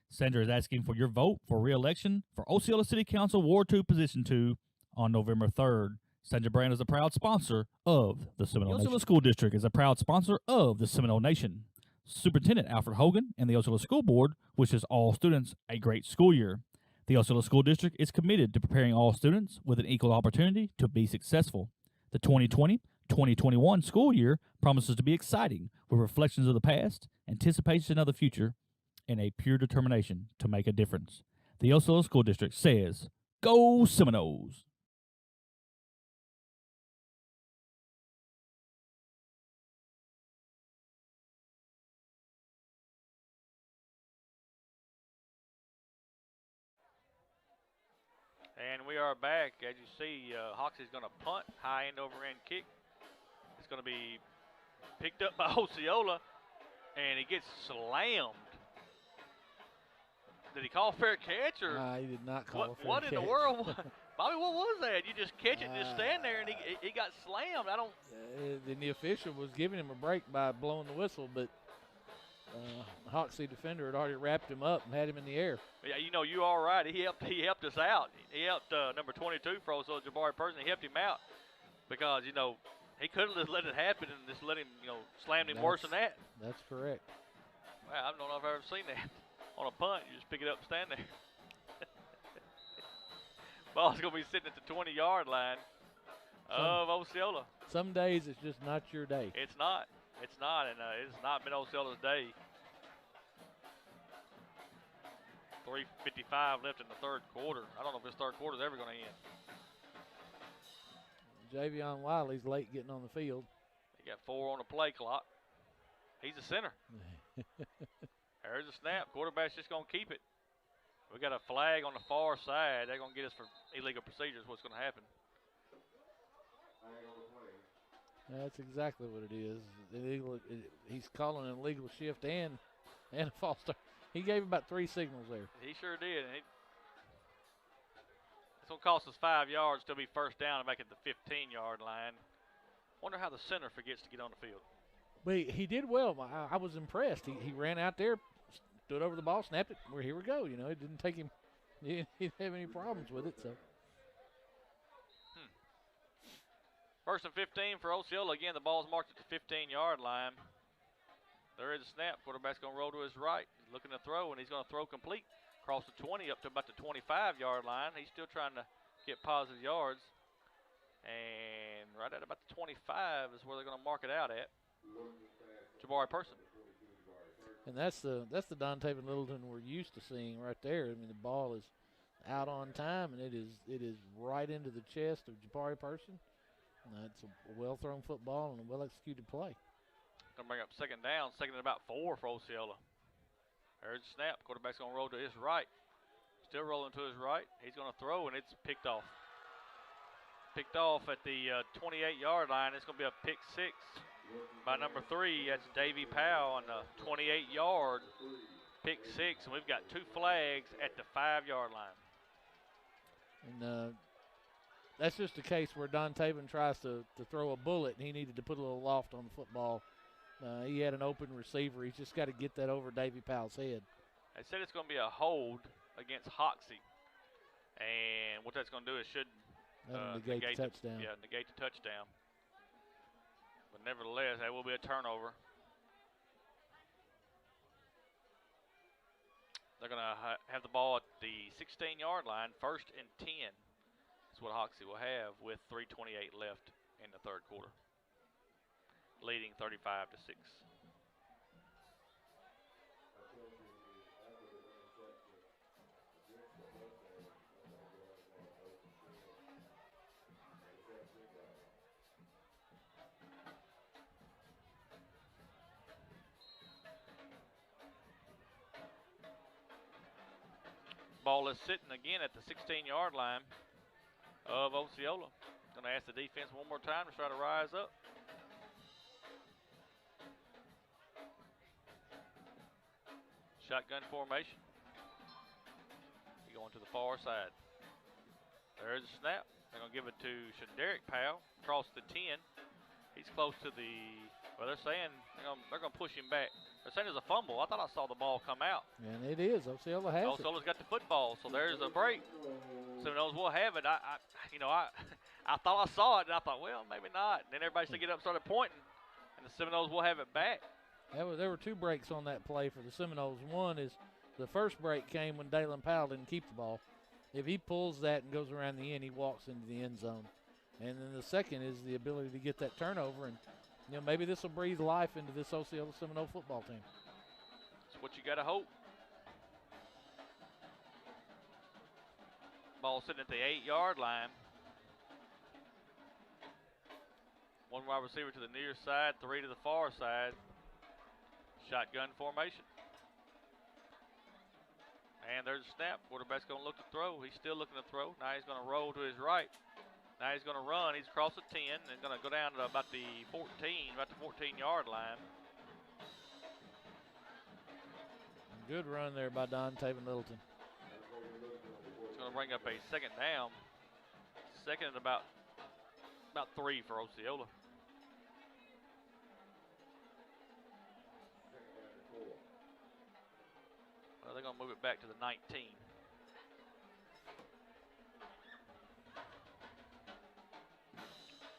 Sandra is asking for your vote for re-election for Osceola City Council, Ward 2, Position 2 on November 3rd. Sandra Brand is a proud sponsor of the Seminole Nation. The Osceola School District is a proud sponsor of the Seminole Nation. Superintendent Alfred Hogan and the Osceola School Board wishes all students a great school year. The Osceola School District is committed to preparing all students with an equal opportunity to be successful. The 2020-2021 school year promises to be exciting with reflections of the past, anticipation of the future, and a pure determination to make a difference. The Osceola School District says, Go Seminoles! And we are back. As you see, Hoxie's going to punt, high end over end kick. It's going to be picked up by Osceola, and he gets slammed. Did he call fair catch? Or he did not call a fair catch. What in the world? Bobby, what was that? You just catch it and just stand there, and he got slammed. I don't. Then the official was giving him a break by blowing the whistle, but Hoxie defender had already wrapped him up and had him in the air. Yeah, you all right. He helped us out. He helped number 22 for Osceola, Jabari Person. He helped him out because, he could have just let it happen and just let him, slam him worse than that. That's correct. Wow, I don't know if I've ever seen that. On a punt, you just pick it up and stand there. Ball's going to be sitting at the 20-yard line of Osceola. Some days it's just not your day. It's not. It's not, and it's not been Osceola's day. 3:55 left in the third quarter. I don't know if this third quarter is ever going to end. Javion Wiley's late getting on the field. He got 4 on the play clock. He's a center. There's a snap. Quarterback's just going to keep it. We got a flag on the far side. They're going to get us for illegal procedures. What's going to happen? That's exactly what it is. Illegal. He's calling an illegal shift and a false start. He gave about 3 signals there. He sure did. And it's going to cost us 5 yards. Still be first down back at the 15-yard line. Wonder how the center forgets to get on the field. But he did well. I was impressed. He ran out there, stood over the ball, snapped it. Here we go. You know, it didn't take him. He didn't have any problems with it. So. First and 15 for Osceola. Again, the ball's marked at the 15-yard line. There is a snap. Quarterback's going to roll to his right. He's looking to throw, and he's going to throw complete. Across the 20 up to about the 25-yard line. He's still trying to get positive yards. And right at about the 25 is where they're going to mark it out at. Jabari Person. And that's the Dontaven Littleton we're used to seeing right there. I mean, the ball is out on time, and it is right into the chest of Jabari Person. It's a well-thrown football and a well-executed play. Going to bring up second down, second and about 4 for Osceola. There's the snap. Quarterback's going to roll to his right. Still rolling to his right. He's going to throw, and it's picked off. Picked off at the 28-yard line. It's going to be a pick 6 by number 3. That's Davey Powell on the 28-yard pick 6. And we've got 2 flags at the 5-yard line. And that's just a case where Dontaven tries to throw a bullet, and he needed to put a little loft on the football. He had an open receiver. He's just got to get that over Davey Powell's head. They said it's going to be a hold against Hoxie. And what that's going to do is should negate the touchdown. Negate the touchdown. But nevertheless, that will be a turnover. They're going to have the ball at the 16-yard line, first and 10. That's what Hoxie will have with 3:28 left in the third quarter, leading 35-6. Ball is sitting again at the 16-yard line of Osceola. Going to ask the defense one more time to try to rise up. Shotgun formation. Going to the far side. There's a snap. They're going to give it to Derek Powell across the 10. He's close to the, well, they're saying they're going to push him back. They're saying there's a fumble. I thought I saw the ball come out. And it is. Osceola has it. Osceola's got the football, so there's a break. Seminoles will have it. I thought I saw it, and I thought, well, maybe not. And then everybody should get up and started pointing, and the Seminoles will have it back. There were 2 breaks on that play for the Seminoles. One is the first break came when Dalen Powell didn't keep the ball. If he pulls that and goes around the end, he walks into the end zone. And then the second is the ability to get that turnover, and maybe this will breathe life into this Osceola Seminole football team. That's what you got to hope. Ball sitting at the 8-yard line. 1 wide receiver to the near side, 3 to the far side. Shotgun formation. And there's a snap. Quarterback's going to look to throw. He's still looking to throw. Now he's going to roll to his right. Now he's going to run. He's across the 10 and going to go down to about the 14-yard line. Good run there by Dontaven Littleton. It's going to bring up a second down. Second and about 3 for Osceola. Well, they're going to move it back to the 19.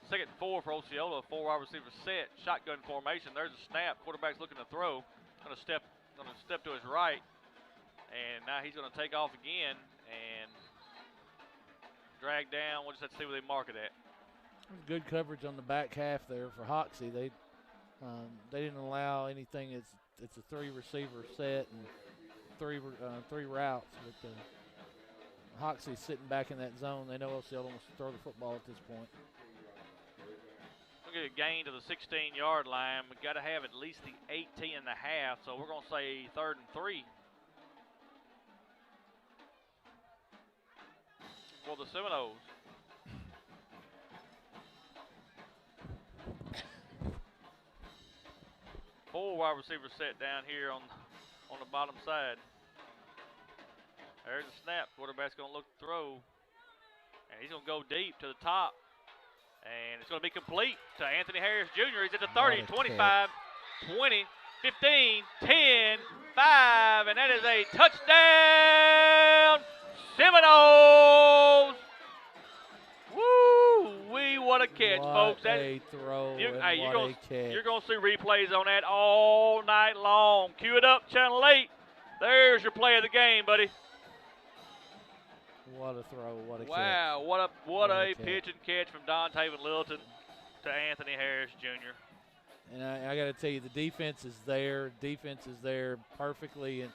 Second and 4 for Osceola. 4 wide receiver set. Shotgun formation. There's a snap. Quarterback's looking to throw. Going to step to his right. And now he's going to take off again and drag down. We'll just have to see where they mark it at. Good coverage on the back half there for Hoxie. They didn't allow anything. It's a 3 receiver set and three routes. But Hoxie sitting back in that zone. They know Osceola wants to throw the football at this point. We'll get a gain to the 16-yard line. We've got to have at least the 18 and a half, so we're going to say 3rd and 3. For the Seminoles. Four wide receivers set down here on the bottom side. There's a snap. Quarterback's going to look to throw. And he's going to go deep to the top. And it's going to be complete to Anthony Harris Jr. He's at the 30, 25, 20, 15, 10. 5, and that is a touchdown, Seminoles. Woo-wee, what a catch, folks. What a throw you're a catch. You're going to see replays on that all night long. Cue it up, Channel 8. There's your play of the game, buddy. What a throw, what a catch. Wow, what a pitch and catch from Dontaven Littleton to Anthony Harris Jr. And I got to tell you, the defense is there. Defense is there perfectly and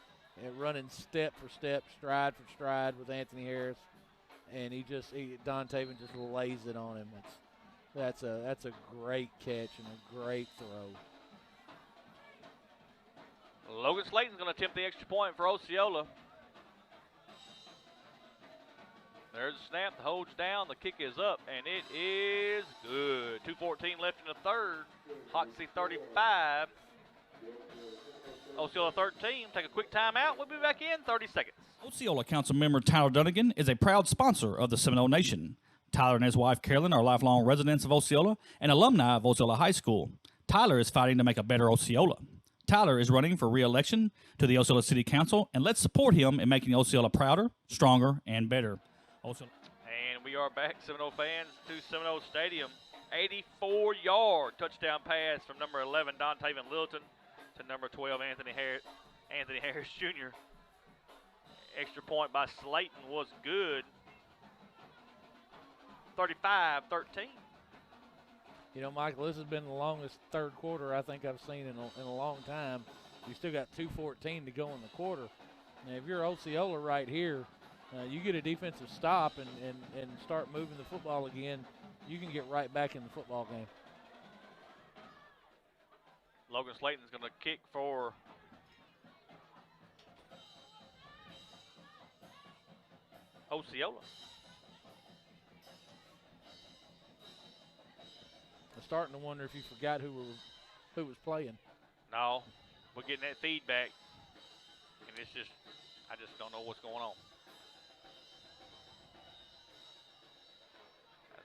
running step for step, stride for stride with Anthony Harris. And Dontaven just lays it on him. That's a great catch and a great throw. Logan Slayton's going to attempt the extra point for Osceola. There's the snap, the hold's down, the kick is up, and it is good. 2:14 left in the third. Hoxie 35. Osceola 13. Take a quick timeout. We'll be back in 30 seconds. Osceola Council member Tyler Dunnigan is a proud sponsor of the Seminole Nation. Tyler and his wife Carolyn are lifelong residents of Osceola and alumni of Osceola High School. Tyler is fighting to make a better Osceola. Tyler is running for re-election to the Osceola City Council, and let's support him in making Osceola prouder, stronger, and better. And we are back, Seminole fans, to Seminole Stadium. 84-yard touchdown pass from number 11, Dontaven Littleton, to number 12, Anthony Harris Jr. Extra point by Slayton was good. 35-13. You know, Michael, this has been the longest third quarter I think I've seen in a long time. You still got 2:14 to go in the quarter. Now, if you're Osceola right here, you get a defensive stop and start moving the football again, you can get right back in the football game. Logan Slayton's going to kick for Osceola. I'm starting to wonder if you forgot who was playing. No, we're getting that feedback, and I just don't know what's going on.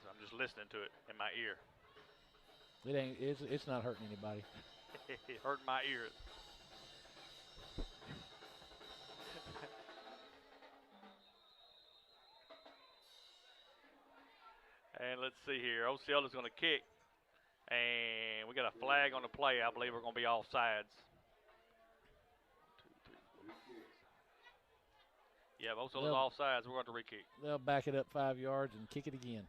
I'm just listening to it in my ear. It's not hurting anybody. It hurt my ears. And let's see here. Osceola's going to kick. And we got a flag on the play. I believe we're going to be offsides. Yeah, Osceola's offsides. We're going to re-kick. They'll back it up 5 yards and kick it again.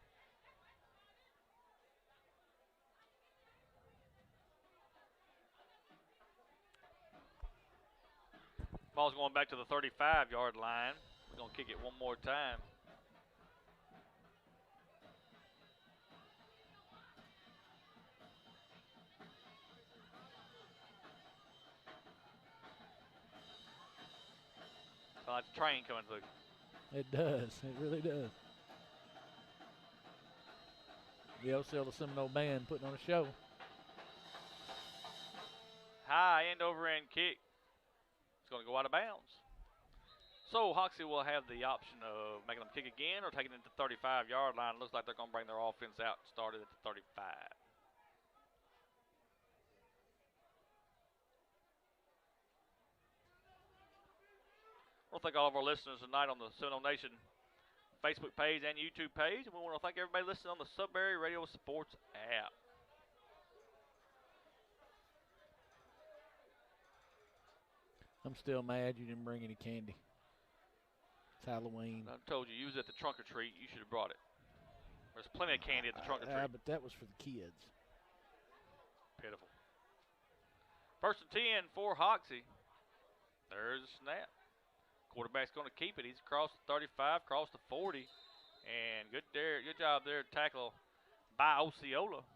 Ball's going back to the 35-yard line. We're going to kick it one more time. Oh, it's a train coming through. It does. It really does. The Osceola Seminole Band putting on a show. High end over end kick. It's going to go out of bounds. So Hoxie will have the option of making them kick again or taking it to the 35-yard line. Looks like they're going to bring their offense out and start it at the 35. I want to thank all of our listeners tonight on the Seminole Nation Facebook page and YouTube page. And we want to thank everybody listening on the Sudbury Radio Sports app. I'm still mad you didn't bring any candy. It's Halloween. I told you, you was at the trunk or treat. You should have brought it. There's plenty of candy at the trunk or treat. But that was for the kids. Pitiful. 1st and 10 for Hoxie. There's a snap. Quarterback's going to keep it. He's across the 35, across the 40. And good job there to tackle by Osceola.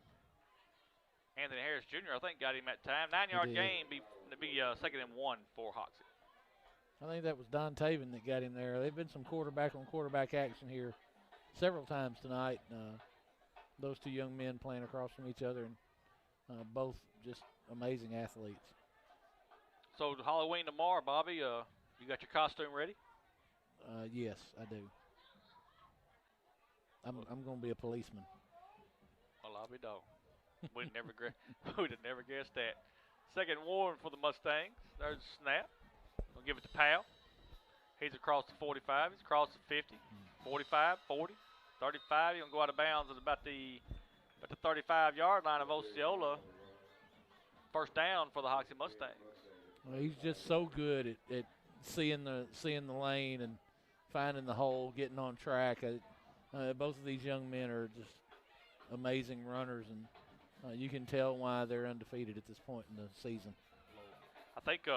Anthony Harris Jr., I think, got him that time. 9-yard gain, be 2nd and 1 for Hoxie. I think that was Dontaven that got him there. They've been some quarterback-on-quarterback action here several times tonight. Those two young men playing across from each other, and both just amazing athletes. So Halloween tomorrow, Bobby, you got your costume ready? Yes, I do. I'm going to be a policeman. Well, I'll be dog. We'd have never guessed that. 2nd and 1 for the Mustangs. There's the snap. Gonna give it to Powell. He's across the 45. He's across the 50, 45, 40, 35. He's gonna go out of bounds at about the 35-yard line of Osceola. First down for the Hoxie Mustangs. Well, he's just so good at seeing the lane and finding the hole, getting on track. Both of these young men are just amazing runners, and you can tell why they're undefeated at this point in the season. I think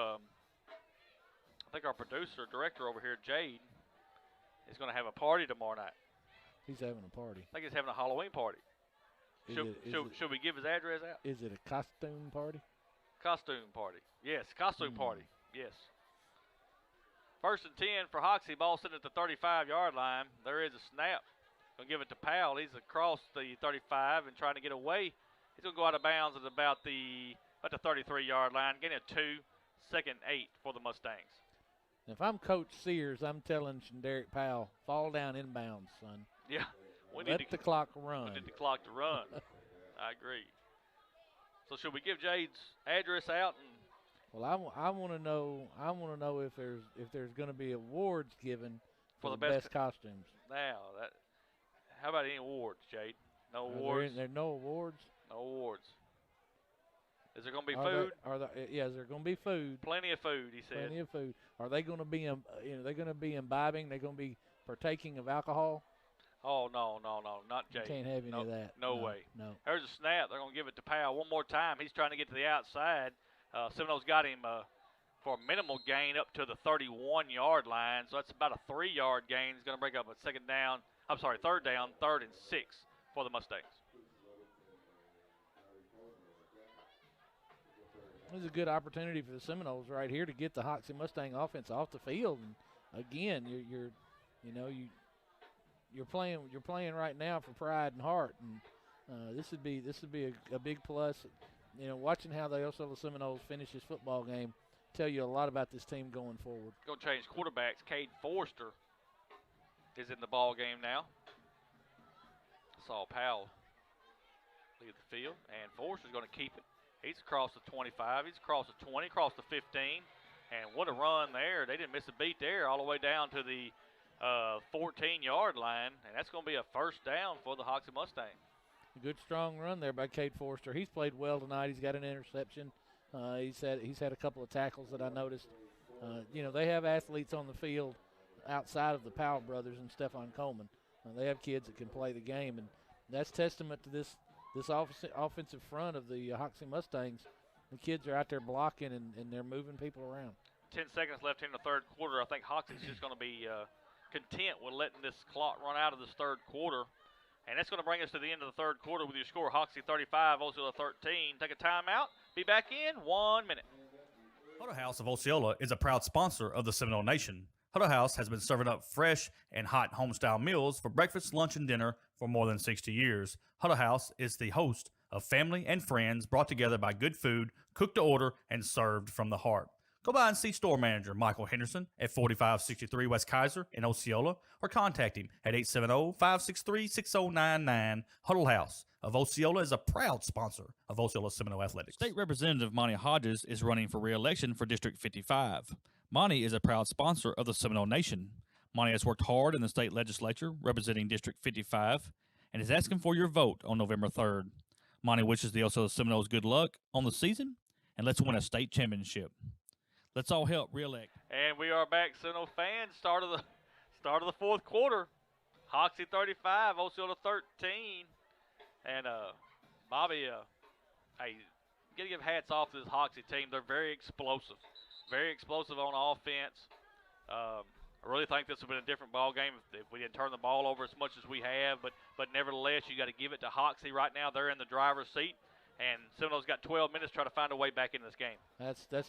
our producer, director over here, Jade, is going to have a party tomorrow night. He's having a party. I think he's having a Halloween party. Should we give his address out? Is it a costume party? Costume party. Yes, costume party. Yes. 1st and 10 for Hoxie. Ball sitting at the 35-yard line. There is a snap. Going to give it to Powell. He's across the 35 and trying to get away. He's going to go out of bounds at about the 33-yard line. Getting a 2, 2nd and 8 for the Mustangs. If I'm Coach Sears, I'm telling Derek Powell, fall down inbounds, son. Yeah. Let the clock run. We need the clock to run. I agree. So should we give Jade's address out? Well, I want to know. If there's going to be awards given for the best costumes. Now, how about any awards, Jade? No awards. There's no awards. No awards. Is there going to be food? Is there going to be food? Plenty of food, he said. Plenty of food. Are they going to be, they're going to be imbibing? They're going to be partaking of alcohol? Oh, no, not Jade. You can't have any of that. No way. No. There's a snap. They're going to give it to Powell one more time. He's trying to get to the outside. Seminoles got him for a minimal gain up to the 31-yard line. So that's about a 3-yard gain. He's going to break up a third down, 3rd and 6 for the Mustangs. This is a good opportunity for the Seminoles right here to get the Hoxie Mustang offense off the field. And again, you're playing right now for pride and heart, and this would be a big plus. Watching how the Osceola Seminoles finish this football game tell you a lot about this team going forward. Going to change quarterbacks. Cade Forster is in the ball game now. Saw Powell leave the field, and Forster's going to keep it. He's across the 25. He's across the 20, across the 15. And what a run there. They didn't miss a beat there all the way down to the 14-yard line. And that's going to be a first down for the Hoxie Mustang. A good, strong run there by Cade Forster. He's played well tonight. He's got an interception. He's had a couple of tackles that I noticed. They have athletes on the field outside of the Powell brothers and Stephon Coleman. They have kids that can play the game. And that's testament to this offensive front of the Hoxie Mustangs. The kids are out there blocking and they're moving people around. 10 seconds left in the third quarter. I think Hoxie's just going to be content with letting this clock run out of this third quarter. And that's going to bring us to the end of the third quarter with your score, Hoxie 35, Osceola 13. Take a timeout. Be back in 1 minute. Huddle House of Osceola is a proud sponsor of the Seminole Nation. Huddle House has been serving up fresh and hot home-style meals for breakfast, lunch, and dinner for more than 60 years. Huddle House is the host of family and friends brought together by good food, cooked to order, and served from the heart. Go by and see store manager Michael Henderson at 4563 West Kaiser in Osceola, or contact him at 870-563-6099. Huddle House of Osceola is a proud sponsor of Osceola Seminole Athletics. State Representative Monty Hodges is running for re-election for District 55. Monty is a proud sponsor of the Seminole Nation. Monty has worked hard in the state legislature representing District 55 and is asking for your vote on November 3rd. Monty wishes the Osceola Seminoles good luck on the season, and let's win a state championship. Let's all help re-elect. And we are back, Seminole fans. Start of the fourth quarter. Hoxie 35, Osceola 13. And Bobby, hey, got to give hats off to this Hoxie team. They're very explosive on offense. I really think this would have been a different ball game if we didn't turn the ball over as much as we have. But nevertheless, you got to give it to Hoxie right now. They're in the driver's seat. And Seminoles got 12 minutes to try to find a way back in this game. That's the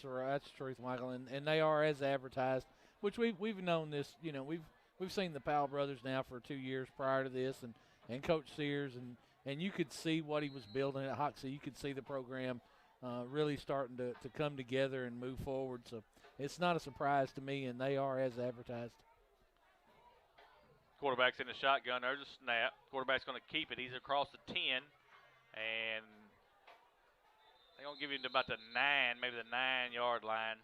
truth, Michael. And they are as advertised, which we've known this. We've seen the Powell brothers now for 2 years prior to this, and Coach Sears, and you could see what he was building at Hoxie. You could see the program really starting to come together and move forward. So it's not a surprise to me, and they are as advertised. Quarterback's in the shotgun. There's a snap. Quarterback's going to keep it. He's across the 10, and they're going to give him to about the 9, maybe the 9-yard line.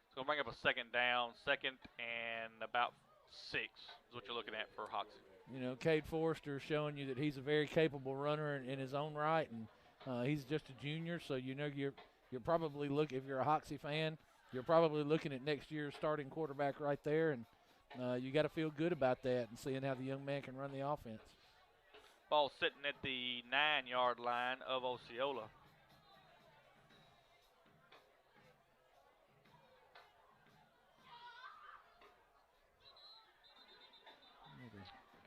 It's going to bring up a second down, second and about 6 is what you're looking at for Hoxie. You know, Cade Forrester showing you that he's a very capable runner in his own right, and he's just a junior, so you know you're probably if you're a Hoxie fan, you're probably looking at next year's starting quarterback right there, and you got to feel good about that and seeing how the young man can run the offense. Ball sitting at the 9-yard line of Osceola.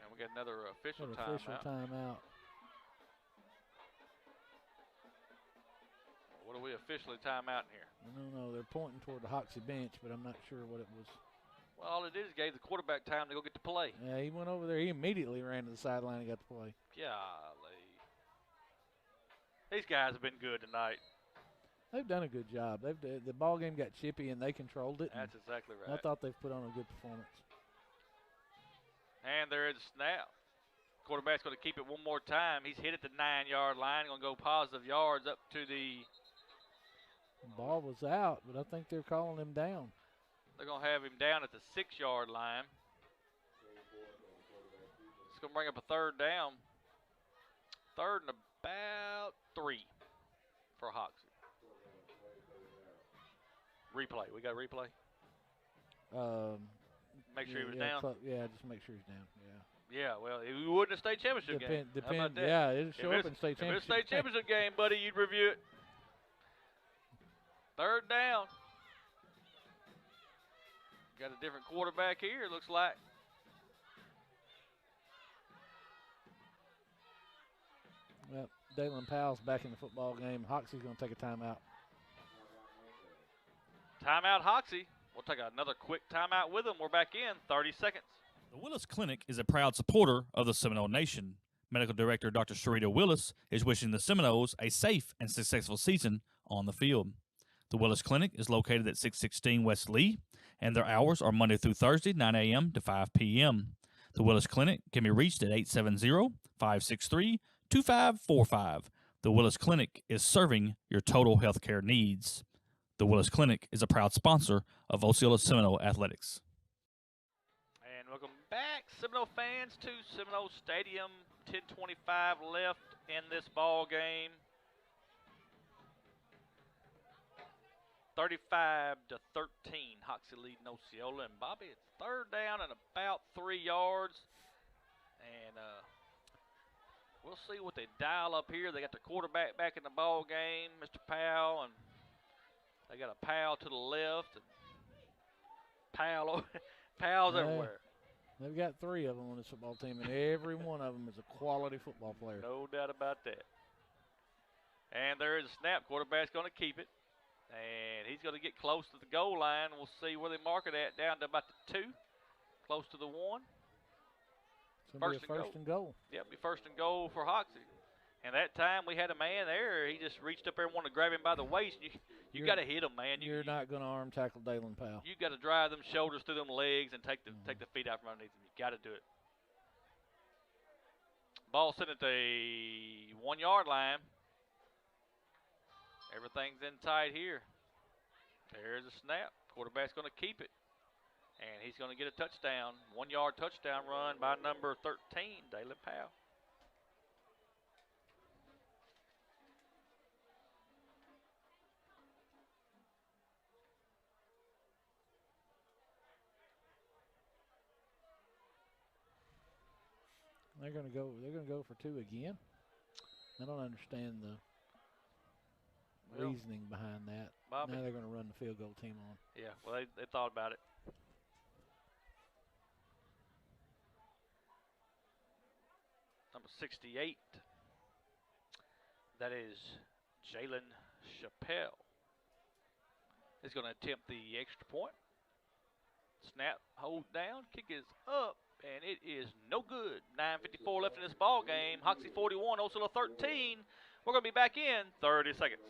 And we got another official timeout. What do we officially timeout in here? I don't know. They're pointing toward the Hoxie bench, but I'm not sure what it was. Well, all it did is gave the quarterback time to go get the play. Yeah, he went over there. He immediately ran to the sideline and got the play. Golly. These guys have been good tonight. They've done a good job. The ball game got chippy, and they controlled it. That's exactly right. I thought they've put on a good performance. And there is a snap. Quarterback's going to keep it one more time. He's hit at the 9-yard line. Going to go positive yards up to the... Ball was out, but I think they're calling him down. They're going to have him down at the 6-yard line. It's going to bring up a third down. Third and about 3 for Hoxie. Replay. We got a replay? Make sure he was down? Just make sure he's down, Yeah, well, if we would in the state championship game. How about that? Yeah, it'll show up in state championship. If it's a state championship game, buddy, you'd review it. Third down. Got a different quarterback here, it looks like. Well, Dalen Powell's back in the football game. Hoxie's going to take a timeout. Timeout, Hoxie. We'll take another quick timeout with them. We're back in 30 seconds. The Willis Clinic is a proud supporter of the Seminole Nation. Medical Director Dr. Sharita Willis is wishing the Seminoles a safe and successful season on the field. The Willis Clinic is located at 616 West Lee, and their hours are Monday through Thursday, 9 a.m. to 5 p.m. The Willis Clinic can be reached at 870-563-2545. The Willis Clinic is serving your total health care needs. The Willis Clinic is a proud sponsor of Osceola Seminole Athletics. And welcome back, Seminole fans, to Seminole Stadium. 10:25 left in this ball game. 35-13, Hoxie leading Osceola. And Bobby, it's third down and about 3 yards. And we'll see what they dial up here. They got the quarterback back in the ball game, Mr. Powell, and they got a Powell to the left and Powell's everywhere. They've got 3 of them on this football team, and every one of them is a quality football player. No doubt about that. And there is a snap. Quarterback's going to keep it. And he's going to get close to the goal line. We'll see where they mark it at, down to about the 2, close to the 1. It's going to be a first and goal. Yep, be first and goal for Hoxie. And that time we had a man there. He just reached up there and wanted to grab him by the waist. You got to hit him, man. You're not going to arm tackle Dalen Powell. You got to drive them shoulders through them legs and take the feet out from underneath them. You got to do it. Ball sitting at the 1-yard line. Everything's in tight here. There's a snap. Quarterback's going to keep it. And he's going to get a touchdown. 1-yard touchdown run by number 13, Dalen Powell. They're going to go for 2 again. I don't understand the reasoning behind that. Bobby. Now they're going to run the field goal team on. Yeah, well, they thought about it. Number 68. That is Jalen Chappelle. He's going to attempt the extra point. Snap, hold down, kick is up, and it is no good. 9:54 left in this ball game. Hoxie 41, Osceola 13. We're going to be back in 30 seconds.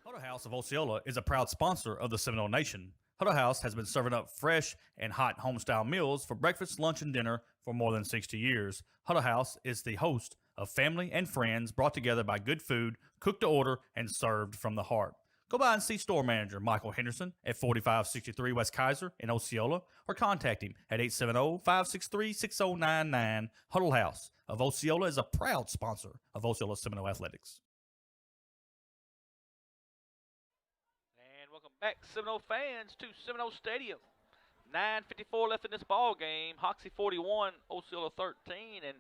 Huddle House of Osceola is a proud sponsor of the Seminole Nation. Huddle House has been serving up fresh and hot home-style meals for breakfast, lunch, and dinner for more than 60 years. Huddle House is the host of family and friends brought together by good food, cooked to order, and served from the heart. Go by and see store manager Michael Henderson at 4563 West Kaiser in Osceola, or contact him at 870-563-6099. Huddle House of Osceola is a proud sponsor of Osceola Seminole Athletics. And welcome back, Seminole fans, to Seminole Stadium. 9:54 left in this ball game. Hoxie 41, Osceola 13. And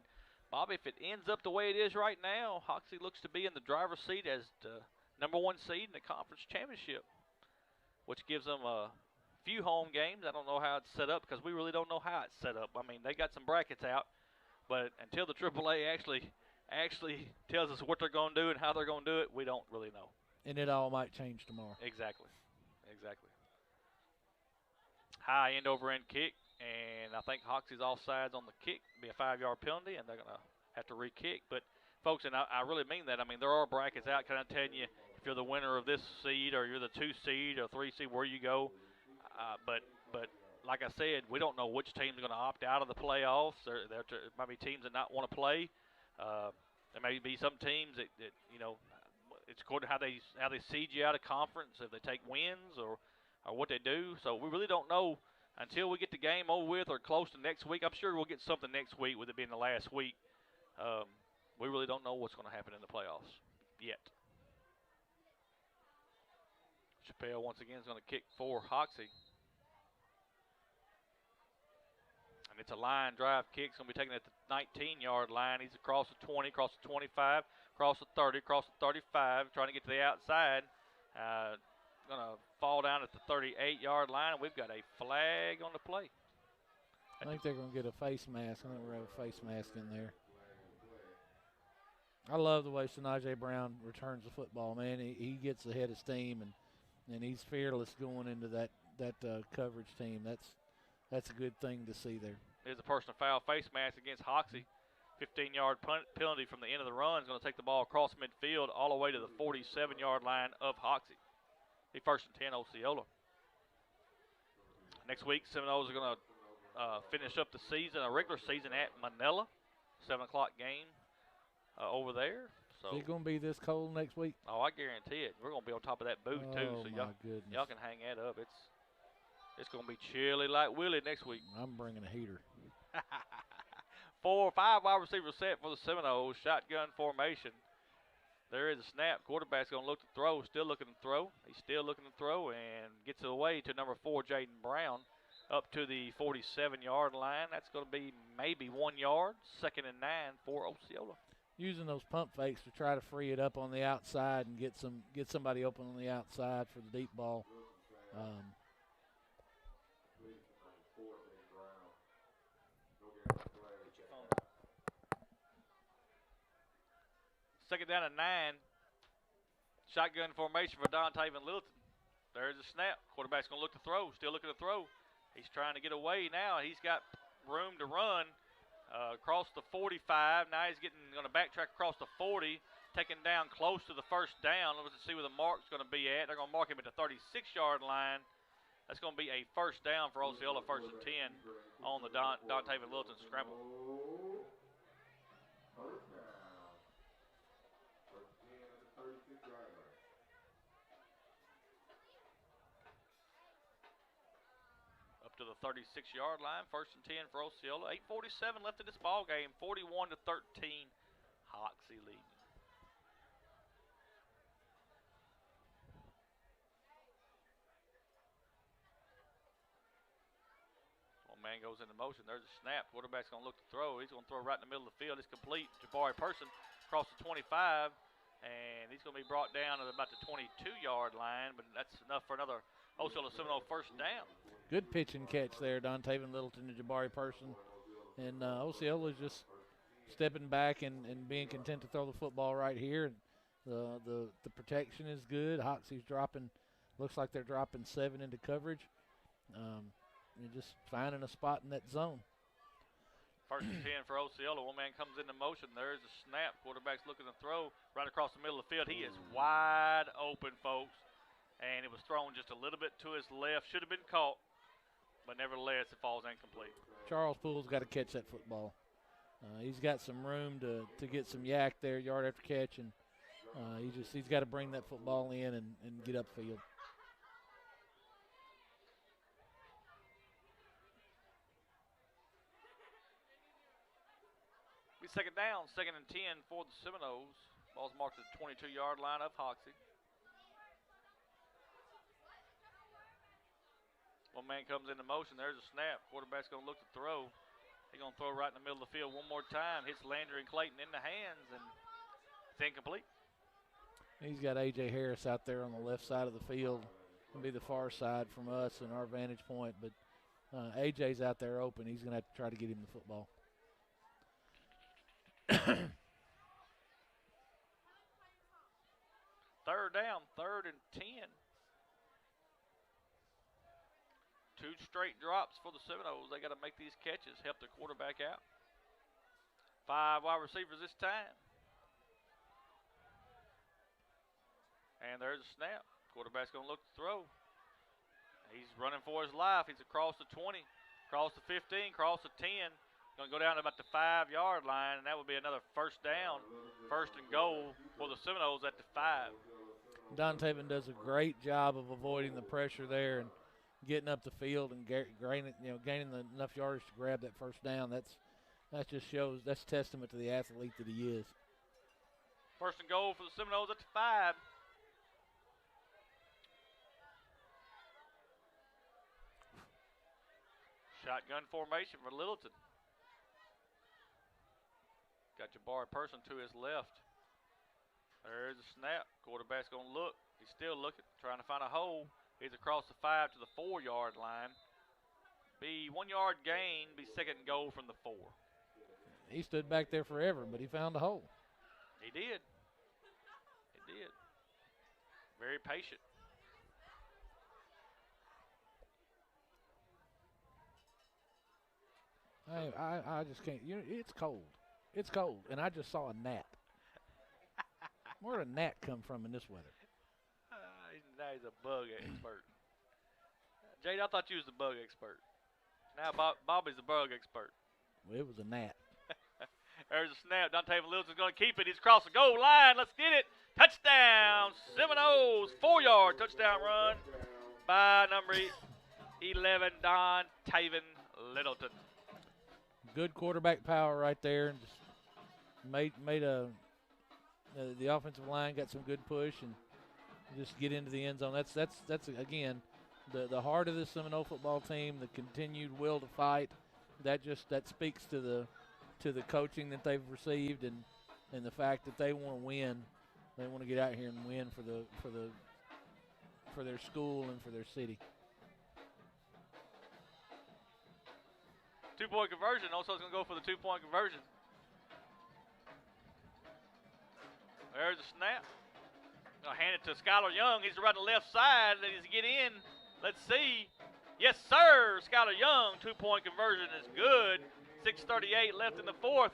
Bobby, if it ends up the way it is right now, Hoxie looks to be in the driver's seat as the #1 seed in the conference championship, which gives them a few home games. I don't know how it's set up because we really don't know how it's set up. I mean, they got some brackets out, but until the AAA actually tells us what they're going to do and how they're going to do it, we don't really know. And it all might change tomorrow. Exactly. High end over end kick, and I think Hoxie's offsides on the kick. It'll be a 5-yard penalty, and they're going to have to re-kick. But, folks, and I really mean that. I mean, there are brackets out kind of telling you if you're the winner of this seed or you're the 2 seed or 3 seed, where you go. But like I said, we don't know which team's going to opt out of the playoffs. There might be teams that not want to play. There may be some teams that you know, it's according to how they seed you out of conference, if they take wins or what they do. So we really don't know until we get the game over with or close to next week. I'm sure we'll get something next week with it being the last week. We really don't know what's going to happen in the playoffs yet. Chappelle once again is going to kick for Hoxie. And it's a line drive kick. It's going to be taken at the 19-yard line. He's across the 20, across the 25, across the 30, across the 35, trying to get to the outside. Going to fall down at the 38-yard line, and we've got a flag on the play. I think they're going to get a face mask. I think we're going to have a face mask in there. I love the way Sanaje Brown returns the football, man. He gets ahead of steam, and he's fearless going into that coverage team. That's a good thing to see there. There's a personal foul face mask against Hoxie. 15-yard penalty from the end of the run is going to take the ball across midfield all the way to the 47-yard line of Hoxie. Be 1st and 10 Osceola. Next week, Seminoles are going to finish up the season, a regular season at Manila. 7 o'clock game over there. So Is it going to be this cold next week? Oh, I guarantee it. We're going to be on top of that booth too, so y'all can hang that up. It's going to be chilly like Willie next week. I'm bringing a heater. 4 or 5 wide receivers set for the Seminoles. Shotgun formation. There is a snap. Quarterback's going to look to throw. Still looking to throw. He's still looking to throw and gets it away to number 4, Jaden Brown, up to the 47-yard line. That's going to be maybe 1 yard. 2nd and 9 for Osceola. Using those pump fakes to try to free it up on the outside and get somebody open on the outside for the deep ball. Second down and 9. Shotgun formation for Dontaven Littleton. There's a snap. Quarterback's going to look to throw. Still looking to throw. He's trying to get away now. He's got room to run across the 45. Now he's going to backtrack across the 40, taken down close to the first down. Let's see where the mark's going to be at. They're going to mark him at the 36-yard line. That's going to be a first down for Osceola, 1st and 10 on the Dontaven Littleton scramble. To the 36-yard line, 1st and 10 for Osceola. 8:47 left in this ball game. 41-13, Hoxie leading. One man goes into motion. There's a snap. Quarterback's going to look to throw. He's going to throw right in the middle of the field. It's complete. Jabari Person across the 25, and he's going to be brought down at about the 22-yard line, but that's enough for another Osceola Seminole 1st down. Good pitch and catch there, Dontaven Littleton to Jabari Person. And Osceola's just stepping back and being content to throw the football right here. And the protection is good. Hoxie's dropping, looks like they're dropping 7 into coverage. And just finding a spot in that zone. 1st and 10 for Osceola. One man comes into motion. There's a snap. Quarterback's looking to throw right across the middle of the field. He is wide open, folks. And it was thrown just a little bit to his left. Should have been caught. But nevertheless, it falls incomplete. Charles Poole's got to catch that football. He's got some room to get some yak there, yard after catch, and He's got to bring that football in and get upfield. Be second down, 2nd and 10 for the Seminoles. Ball's marked at the 22-yard line of Hoxie. One man comes into motion. There's a snap. Quarterback's going to look to throw. He's going to throw right in the middle of the field one more time. Hits Landry and Clayton in the hands, and it's incomplete. He's got A.J. Harris out there on the left side of the field. It'll be the far side from us and our vantage point, but A.J.'s out there open. He's going to have to try to get him the football. Third down, 3rd and 10. 2 straight drops for the Seminoles. They got to make these catches, help their quarterback out. 5 wide receivers this time. And there's a snap. Quarterback's going to look to throw. He's running for his life. He's across the 20, across the 15, across the 10. Going to go down to about the 5-yard line, and that would be another first down, 1st and goal for the Seminoles at the 5. Don Taven does a great job of avoiding the pressure there and getting up the field and gaining enough yardage to grab that first down. That just shows, that's testament to the athlete that he is. 1st and goal for the Seminoles at the 5. Shotgun formation for Littleton. Got Jabari Person to his left. There's a snap. Quarterback's going to look. He's still looking, trying to find a hole. He's across the 5 to the 4-yard line. Be 1 yard gain, be 2nd and goal from the 4. He stood back there forever, but he found a hole. He did. He did. Very patient. I just can't. It's cold. It's cold, and I just saw a gnat. Where'd a gnat come from in this weather? Now he's a bug expert. Jade, I thought you was the bug expert. Now Bobby's the bug expert. Well, it was a gnat. There's a snap. Dante Littleton's going to keep it. He's across the goal line. Let's get it. Touchdown. Seminoles. 4-yard touchdown run by number 11, Don Taven Littleton. Good quarterback power right there, and just made the offensive line got some good push and just get into the end zone. That's again the heart of the Seminole football team, the continued will to fight. That speaks to the coaching that they've received and the fact that they want to win. They want to get out here and win for their school and for their city. 2-point conversion. Also, going to go for the 2-point conversion. There's a snap. Going to hand it to Skylar Young. He's right on the left side. Does he get in? Let's see. Yes, sir. Skylar Young. 2-point conversion is good. 6:38 left in the 4th.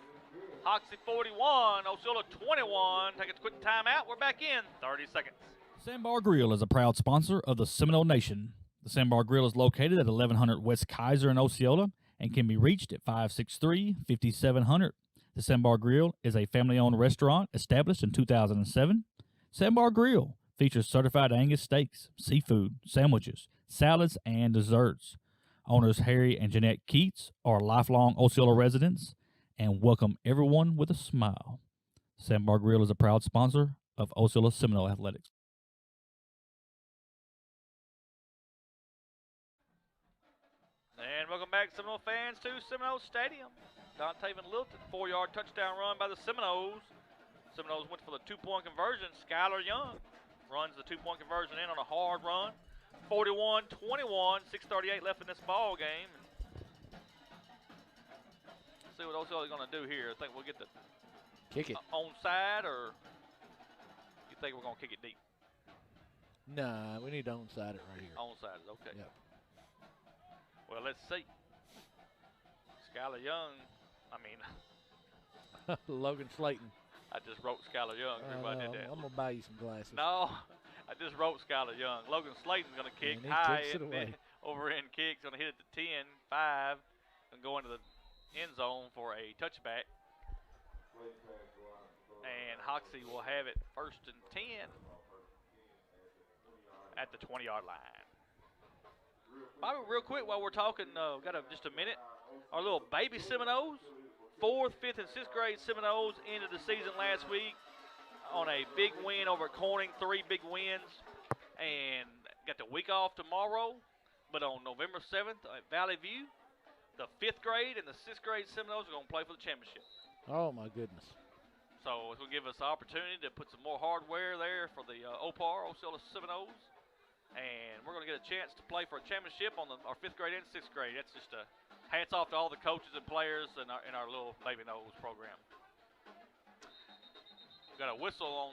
Hoxie 41. Osceola 21. Take a quick timeout. We're back in 30 seconds. Sandbar Grill is a proud sponsor of the Seminole Nation. The Sandbar Grill is located at 1100 West Kaiser in Osceola and can be reached at 563-5700. The Sandbar Grill is a family-owned restaurant established in 2007. Sandbar Grill features certified Angus steaks, seafood, sandwiches, salads, and desserts. Owners Harry and Jeanette Keats are lifelong Osceola residents and welcome everyone with a smile. Sandbar Grill is a proud sponsor of Osceola Seminole Athletics. And welcome back, Seminole fans, to Seminole Stadium. Don Taven Littleton, 4-yard touchdown run by the Seminoles. Seminoles went for the 2-point conversion. Skylar Young runs the 2-point conversion in on a hard run. 41-21, 6:38 left in this ball game. Let's see what Osceola is going to do here. I think we'll get the Kick it. onside, or you think we're going to kick it deep? Nah, we need to onside it right here. Onside is okay. Yep. Well, let's see. Skylar Young, Logan Slayton. I just wrote Skylar Young. Everybody did that. I'm going to buy you some glasses. No, I just wrote Skylar Young. Logan Slayton's going to kick And he high kicks it away. overhand kicks. Going to hit it to 10, 5, and go into the end zone for a touchback. And Hoxie will have it 1st and 10 at the 20-yard line. Bobby, real quick while we're talking, got just a minute. Our little baby Seminoles, 4th, 5th, and 6th grade Seminoles ended the season last week on a big win over at Corning, 3 big wins, and got the week off tomorrow. But on November 7th at Valley View, the 5th grade and the 6th grade Seminoles are going to play for the championship. Oh, my goodness. So it's going to give us the opportunity to put some more hardware there for the OPAR, Osceola Seminoles. And we're going to get a chance to play for a championship on our 5th grade and 6th grade. That's just a hats off to all the coaches and players in our little Baby Nose program. We've got a whistle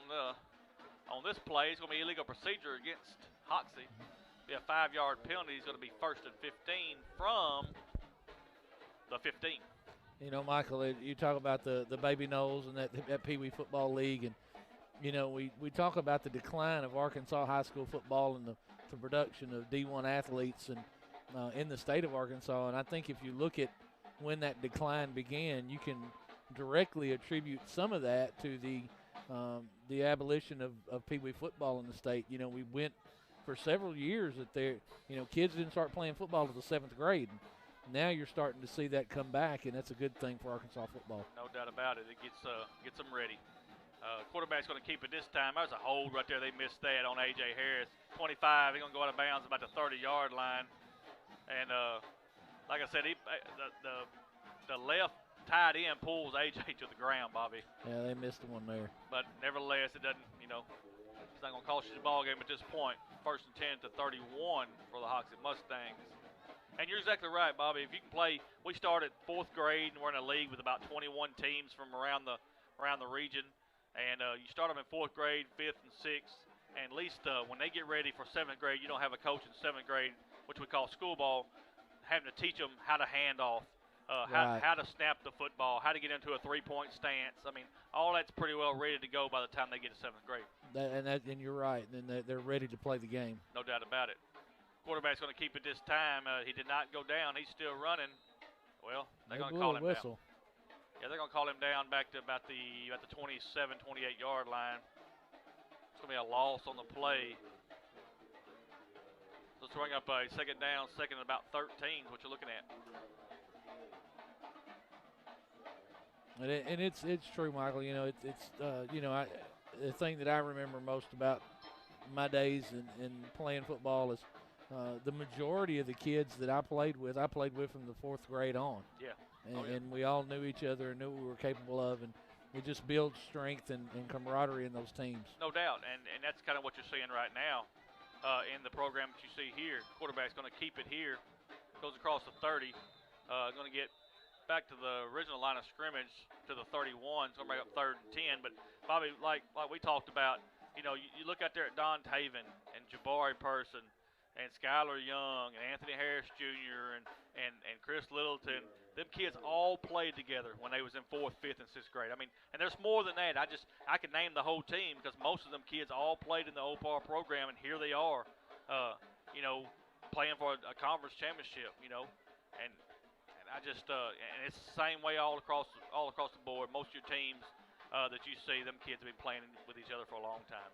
on this play. It's going to be illegal procedure against Hoxie. Be a 5-yard penalty. It's going to be 1st and 15 from the 15. You know, Michael, you talk about the Baby Knolls and that Pee Wee Football League, and you know, we talk about the decline of Arkansas high school football and the production of D1 athletes and in the state of Arkansas. And I think if you look at when that decline began, you can directly attribute some of that to the abolition of Pee Wee football in the state. You know, we went for several years that kids didn't start playing football until the 7th grade. Now you're starting to see that come back, and that's a good thing for Arkansas football. No doubt about it. It gets them ready. Quarterback's going to keep it this time. There's a hold right there. They missed that on A.J. Harris. 25. He's going to go out of bounds about the 30-yard line. And like I said, the left tight end pulls A.J. to the ground, Bobby. Yeah, they missed the one there. But nevertheless, it doesn't, it's not going to cost you the ball game at this point. 1st and 10 to 31 for the Hoxie Mustangs. And you're exactly right, Bobby. If you can play, we started 4th grade, and we're in a league with about 21 teams from around the region. And you start them in 4th grade, 5th, and 6th. And at least when they get ready for 7th grade, you don't have a coach in 7th grade, which we call school ball, having to teach them how to hand off, Right. how to snap the football, how to get into a 3-point stance. I mean, all that's pretty well ready to go by the time they get to 7th grade. And you're right. And they're ready to play the game. No doubt about it. Quarterback's going to keep it this time. He did not go down. He's still running. Well, they're going to call him whistle. down. Yeah, they're going to call him down back to about the 27, 28-yard line. It's going to be a loss on the play. So let's bring up a 2nd down, 2nd and about 13, what you're looking at. And it's true, Michael. You know, the thing that I remember most about my days in playing football is the majority of the kids that I played with from the 4th grade on. Yeah. And we all knew each other and knew what we were capable of, and it just builds strength and camaraderie in those teams. No doubt, and that's kind of what you're seeing right now in the program that you see here. Quarterback's going to keep it here, goes across the 30, going to get back to the original line of scrimmage to the 31. It's going to bring up 3rd and 10. But Bobby, like we talked about, you look out there at Don Taven and Jabari Person and Skylar Young and Anthony Harris Jr. and Chris Littleton. Them kids all played together when they was in 4th, 5th, and 6th grade. I mean, and there's more than that. I could name the whole team because most of them kids all played in the OPAR program, and here they are, playing for a conference championship. And I just and it's the same way all across the board. Most of your teams that you see, them kids have been playing with each other for a long time.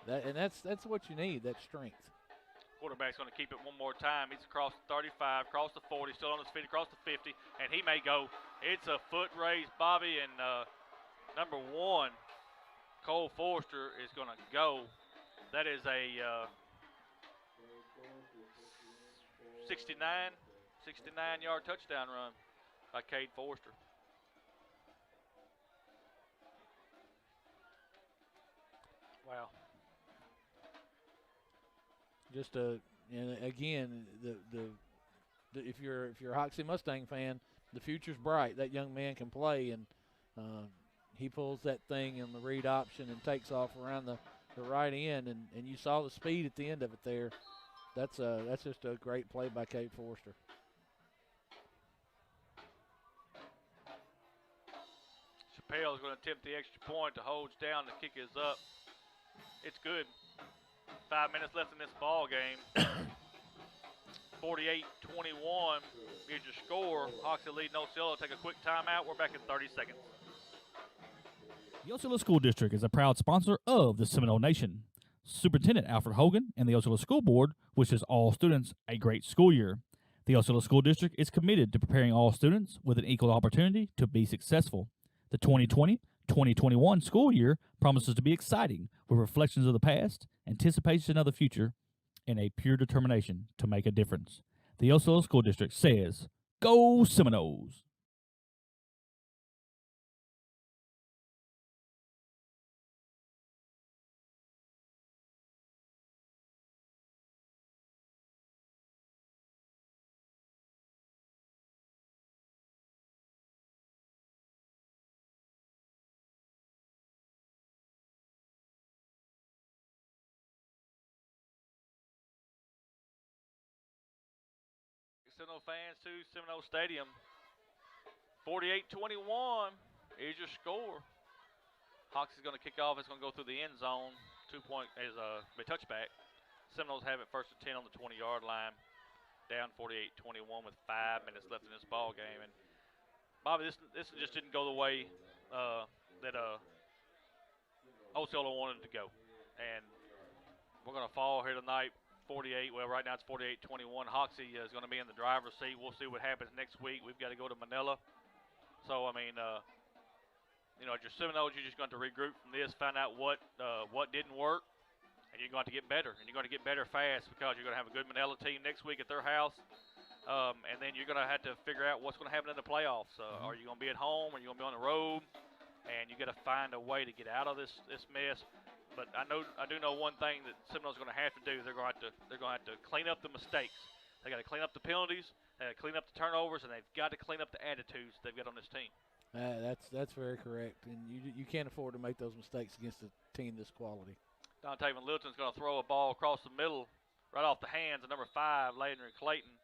That's what you need, that strength. Quarterback's going to keep it one more time. He's across the 35, across the 40, still on his feet, across the 50, and he may go. It's a foot race, Bobby, and number 1, Cole Forster, is going to go. That is a 69-yard touchdown run by Cade Forster. Wow. Just again, if you're a Hoxie Mustang fan, the future's bright. That young man can play, and he pulls that thing in the read option and takes off around the right end, and you saw the speed at the end of it there. That's just a great play by Cade Forster. Chappelle is going to attempt the extra point. The holds down. The kick is up. It's good. 5 minutes left in this ball game. 48-21 is your score. Hoxie leading Osceola. Take a quick timeout. We're back in 30 seconds. The Osceola School District is a proud sponsor of the Seminole Nation. Superintendent Alfred Hogan and the Osceola School Board wishes all students a great school year. The Osceola School District is committed to preparing all students with an equal opportunity to be successful. The 2020-2021 school year promises to be exciting with reflections of the past, anticipation of the future, and a pure determination to make a difference. The Osceola School District says, "Go Seminoles!" Seminole fans to Seminole Stadium. 48-21 is your score. Hoxie's going to kick off. It's going to go through the end zone. 2-point is a touchback. Seminoles have it first and 10 on the 20-yard line. Down 48-21 with 5 minutes left in this ball game. And Bobby, this just didn't go the way that Osceola wanted it to go. And we're going to fall here tonight. 48. Well, right now it's 48-21. Hoxie is going to be in the driver's seat. We'll see what happens next week. We've got to go to Manila. So, I mean, you know, at your Seminoles, you're just going to regroup from this, find out what didn't work, and you're going to get better. And you're going to get better fast because you're going to have a good Manila team next week at their house. And then you're going to have to figure out what's going to happen in the playoffs. Are you going to be at home? Are you going to be on the road? And you got to find a way to get out of this mess. But I do know one thing that Seminoles are going to have to do. They're going to have to clean up the mistakes. They got to clean up the penalties. They got to clean up the turnovers, and they've got to clean up the attitudes they've got on this team. That's very correct, and you can't afford to make those mistakes against a team this quality. Dante Van Littleton's going to throw a ball across the middle, right off the hands of number 5, Layden Clayton,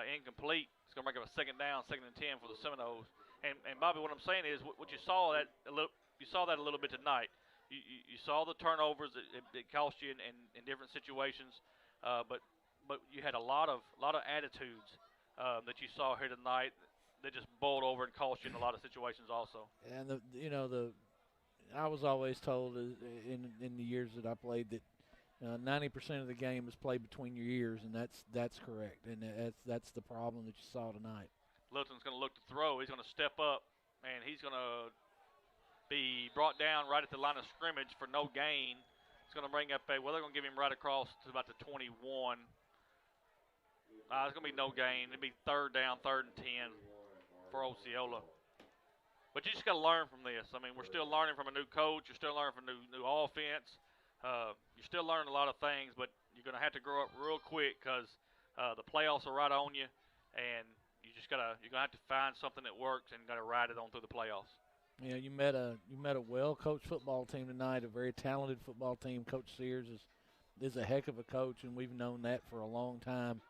incomplete. It's going to make up a second down, 2nd and 10 for the Seminoles. And Bobby, what I'm saying is, what you saw that a little bit tonight. You saw the turnovers it cost you in different situations, but you had a lot of attitudes that you saw here tonight that just boiled over and cost you in a lot of situations also. And I was always told in the years that I played that 90% of the game is played between your ears, and that's correct, and that's the problem that you saw tonight. Littleton's going to look to throw. He's going to step up, and he's going to be brought down right at the line of scrimmage for no gain. It's going to bring up they're going to give him right across to about the 21. It's going to be no gain. It'll be 3rd down, 3rd and 10 for Osceola. But you just got to learn from this. I mean, we're still learning from a new coach. You're still learning from new offense. You're still learning a lot of things, but you're going to have to grow up real quick because the playoffs are right on you, and you're going to have to find something that works and got to ride it on through the playoffs. You know, you met a well-coached football team tonight, a very talented football team. Coach Sears is a heck of a coach, and we've known that for a long time.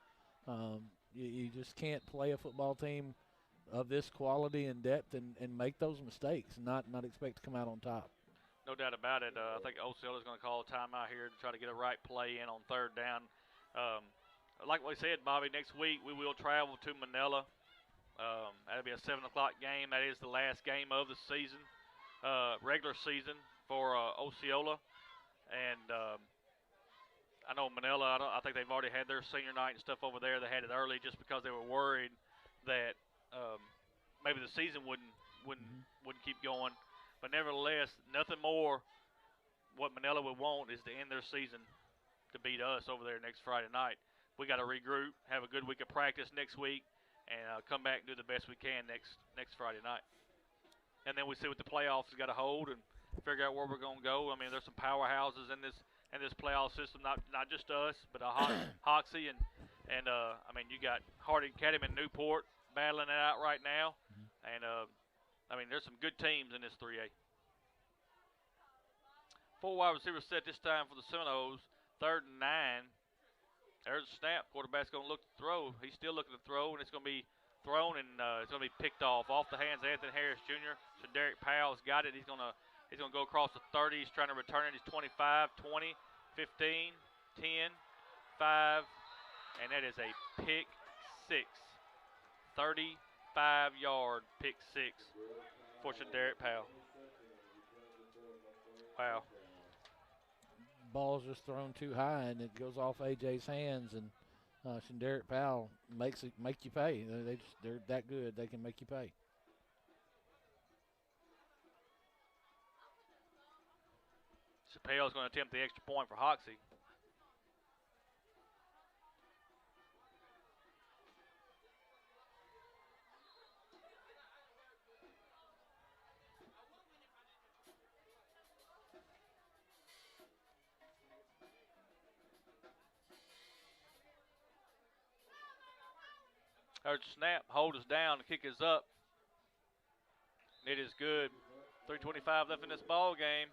You just can't play a football team of this quality and depth and make those mistakes and not expect to come out on top. No doubt about it. I think Osceola is going to call a timeout here to try to get a right play in on 3rd down. Like we said, Bobby, next week we will travel to Manila. That'll be a 7 o'clock game. That is the last game of the season, regular season for Osceola. And I know Manila, I think they've already had their senior night and stuff over there. They had it early just because they were worried that maybe the season wouldn't keep going. But nevertheless, nothing more what Manila would want is to end their season to beat us over there next Friday night. We got to regroup, have a good week of practice next week, and come back and do the best we can next Friday night. And then we see what the playoffs has got to hold and figure out where we're going to go. I mean, there's some powerhouses in this playoff system, not just us, but Hoxie and I mean, you got Harding Academy and Newport battling it out right now, and I mean, there's some good teams in this 3A. 4 wide receivers set this time for the Seminoles. 3rd and 9. There's a snap. Quarterback's going to look to throw. He's still looking to throw, and it's going to be thrown, and it's going to be picked off the hands of Anthony Harris Jr. So Derek Powell's got it. He's going to go across the 30. He's trying to return it. He's 25, 20, 15, 10, 5, and that is a pick 6. 35-yard pick 6 for Derek Powell. Foul. Ball's just thrown too high, and it goes off AJ's hands, and Derek Powell make you pay. They're that good. They can make you pay. Chappelle's going to attempt the extra point for Hoxie. There's a snap. Hold us down. The kick is up. It is good. 3:25 left in this ball game.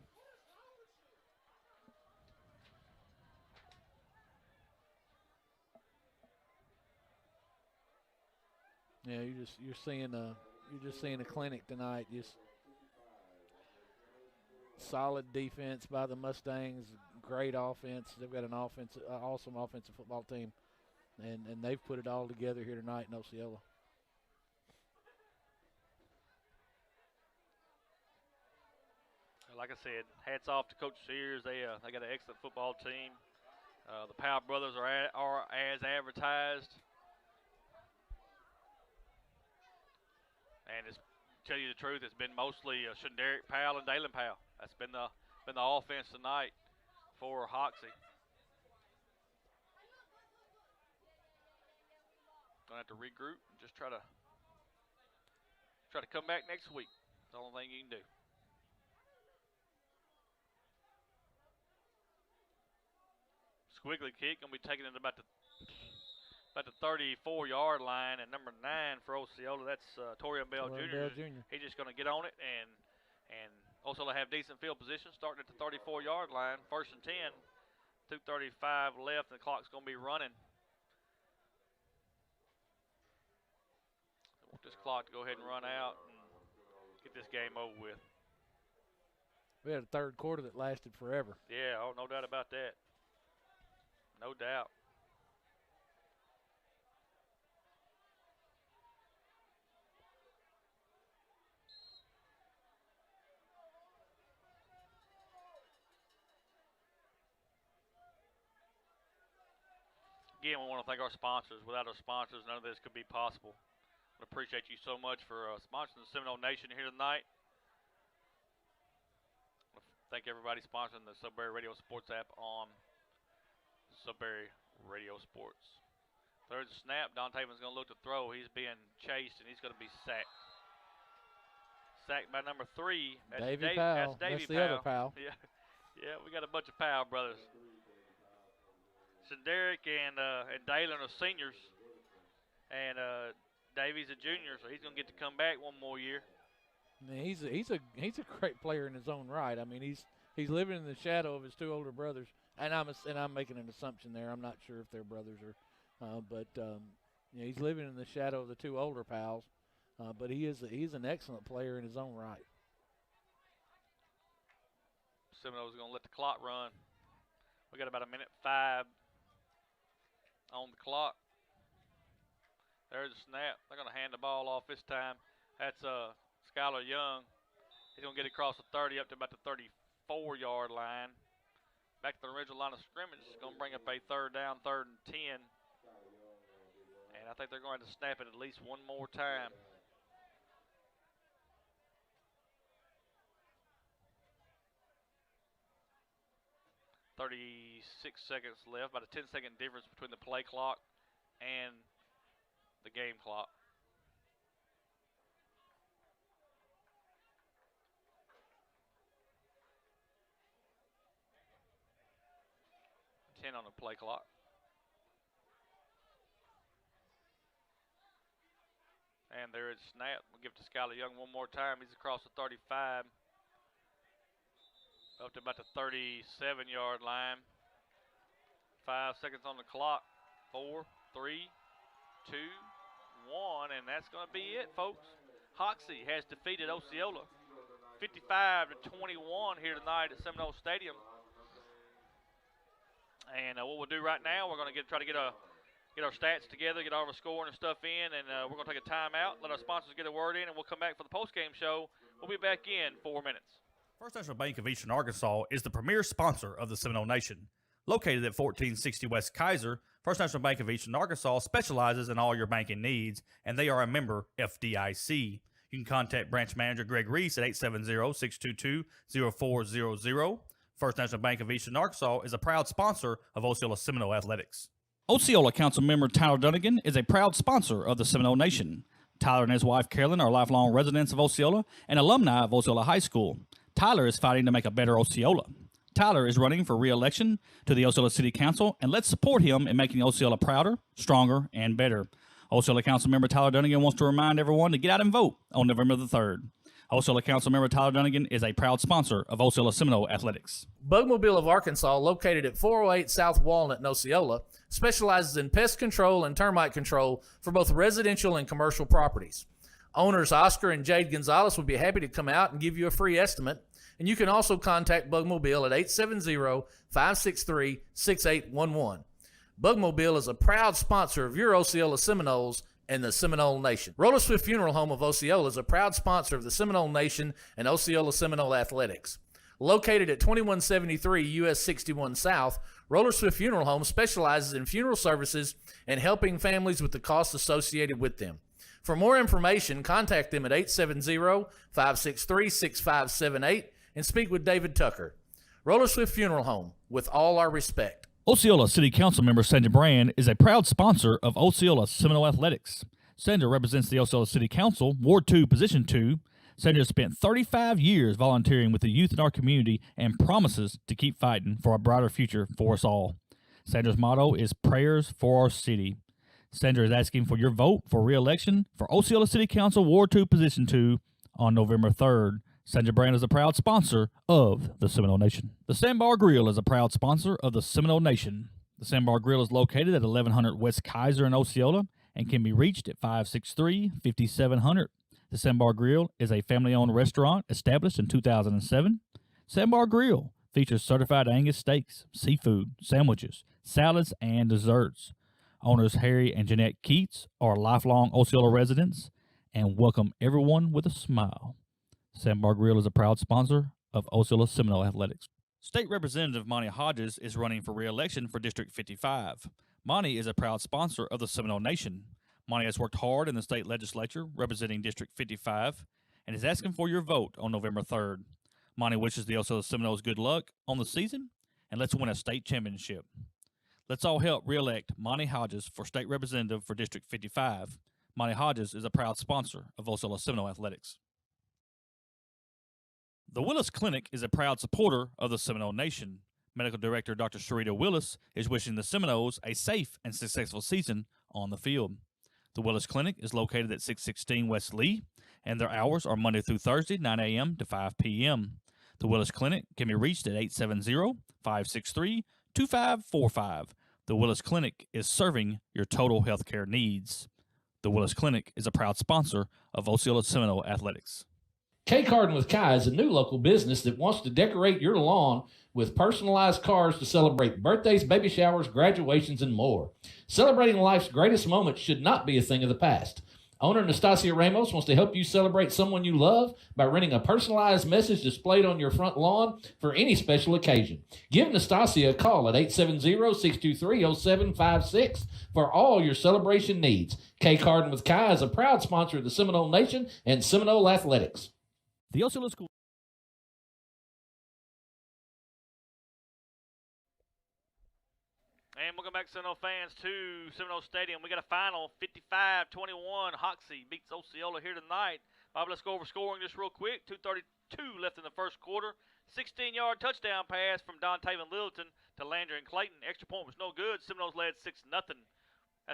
Yeah, you're just seeing a clinic tonight. Just solid defense by the Mustangs. Great offense. They've got an awesome offensive football team, and they've put it all together here tonight in Osceola. Like I said, hats off to Coach Sears. They got an excellent football team. The Powell brothers are as advertised. And to tell you the truth, it's been mostly Derek Powell and Dalen Powell. That's been the offense tonight for Hoxie. Gonna have to regroup and just try to come back next week. That's the only thing you can do. Squiggly kick gonna be taking it about the 34-yard line, and number 9 for Osceola, that's Torian Bell Jr. He's just gonna get on it, and Osceola have decent field position, starting at the 34-yard line, 1st and 10, 2:35 left, and the clock's gonna be running. I want this clock to go ahead and run out and get this game over with. We had a third quarter that lasted forever. Yeah, no doubt about that. No doubt. Again, we want to thank our sponsors. Without our sponsors, none of this could be possible. I appreciate you so much for sponsoring the Seminole Nation here tonight. Thank everybody sponsoring the Sudbury Radio Sports app on Sudbury Radio Sports. There's a snap. Don Taven's going to look to throw. He's being chased, and he's going to be sacked. Sacked by number 3. That's Davey Powell. That's the other Powell. Yeah, we got a bunch of Powell brothers. So Derek and Dalen are seniors, and Davey's a junior, so he's going to get to come back one more year. Man, he's a great player in his own right. I mean, he's living in the shadow of his 2 older brothers, and I'm making an assumption there. I'm not sure if they're brothers or, but he's living in the shadow of the 2 older Powells. But he's an excellent player in his own right. Seminoles going to let the clock run. We got about 1:05 on the clock. There's a snap. They're going to hand the ball off this time. That's Skylar Young. He's going to get across the 30 up to about the 34-yard line. Back to the original line of scrimmage. It's going to bring up a 3rd down, 3rd and 10. And I think they're going to snap it at least one more time. .36 seconds left, about a 10-second difference between the play clock and the game clock. On the play clock. And there is snap. We'll give it to Skylar Young one more time. He's across the 35. Up to about the 37-yard line. 5 seconds on the clock. 4, 3, 2, 1. And that's going to be it, folks. Hoxie has defeated Osceola 55-21 here tonight at Seminole Stadium. And what we'll do right now, we're going to try to get our stats together, get all our scoring and stuff in, and we're going to take a timeout, let our sponsors get a word in, and we'll come back for the post-game show. We'll be back in 4 minutes. First National Bank of Eastern Arkansas is the premier sponsor of the Seminole Nation. Located at 1460 West Kaiser, First National Bank of Eastern Arkansas specializes in all your banking needs, and they are a member FDIC. You can contact branch manager Greg Reese at 870-622-0400. First National Bank of Eastern Arkansas is a proud sponsor of Osceola Seminole Athletics. Osceola Council Member Tyler Dunnigan is a proud sponsor of the Seminole Nation. Tyler and his wife Carolyn are lifelong residents of Osceola and alumni of Osceola High School. Tyler is fighting to make a better Osceola. Tyler is running for re-election to the Osceola City Council, and let's support him in making Osceola prouder, stronger, and better. Osceola Council Member Tyler Dunnigan wants to remind everyone to get out and vote on November the 3rd. Osceola Council Member Tyler Dunnigan is a proud sponsor of Osceola Seminole Athletics. Bugmobile of Arkansas, located at 408 South Walnut in Osceola, specializes in pest control and termite control for both residential and commercial properties. Owners Oscar and Jade Gonzalez would be happy to come out and give you a free estimate, and you can also contact Bugmobile at 870-563-6811. Bugmobile is a proud sponsor of your Osceola Seminoles and the Seminole Nation. Roller Swift Funeral Home of Osceola is a proud sponsor of the Seminole Nation and Osceola Seminole Athletics. Located at 2173 US 61 South, Roller Swift Funeral Home specializes in funeral services and helping families with the costs associated with them. For more information, contact them at 870-563-6578 and speak with David Tucker. Roller Swift Funeral Home, with all our respect. Osceola City Council member Sandra Brand is a proud sponsor of Osceola Seminole Athletics. Sandra represents the Osceola City Council, Ward 2, Position 2. Sandra spent 35 years volunteering with the youth in our community and promises to keep fighting for a brighter future for us all. Sandra's motto is Prayers for Our City. Sandra is asking for your vote for re-election for Osceola City Council, Ward 2, Position 2 on November 3rd. Sandra Brand is a proud sponsor of the Seminole Nation. The Sandbar Grill is a proud sponsor of the Seminole Nation. The Sandbar Grill is located at 1100 West Kaiser in Osceola and can be reached at 563-5700. The Sandbar Grill is a family-owned restaurant established in 2007. Sandbar Grill features certified Angus steaks, seafood, sandwiches, salads, and desserts. Owners Harry and Jeanette Keats are lifelong Osceola residents and welcome everyone with a smile. Sandbar Grill is a proud sponsor of Osceola Seminole Athletics. State Representative Monty Hodges is running for re-election for District 55. Monty is a proud sponsor of the Seminole Nation. Monty has worked hard in the state legislature representing District 55 and is asking for your vote on November 3rd. Monty wishes the Osceola Seminoles good luck on the season, and let's win a state championship. Let's all help re-elect Monty Hodges for State Representative for District 55. Monty Hodges is a proud sponsor of Osceola Seminole Athletics. The Willis Clinic is a proud supporter of the Seminole Nation. Medical Director Dr. Sharita Willis is wishing the Seminoles a safe and successful season on the field. The Willis Clinic is located at 616 West Lee, and their hours are Monday through Thursday, 9 a.m. to 5 p.m. The Willis Clinic can be reached at 870-563-2545. The Willis Clinic is serving your total health care needs. The Willis Clinic is a proud sponsor of Osceola Seminole Athletics. K Garden with Kai is a new local business that wants to decorate your lawn with personalized cars to celebrate birthdays, baby showers, graduations, and more. Celebrating life's greatest moments should not be a thing of the past. Owner Nastasia Ramos wants to help you celebrate someone you love by renting a personalized message displayed on your front lawn for any special occasion. Give Nastasia a call at 870-623-0756 for all your celebration needs. K Garden with Kai is a proud sponsor of the Seminole Nation and Seminole Athletics. The Osceola School. And welcome back, Seminole fans, to Seminole Stadium. We got a final 55-21. Hoxie beats Osceola here tonight. Bob, let's go over scoring just real quick. 2:32 left in the first quarter. 16-yard touchdown pass from Don Taven Littleton to Landry and Clayton. Extra point was no good. Seminoles led 6-0. That's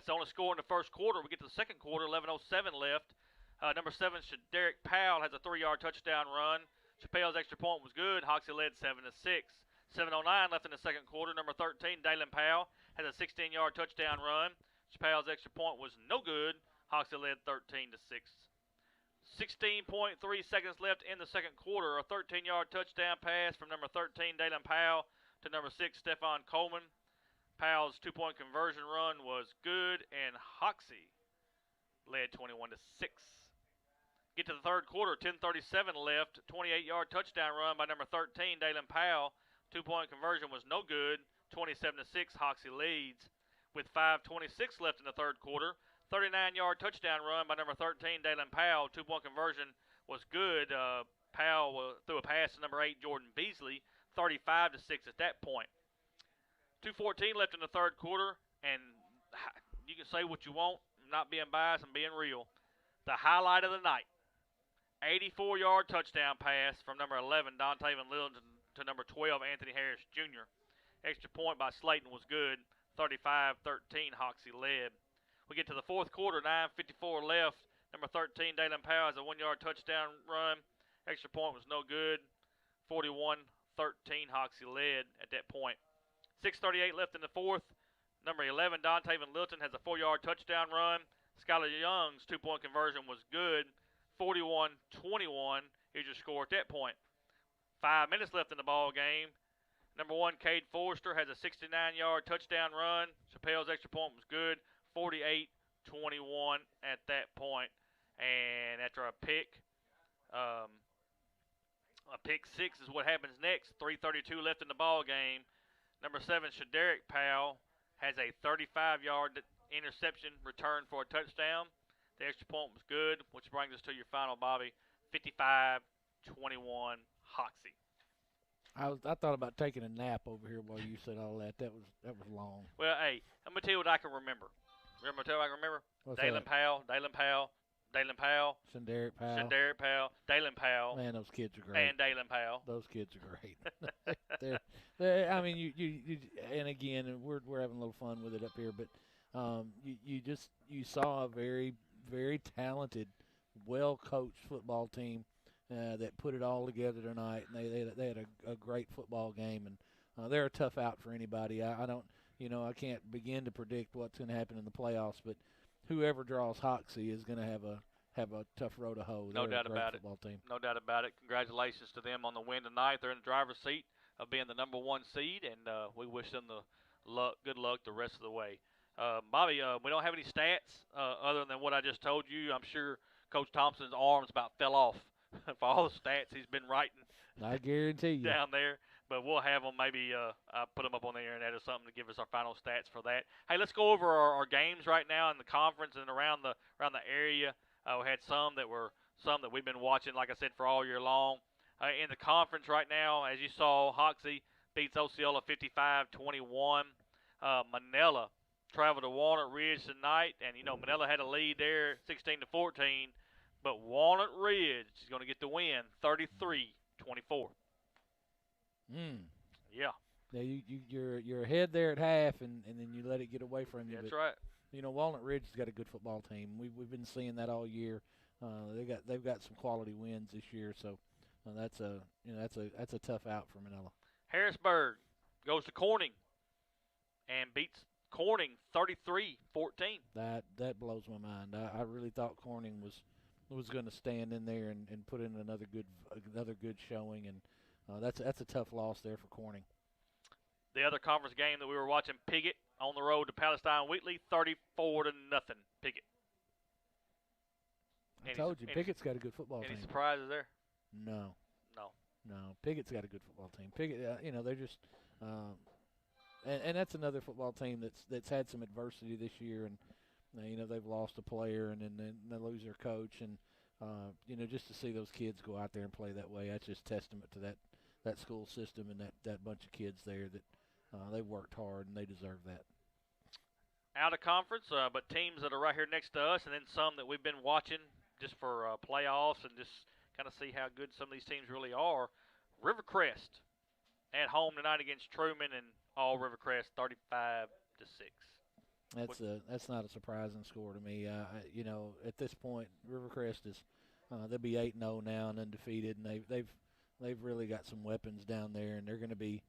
the only score in the first quarter. We get to the second quarter, 11:07 left. Number 7, Derek Powell has a 3-yard touchdown run. Chappelle's extra point was good. Hoxie led 7-6. 7:09 left in the second quarter. Number 13, Dalen Powell has a 16-yard touchdown run. Chappelle's extra point was no good. Hoxie led 13-6. 16.3 seconds left in the second quarter. A 13-yard touchdown pass from number 13, Dalen Powell, to number 6, Stephon Coleman. Powell's two-point conversion run was good, and Hoxie led 21-6. Get to the third quarter, 10:37 left, 28-yard touchdown run by number 13, Dalen Powell. 2-point conversion was no good. 27-6, Hoxie leads. With 5:26 left in the third quarter, 39-yard touchdown run by number 13, Dalen Powell. 2-point conversion was good. Powell threw a pass to number 8, Jordan Beasley. 35-6 at that point. 2:14 left in the third quarter, and you can say what you want. I'm not being biased, I'm being real. The highlight of the night. 84-yard touchdown pass from number 11, Dontaven Littleton, to number 12, Anthony Harris Jr. Extra point by Slayton was good. 35-13, Hoxie led. We get to the fourth quarter, 9:54 left. Number 13, Dalen Powell, has a 1-yard touchdown run. Extra point was no good. 41-13, Hoxie led at that point. 6:38 left in the fourth. Number 11, Dontaven Littleton, has a 4-yard touchdown run. Skylar Young's 2-point conversion was good. 41-21 is your score at that point. 5 minutes left in the ball game. Number 1, Cade Forrester, has a 69-yard touchdown run. Chappelle's extra point was good. 48-21 at that point. And after a pick six is what happens next. 3:32 left in the ball game. Number 7, Shaderick Powell, has a 35-yard interception return for a touchdown. The extra point was good, which brings us to your final, Bobby. 55-21, Hoxie. I thought about taking a nap over here while you said all that. That was long. Well, hey, I'm going to tell you what I can remember. Remember what I can remember? What's Dalen that? Powell, Dalen Powell, Shanderick Powell. Shanderick Powell, Dalen Powell, Man, those kids are great. and Dalen Powell. Those kids are great. they're, I mean, you and again, we're having a little fun with it up here, but you saw a very, very talented, well-coached football team that put it all together tonight, and they had a great football game, and they're a tough out for anybody. I don't, I can't begin to predict what's going to happen in the playoffs, but whoever draws Hoxie is going to have a tough road to hoe. No They're doubt a great about it. football team. No doubt about it. Congratulations to them on the win tonight. They're in the driver's seat of being the number 1 seed, and we wish them good luck the rest of the way. Bobby, we don't have any stats other than what I just told you. I'm sure Coach Thompson's arms about fell off for all the stats he's been writing. I guarantee you. Down there. But we'll have them. Maybe I'll put them up on the internet or something to give us our final stats for that. Hey, let's go over our games right now in the conference and around the area. We had some that we've been watching, like I said, for all year long. In the conference right now, as you saw, Hoxie beats Osceola 55-21. Manila traveled to Walnut Ridge tonight, and Manila had a lead there, 16-14. But Walnut Ridge is going to get the win, 33-24. Yeah. Yeah, you're ahead there at half, and then you let it get away from you. That's but, right. Walnut Ridge has got a good football team. We've been seeing that all year. They've got some quality wins this year, so that's a tough out for Manila. Harrisburg goes to Corning and beats Corning 33-14. That blows my mind. I really thought Corning was going to stand in there and put in another good showing, and that's a tough loss there for Corning. The other conference game that we were watching, Piggott on the road to Palestine Wheatley, 34-0, Piggott. I told you, Pickett's got a good football team. Any surprises there? No. Pickett's got a good football team. Piggott, they're just, and that's another football team that's had some adversity this year, and they've lost a player, and then they lose their coach, and just to see those kids go out there and play that way, that's just testament to that school system and that bunch of kids there that they've worked hard and they deserve that. Out of conference, but teams that are right here next to us, and then some that we've been watching just for playoffs and just kind of see how good some of these teams really are. Rivercrest at home tonight against Truman, and all Rivercrest 35-6. That's not a surprising score to me. At this point, Rivercrest is they'll be 8-0 now and undefeated, and they've really got some weapons down there, and they're going to be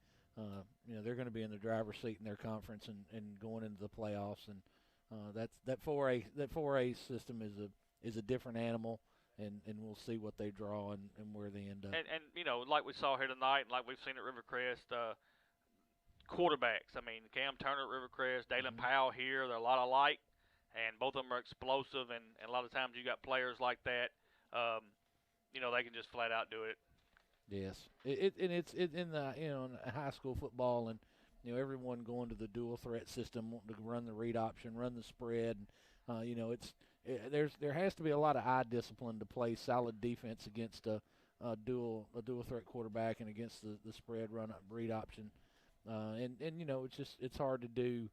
they're going to be in the driver's seat in their conference and going into the playoffs, and that 4A system is a different animal, and we'll see what they draw and where they end up. And like we saw here tonight, and like we've seen at Rivercrest, quarterbacks. I mean, Cam Turner at Rivercrest, Dalen Powell here, they're a lot alike, and both of them are explosive, and a lot of times you got players like that They can just flat out do it. Yes, it's in the in high school football, and everyone going to the dual threat system, wanting to run the read option, run the spread. There has to be a lot of eye discipline to play solid defense against a dual threat quarterback and against the spread read option. It's hard to do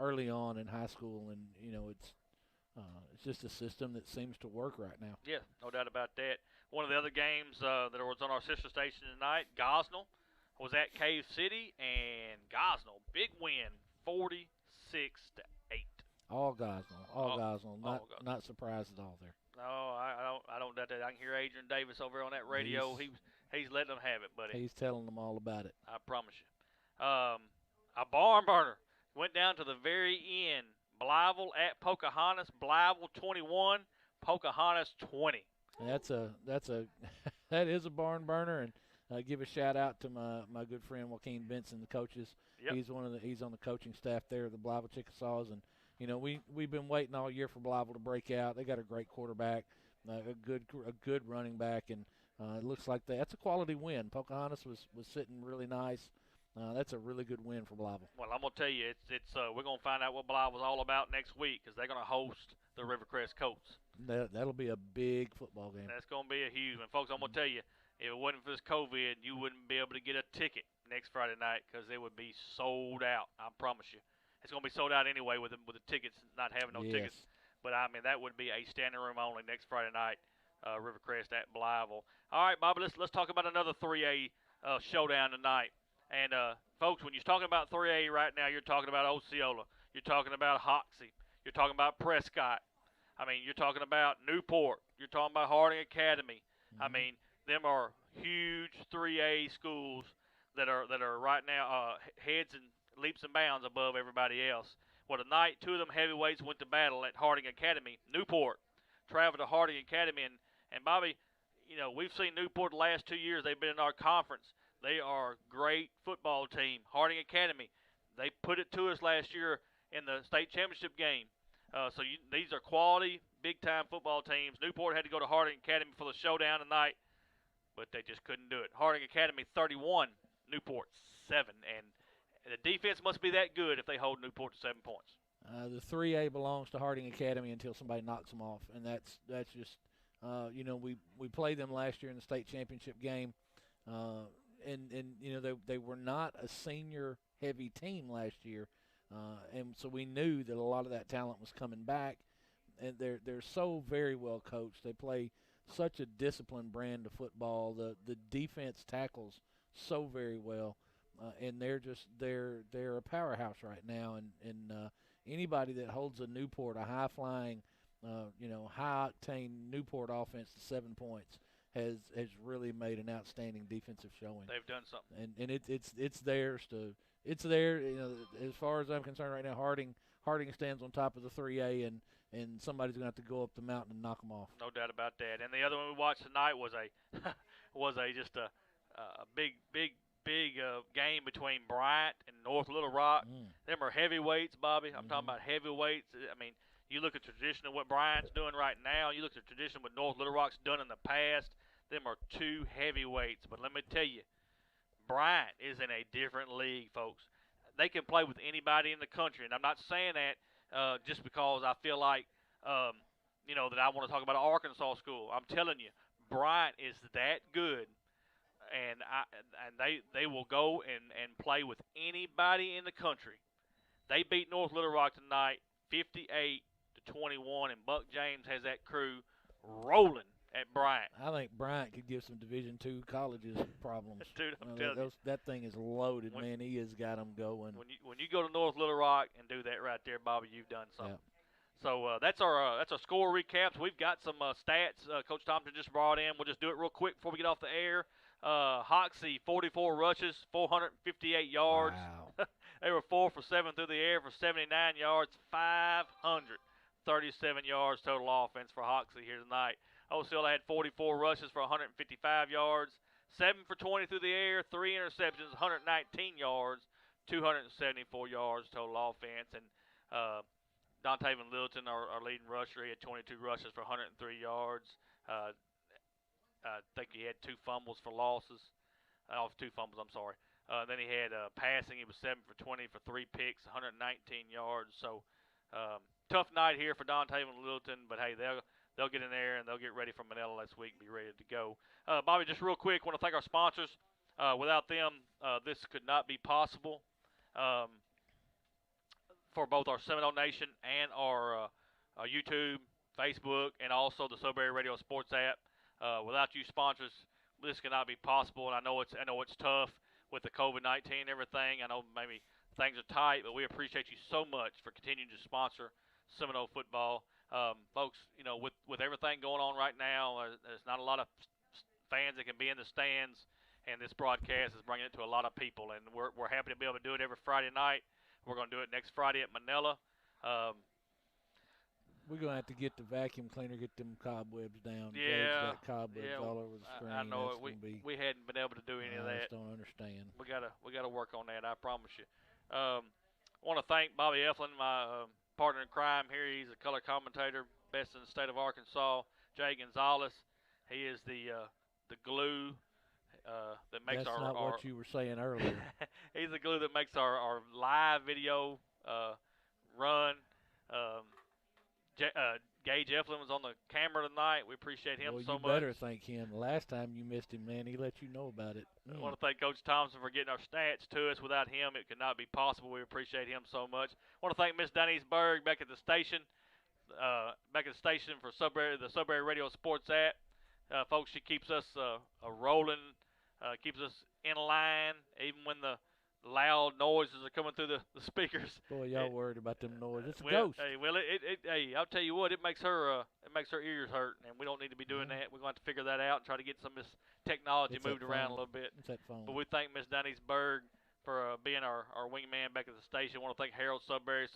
early on in high school, and it's just a system that seems to work right now. Yeah, no doubt about that. One of the other games that was on our sister station tonight, Gosnell, was at Cave City, and Gosnell, big win, 46-8. All Gosnell. Not surprised at all there. No, I don't doubt that. I can hear Adrian Davis over on that radio. He's letting them have it, buddy. He's telling them all about it. I promise you. A barn burner went down to the very end. Blyville at Pocahontas. Blyville 21, Pocahontas 20. That is a barn burner, and give a shout out to my good friend Joaquin Benson, the coaches. Yep. He's on the coaching staff there at the Blyville Chickasaws, and we've been waiting all year for Blyville to break out. They got a great quarterback, a good running back, and it looks like that's a quality win. Pocahontas was sitting really nice. That's a really good win for Blyville. Well, I'm gonna tell you, we're gonna find out what Blyville's all about next week because they're gonna host the Rivercrest Colts. That'll be a big football game. That's gonna be a huge one, folks. I'm gonna tell you, if it wasn't for this COVID, you wouldn't be able to get a ticket next Friday night because it would be sold out. I promise you, it's gonna be sold out anyway with the tickets not having no tickets. But I mean, that would be a standing room only next Friday night, Rivercrest at Blyville. All right, Bobby, let's talk about another 3A showdown tonight. And folks, when you're talking about 3A right now, you're talking about Osceola, you're talking about Hoxie, you're talking about Prescott. I mean, you're talking about Newport, you're talking about Harding Academy. Mm-hmm. I mean, them are huge 3A schools that are right now heads and leaps and bounds above everybody else. Well, tonight, two of them heavyweights went to battle at Harding Academy. Newport traveled to Harding Academy, and Bobby, we've seen Newport the last 2 years. They've been in our conference. They are a great football team. Harding Academy, they put it to us last year in the state championship game. These are quality, big-time football teams. Newport had to go to Harding Academy for the showdown tonight, but they just couldn't do it. Harding Academy 31, Newport 7, and the defense must be that good if they hold Newport to 7 points. The 3A belongs to Harding Academy until somebody knocks them off, and that's just we played them last year in the state championship game, and they were not a senior heavy team last year, and so we knew that a lot of that talent was coming back, and they're so very well coached. They play such a disciplined brand of football. The defense tackles so very well. And they're a powerhouse right now, and anybody that holds a Newport, a high flying, high octane Newport offense to 7 points has really made an outstanding defensive showing. They've done something, and it's theirs to there. As far as I'm concerned right now, Harding stands on top of the 3A, and somebody's gonna have to go up the mountain and knock them off. No doubt about that. And the other one we watched tonight was just a big game between Bryant and North Little Rock. Them are heavyweights, Bobby. I'm talking about heavyweights. I mean, you look at the tradition of what Bryant's doing right now. You look at the tradition of what North Little Rock's done in the past. Them are two heavyweights. But let me tell you, Bryant is in a different league, folks. They can play with anybody in the country. And I'm not saying that just because I feel like, that I want to talk about an Arkansas school. I'm telling you, Bryant is that good. And they will go and play with anybody in the country. They beat North Little Rock tonight, 58-21, and Buck James has that crew rolling at Bryant. I think Bryant could give some Division II colleges problems. Dude, I'm telling you, that thing is loaded, man. He has got them going. When you go to North Little Rock and do that right there, Bobby, you've done something. Yeah. So that's our score recaps. We've got some stats Coach Thompson just brought in. We'll just do it real quick before we get off the air. Hoxie, 44 rushes, 458 yards. Wow. They were 4 for 7 through the air for 79 yards, 537 yards total offense for Hoxie here tonight. Osceola had 44 rushes for 155 yards, 7 for 20 through the air, 3 interceptions, 119 yards, 274 yards total offense. And Dontaven Littleton, our leading rusher, he had 22 rushes for 103 yards. Uh, I think he had 2 fumbles for losses. 2 fumbles, I'm sorry. Then he had passing. He was 7 for 20 for 3 picks, 119 yards. So tough night here for Dontaven and Littleton, but hey, they'll get in there and they'll get ready for Manila this week and be ready to go. Bobby, just real quick, want to thank our sponsors. Without them, this could not be possible for both our Seminole Nation and our YouTube, Facebook, and also the Sudbury Radio Sports app. Without you sponsors, this cannot be possible. And I know it's tough with the COVID-19 and everything. I know maybe things are tight, but we appreciate you so much for continuing to sponsor Seminole football. Folks, with everything going on right now, there's not a lot of fans that can be in the stands, and this broadcast is bringing it to a lot of people. And we're happy to be able to do it every Friday night. We're going to do it next Friday at Manila. We're going to have to get the vacuum cleaner, get them cobwebs down. Yeah. Got cobwebs all over the screen. I know it. We hadn't been able to do any of that. I just don't understand. We gotta work on that. I promise you. I want to thank Bobby Eflin, my partner in crime here. He's a color commentator, best in the state of Arkansas. Jay Gonzalez, he is the glue that makes That's our. not what you were saying earlier. He's the glue that makes our live video run. Gage Eflin was on the camera tonight. We appreciate him so much. You better thank him. Last time you missed him, man, he let you know about it. I want to thank Coach Thompson for getting our stats to us. Without him, it could not be possible. We appreciate him so much. I want to thank Miss Denise Berg back at the station for the Sudbury Radio Sports app. Folks, she keeps us rolling, keeps us in line, even when the loud noises are coming through the speakers. Boy, y'all worried about them noises. It's a ghost. Hey, I'll tell you what, it makes her ears hurt, and we don't need to be doing that. We're going to have to figure that out and try to get some of this technology moved around a little bit. It's that phone. But we thank Miss Denise Berg for being our wingman back at the station. I want to thank Harold Sudbury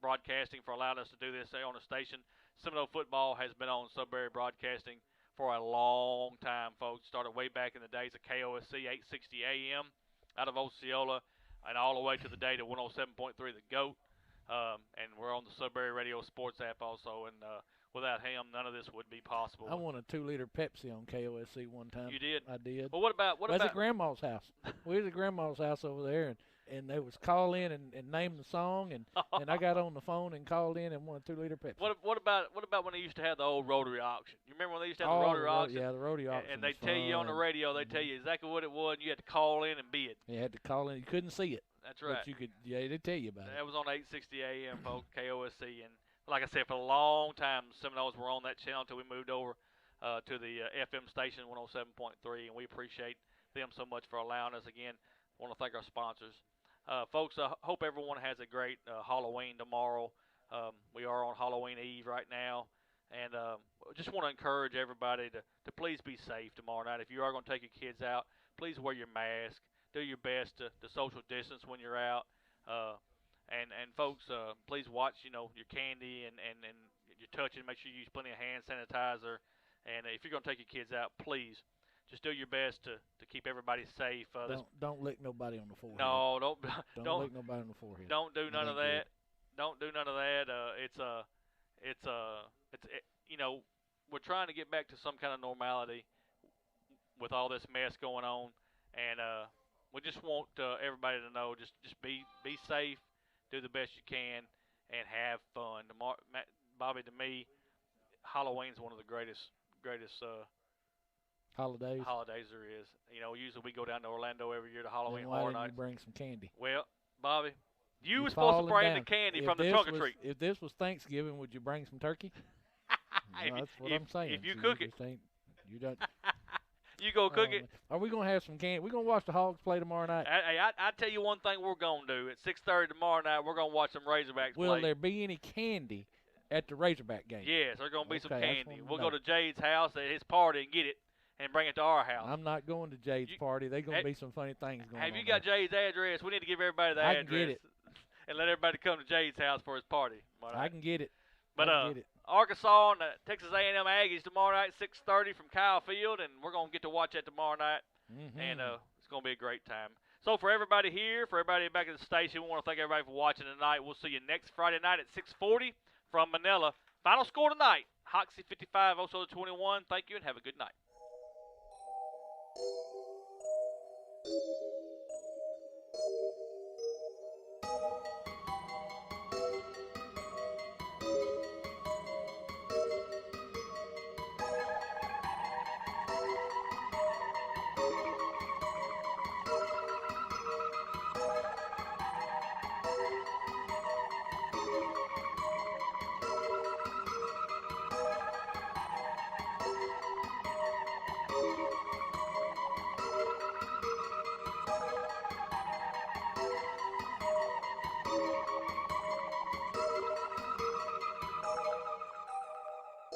Broadcasting for allowing us to do this on the station. Seminole football has been on Sudbury Broadcasting for a long time, folks. Started way back in the days of KOSC 860 AM. Out of Osceola, and all the way to the day to 107.3 The GOAT. And we're on the Sudbury Radio Sports app also. And without him, none of this would be possible. I won a 2-liter Pepsi on KOSC one time. You did? I did. Well, what about? I was at Grandma's house. We was at Grandma's house over there, and they was call in and name the song, and I got on the phone and called in and won a 2-liter Pepsi. What about when they used to have the old rotary auction? You remember when they used to have the rotary auction? Yeah, the rotary auction. And they tell you on the radio, they tell you exactly what it was, and you had to call in and bid. You had to call in. You couldn't see it. That's right. But you could. Yeah, they tell you about it. That was on 860 AM, folks, KOSC, and like I said, for a long time, the Seminoles were on that channel until we moved over to the FM station 107.3, and we appreciate them so much for allowing us. Again, I want to thank our sponsors. Folks, I hope everyone has a great Halloween tomorrow. We are on Halloween Eve right now, and just want to encourage everybody to please be safe tomorrow night. If you are going to take your kids out, please wear your mask. Do your best to social distance when you're out. And folks, please watch, your candy and your touching. Make sure you use plenty of hand sanitizer. And if you're going to take your kids out, please just do your best to keep everybody safe. Don't lick nobody on the forehead. No, don't lick nobody on the forehead. Don't do none of that. Don't do none of that. We're trying to get back to some kind of normality with all this mess going on, and we just want everybody to know just be safe, do the best you can, and have fun. Bobby, to me, Halloween's one of the greatest holidays there is. Usually we go down to Orlando every year to Halloween Horror Nights. You bring some candy? Well, Bobby, you were supposed to bring the candy from the trunk or treat. If this was Thanksgiving, would you bring some turkey? That's what I'm saying. If you cook it. You don't. You go cook it. Are we going to have some candy? We're going to watch the Hogs play tomorrow night. I tell you one thing we're going to do. At 6:30 tomorrow night, we're going to watch some Razorbacks play. Will there be any candy at the Razorback game? Yes, there's going to be some candy. We'll go to Jade's house at his party and get it and bring it to our house. I'm not going to Jade's party. There's going to be some funny things going on. Have you got Jade's address? We need to give everybody the address. I can get it. And let everybody come to Jade's house for his party. I can get it. But Arkansas and the Texas A&M Aggies tomorrow night, 6:30 from Kyle Field, and we're going to get to watch that tomorrow night, and it's going to be a great time. So for everybody here, for everybody back at the station, we want to thank everybody for watching tonight. We'll see you next Friday night at 6:40 from Manila Final score tonight, Hoxie 55, Osceola 21. Thank you and have a good night.